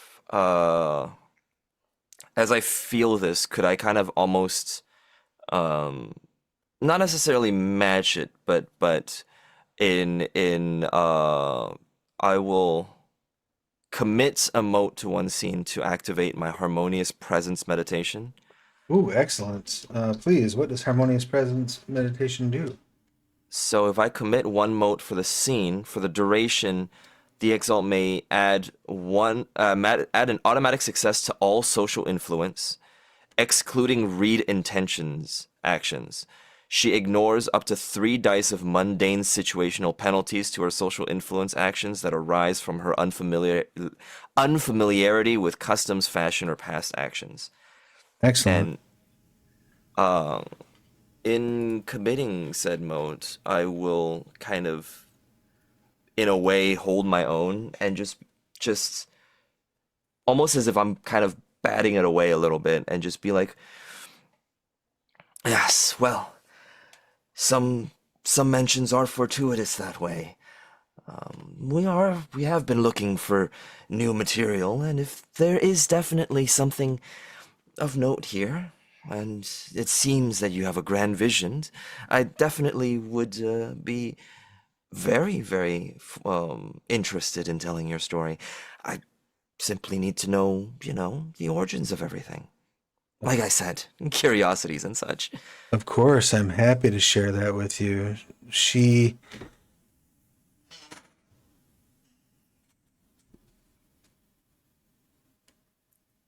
as I feel this, could I kind of almost not necessarily match it, but I will commit a mote to one scene to activate my harmonious presence meditation. Ooh, excellent. Please, what does harmonious presence meditation do? So if I commit one mote for the scene, for the duration, the Exalt may add an automatic success to all social influence, excluding read intentions actions. She ignores up to 3 dice of mundane situational penalties to her social influence actions that arise from her unfamiliarity with customs, fashion, or past actions. Excellent. And in committing said mode, I will kind of, in a way, hold my own and just almost as if I'm kind of batting it away a little bit and just be like, yes, well, some mentions are fortuitous that way. We have been looking for new material, and if there is definitely something of note here, and it seems that you have a grand vision, I definitely would be very, very interested in telling your story. I simply need to know, the origins of everything. Like I said, curiosities and such. Of course, I'm happy to share that with you.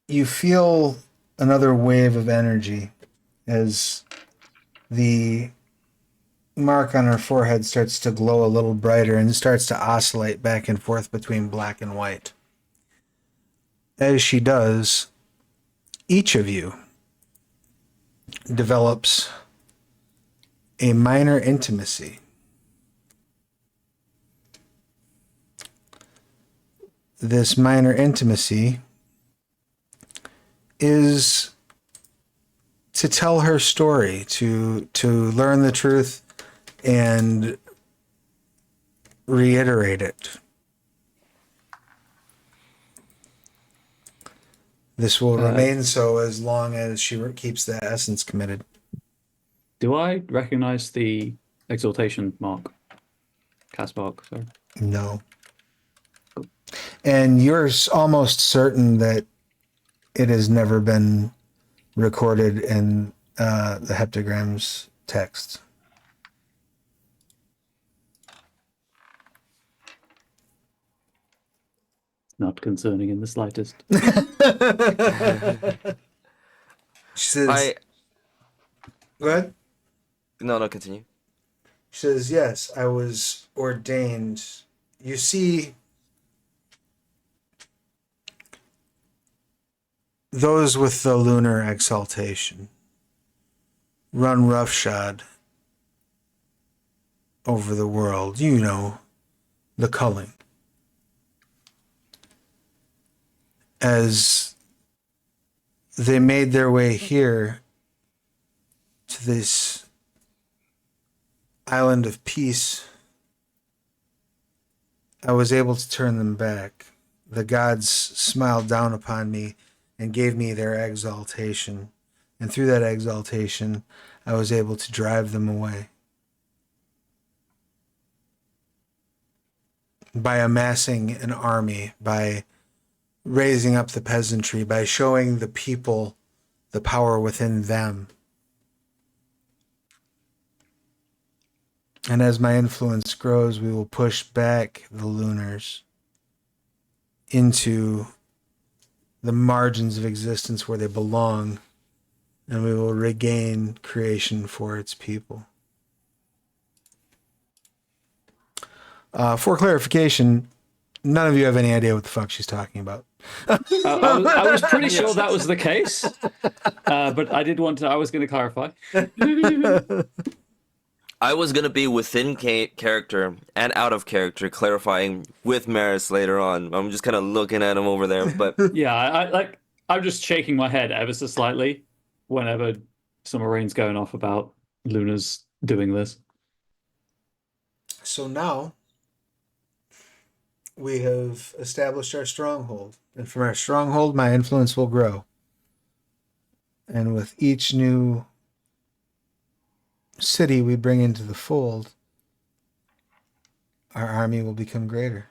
You feel another wave of energy as the mark on her forehead starts to glow a little brighter and starts to oscillate back and forth between black and white. As she does, each of you develops a minor intimacy. This minor intimacy is to tell her story, to learn the truth and reiterate it. This will remain so as long as she keeps the essence committed. Do I recognize the exaltation mark? Caspark. So No. And you're almost certain that it has never been recorded in the heptagram's text. not concerning in the slightest. She says, I go ahead. no, continue. She says, yes, I was ordained. You see, those with the lunar exaltation run roughshod over the world. You know, the culling. As they made their way here to this island of peace, I was able to turn them back. The gods smiled down upon me and gave me their exaltation. And through that exaltation, I was able to drive them away. By amassing an army, by raising up the peasantry, by showing the people the power within them. And as my influence grows, we will push back the lunars into the margins of existence where they belong, and we will regain creation for its people. For clarification, none of you have any idea what the fuck she's talking about. I was pretty sure that was the case, but I did want to. I was going to clarify. I was gonna be within character and out of character, clarifying with Maris later on. I'm just kind of looking at him over there, but Yeah, I'm just shaking my head ever so slightly whenever Submarine's going off about Luna's doing this. So now we have established our stronghold. And from our stronghold, my influence will grow. And with each new city we bring into the fold, our army will become greater.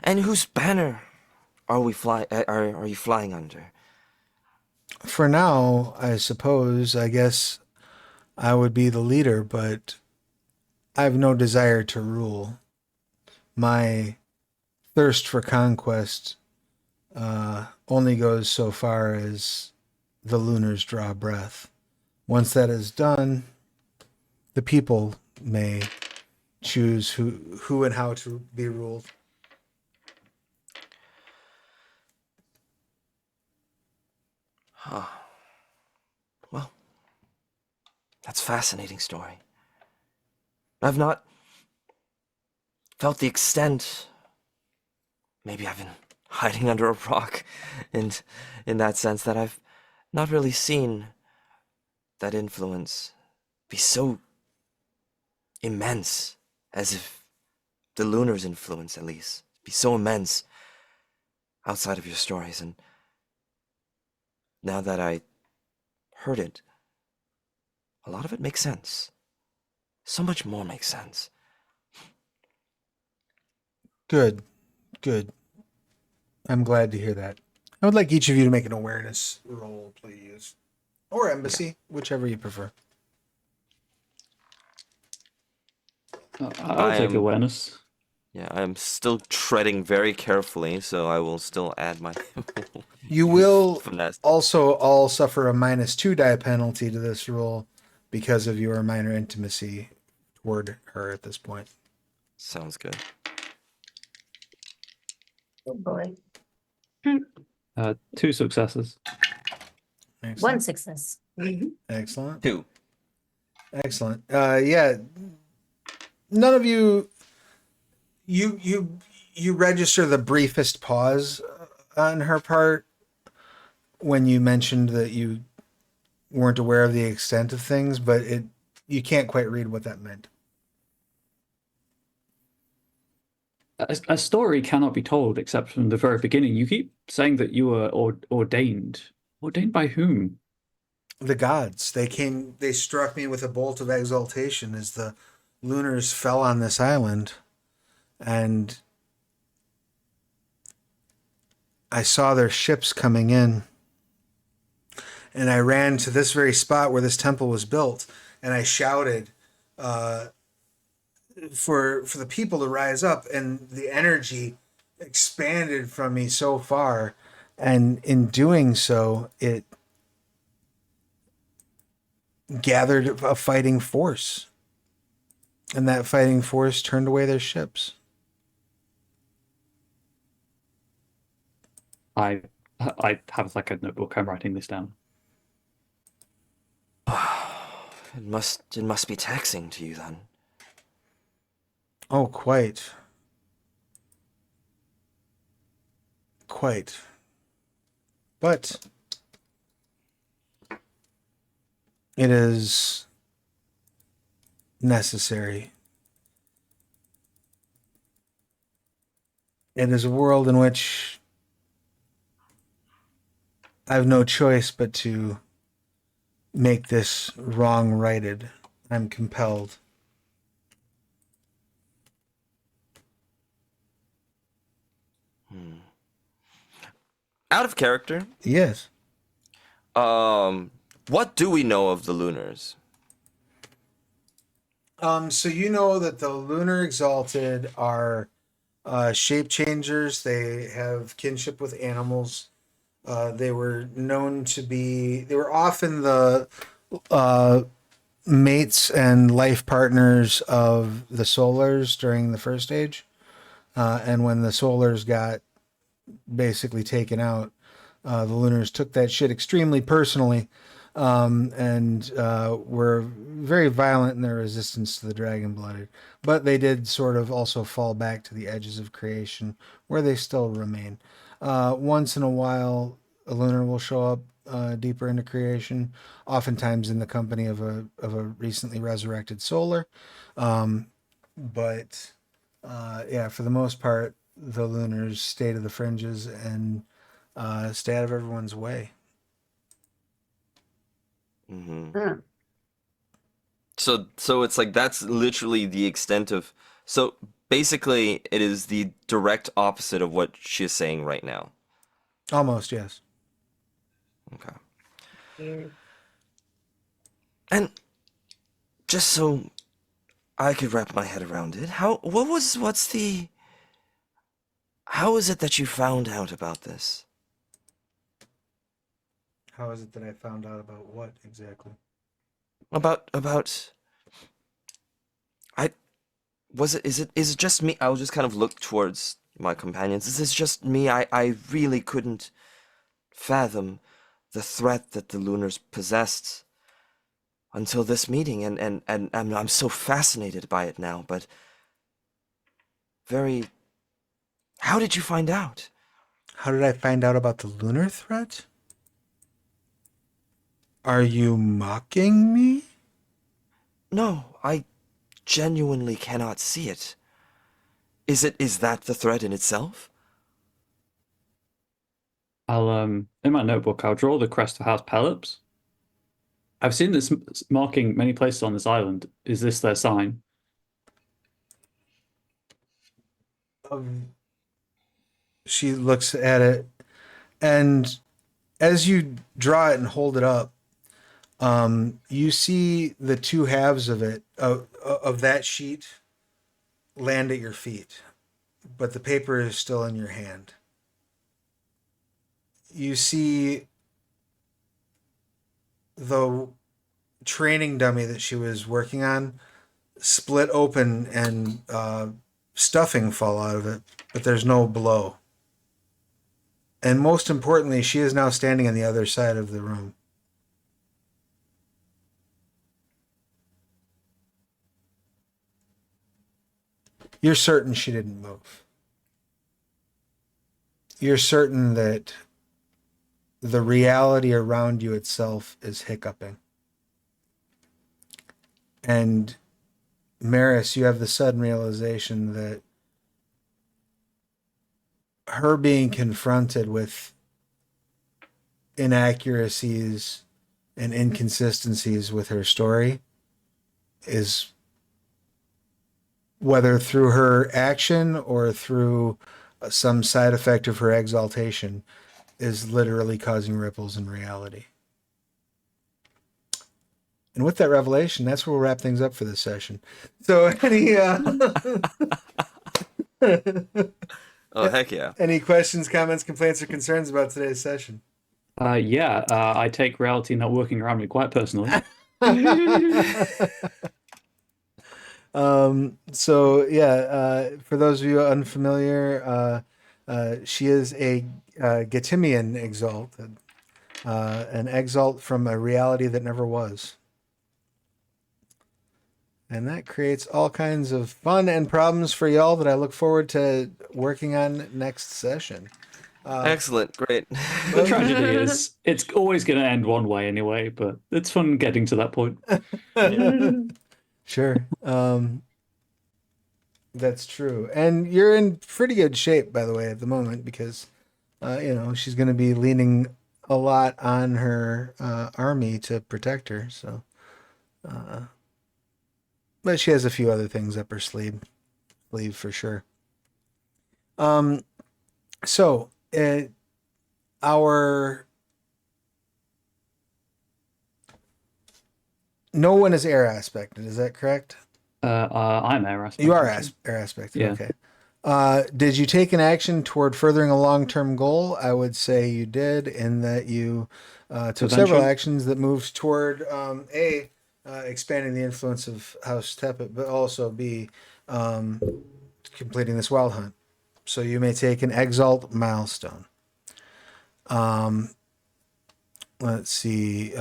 and whose banner are we fly? Are you flying under? For now, I suppose, I guess I would be the leader, but I have no desire to rule. My thirst for conquest only goes so far as the lunars draw breath. Once that is done, the people may choose who and how to be ruled. Well, that's a fascinating story. I've not felt the extent. Maybe I've been hiding under a rock, and in that sense, that I've not really seen that influence be so immense, as if the Lunar's influence, at least, be so immense outside of your stories. And now that I heard it, a lot of it makes sense. So much more makes sense. Good. I'm glad to hear that. I would like each of you to make an awareness roll, please. Or embassy, whichever you prefer. I'll take am- awareness. Yeah, I'm still treading very carefully, so I will still add my You will finesse. also all suffer a -2 die penalty to this roll because of your minor intimacy toward her at this point. Sounds good. Oh boy. 2 successes. Excellent. One success. Excellent. 2. Excellent. Yeah. None of you register the briefest pause on her part when you mentioned that you weren't aware of the extent of things, but you can't quite read what that meant. A story cannot be told except from the very beginning. You keep saying that you were ordained. Ordained by whom? The gods, they struck me with a bolt of exaltation as the lunars fell on this island, and I saw their ships coming in, and I ran to this very spot where this temple was built, and I shouted for the people to rise up, and the energy expanded from me so far, and in doing so, it gathered a fighting force, and that fighting force turned away their ships. I have like a notebook. I'm writing this down. It must be taxing to you then. Oh, quite. Quite. But it is necessary. It is a world in which I have no choice but to make this wrong righted. I'm compelled. Out of character, Yes. what do we know of the Lunars? So you know that the Lunar Exalted are shape changers. They have kinship with animals. They were known to be. They were often the mates and life partners of the Solars during the First Age, and when the Solars got basically taken out, the Lunars took that shit extremely personally, and were very violent in their resistance to the Dragon Blooded. But they did sort of also fall back to the edges of creation, where they still remain. Once in a while, a Lunar will show up deeper into creation, oftentimes in the company of a recently resurrected Solar. But yeah, for the most part, the Lunars stay to the fringes and stay out of everyone's way. So it's like that's literally the extent of. So basically, it is the direct opposite of what she's saying right now. Almost, yes. Okay. Weird. And just so I could wrap my head around it, how is it that you found out about this? How is it that I found out about what exactly? About I is it just me? I'll just kind of look towards my companions. Is this just me? I really couldn't fathom the threat that the Lunars possessed until this meeting, and I'm so fascinated by it now, but very. How did you find out? How did I find out about the lunar threat? Are you mocking me? No, I genuinely cannot see it. Is that the threat in itself? I'll in my notebook I'll draw the crest of House Pelops. I've seen this marking many places on this island. Is this their sign? She looks at it, and as you draw it and hold it up, you see the two halves of it of that sheet land at your feet, but the paper is still in your hand. You see the training dummy that she was working on split open and stuffing fall out of it, but there's no blow. And most importantly, she is now standing on the other side of the room. You're certain she didn't move. You're certain that the reality around you itself is hiccuping. And Maris, you have the sudden realization that her being confronted with inaccuracies and inconsistencies with her story is whether through her action or through some side effect of her exaltation, is literally causing ripples in reality. And with that revelation, that's where we'll wrap things up for this session. So, Oh, heck yeah. any questions, comments, complaints, or concerns about today's session? I take reality not working around me quite personally. For those of you unfamiliar, she is a Getimian exalted, an exalt from a reality that never was. And that creates all kinds of fun and problems for y'all that I look forward to working on next session. Excellent. Great. The tragedy is it's always going to end one way anyway, but it's fun getting to that point. Sure. That's true. And you're in pretty good shape, by the way, at the moment, because, she's going to be leaning a lot on her army to protect her. So, but she has a few other things up her sleeve for sure. Our no one is air aspected. Is that correct? I'm air aspect. You are air aspected. Yeah. Okay. Did you take an action toward furthering a long-term goal? I would say you did, in that you took several actions that moved toward expanding the influence of House Tepet, but also B, completing this wild hunt. So you may take an exalt milestone. Let's see.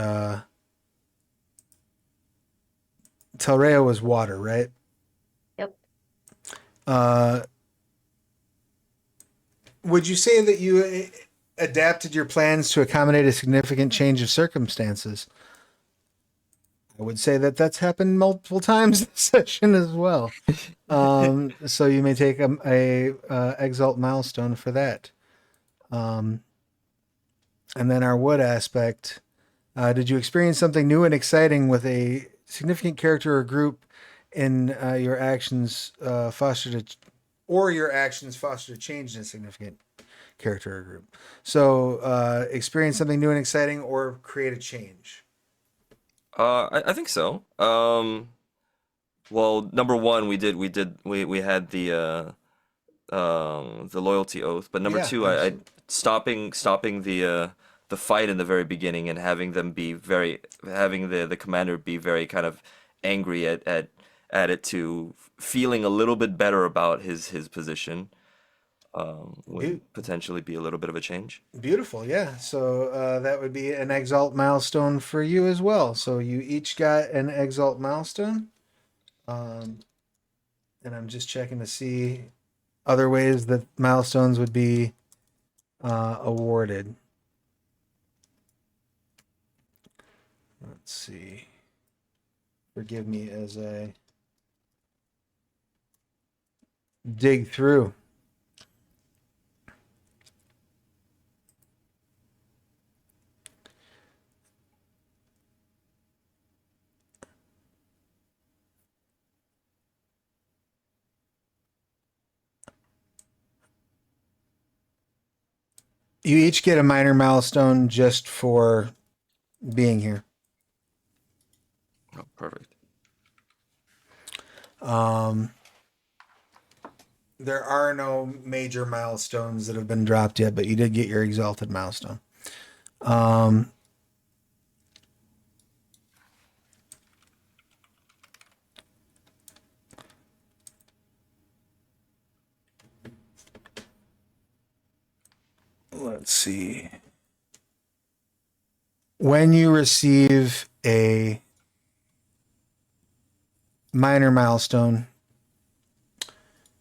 Telrea was water, right? Yep. Would you say that you adapted your plans to accommodate a significant change of circumstances? I would say that that's happened multiple times this session as well. So you may take a exalt milestone for that. And then our wood aspect. Did you experience something new and exciting with a significant character or group in your actions fostered a change in a significant character or group? So experience something new and exciting or create a change. I think so. Well, number one, we had the loyalty oath, but number two, I stopping the fight in the very beginning and having the commander be very kind of angry at it, to feeling a little bit better about his position would potentially be a little bit of a change. Beautiful, yeah. So that would be an exalt milestone for you as well. So you each got an exalt milestone. And I'm just checking to see other ways that milestones would be awarded. Let's see. Forgive me as I dig through. You each get a minor milestone just for being here. Oh, perfect. There are no major milestones that have been dropped yet, but you did get your exalted milestone. Let's see. When you receive a minor milestone,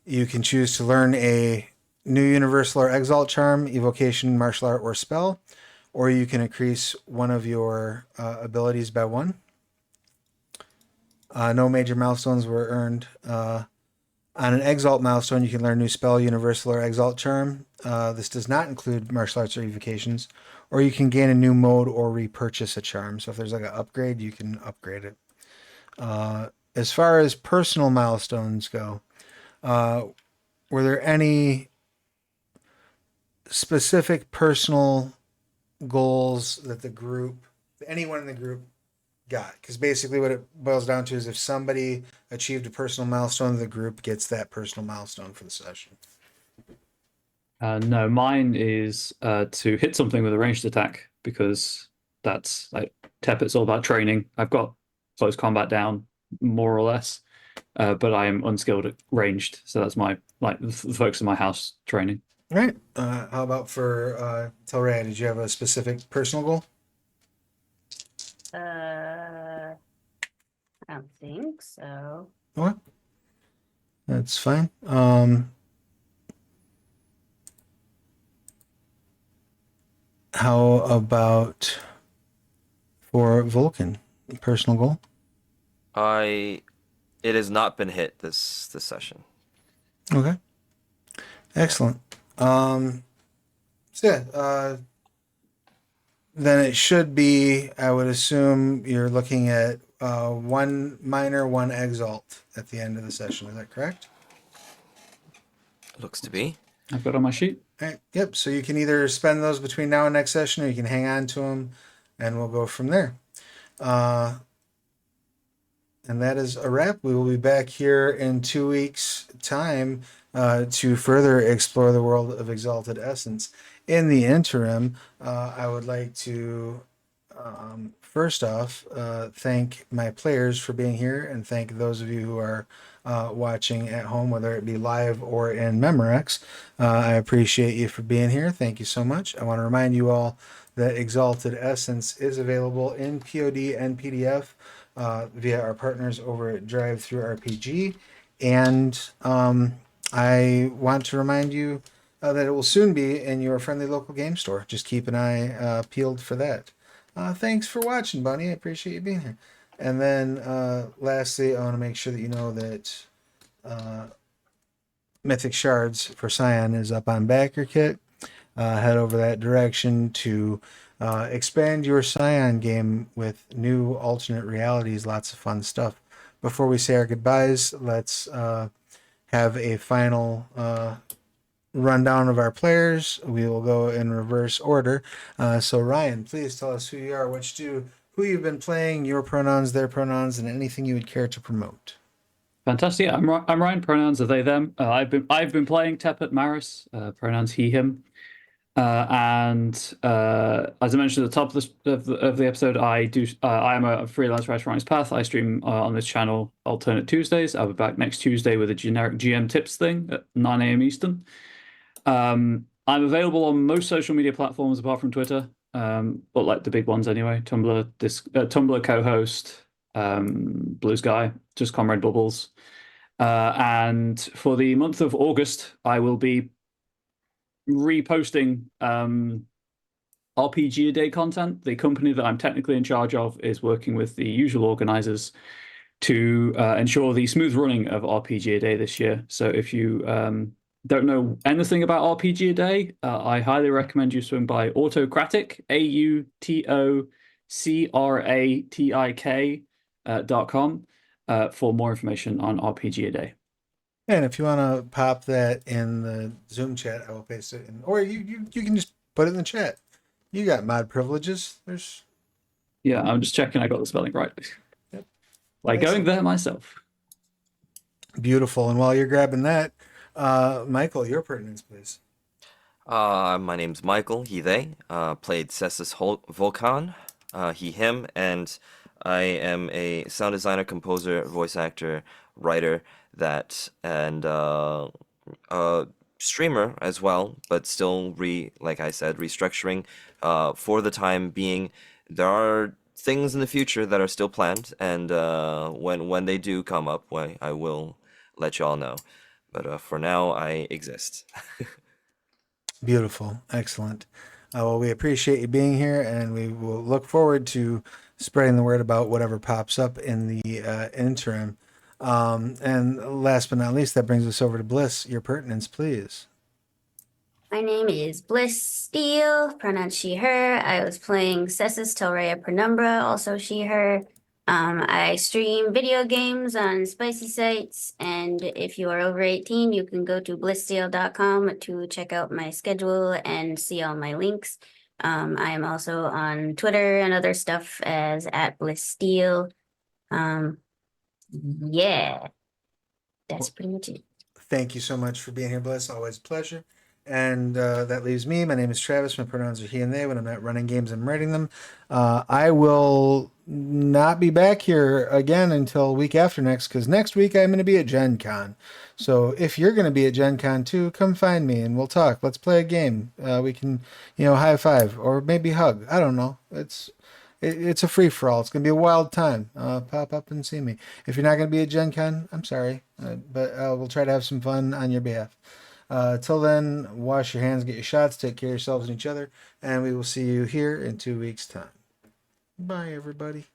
you can choose to learn a new universal or exalt charm, evocation, martial art, or spell, or you can increase one of your abilities by one. No major milestones were earned. On an exalt milestone, you can learn a new spell, universal, or exalt charm. This does not include martial arts or evocations. Or you can gain a new mode or repurchase a charm. So if there's like an upgrade, you can upgrade it. As far as personal milestones go, Were there any specific personal goals that anyone in the group got? Because basically what it boils down to is if somebody achieved a personal milestone, the group gets that personal milestone for the session. No, mine is to hit something with a ranged attack because that's like Tepet's all about training. I've got close combat down more or less, but I am unskilled at ranged, so that's my the focus of my house training. All right. How about for Telray? Did you have a specific personal goal? I don't think so. Okay. That's fine. How about for Vulcan? Personal goal? It has not been hit this session. Okay. Excellent. So yeah, then it should be, I would assume you're looking at one minor, one exalt at the end of the session. Is that correct? Looks to be. I've got on my sheet. All right. Yep. So you can either spend those between now and next session, or you can hang on to them, and we'll go from there. And that is a wrap. We will be back here in 2 weeks' time to further explore the world of Exalted Essence. In the interim, I would like to first off thank my players for being here, and thank those of you who are watching at home, whether it be live or in Memorex. I appreciate you for being here. Thank you so much. I want to remind you all that Exalted Essence is available in POD and PDF via our partners over at Drive Through RPG. And I want to remind you that it will soon be in your friendly local game store. Just keep an eye peeled for that. Thanks for watching, Bunny. I appreciate you being here. And then lastly, I want to make sure that you know that Mythic Shards for Scion is up on Backer Kit. Head over that direction to expand your Scion game with new alternate realities. Lots of fun stuff. Before we say our goodbyes, let's have a final rundown of our players. We will go in reverse order. So Ryan, please tell us who you are, what you do, who you've been playing, your pronouns, their pronouns, and anything you would care to promote. Fantastic. I'm Ryan. Pronouns are they them. I've been playing Tepet Maris. Pronouns he him. And as I mentioned at the top of the episode, I am a freelance writer on his path. I stream on this channel alternate Tuesdays. I'll be back next Tuesday with a generic GM tips thing at 9 a.m. Eastern. I'm available on most social media platforms apart from Twitter, but like the big ones anyway. Tumblr, Tumblr co-host, Blue Sky, just Comrade Bubbles. And for the month of August, I will be reposting RPG a day content. The company that I'm technically in charge of is working with the usual organizers to ensure the smooth running of RPG a day this year. So if you don't know anything about RPG a day, I highly recommend you swing by Autocratic, AUTOCRATIK.com for more information on RPG a day. And if you want to pop that in the Zoom chat, I will paste it in, or you can just put it in the chat. You got mod privileges. Yeah, I'm just checking I got the spelling right. Yep. Like going there myself. Beautiful. And while you're grabbing that, Michael, your pertinence, please. My name's Michael, he, they. Played Cessus Volcan, he, him, and I am a sound designer, composer, voice actor, writer, and streamer as well, but still like I said, restructuring for the time being. There are things in the future that are still planned, and when they do come up, I will let y'all know. But for now, I exist. Beautiful. Excellent. Well, we appreciate you being here, and we will look forward to spreading the word about whatever pops up in the interim. And last but not least, that brings us over to Bliss. Your pertinence, please. My name is Bliss Steele, pronouns she, her. I was playing Cessus Telrea Penumbra, also she, her. I stream video games on spicy sites, and if you are over 18, you can go to blisssteel.com to check out my schedule and see all my links. I am also on Twitter and other stuff as at blisssteel. Yeah, that's pretty much it. Thank you so much for being here, Bliss. Always a pleasure. And that leaves me. My name is Travis. My pronouns are he and they. When I'm not running games, I'm writing them. I will not be back here again until week after next, because next week I'm going to be at Gen Con. So if you're going to be at Gen Con too, come find me and we'll talk. Let's play a game. We can, high five or maybe hug. I don't know. It's a free for all. It's going to be a wild time. Pop up and see me. If you're not going to be at Gen Con, I'm sorry, but we'll try to have some fun on your behalf. Till then, wash your hands, get your shots, take care of yourselves and each other, and we will see you here in 2 weeks' time. Bye, everybody.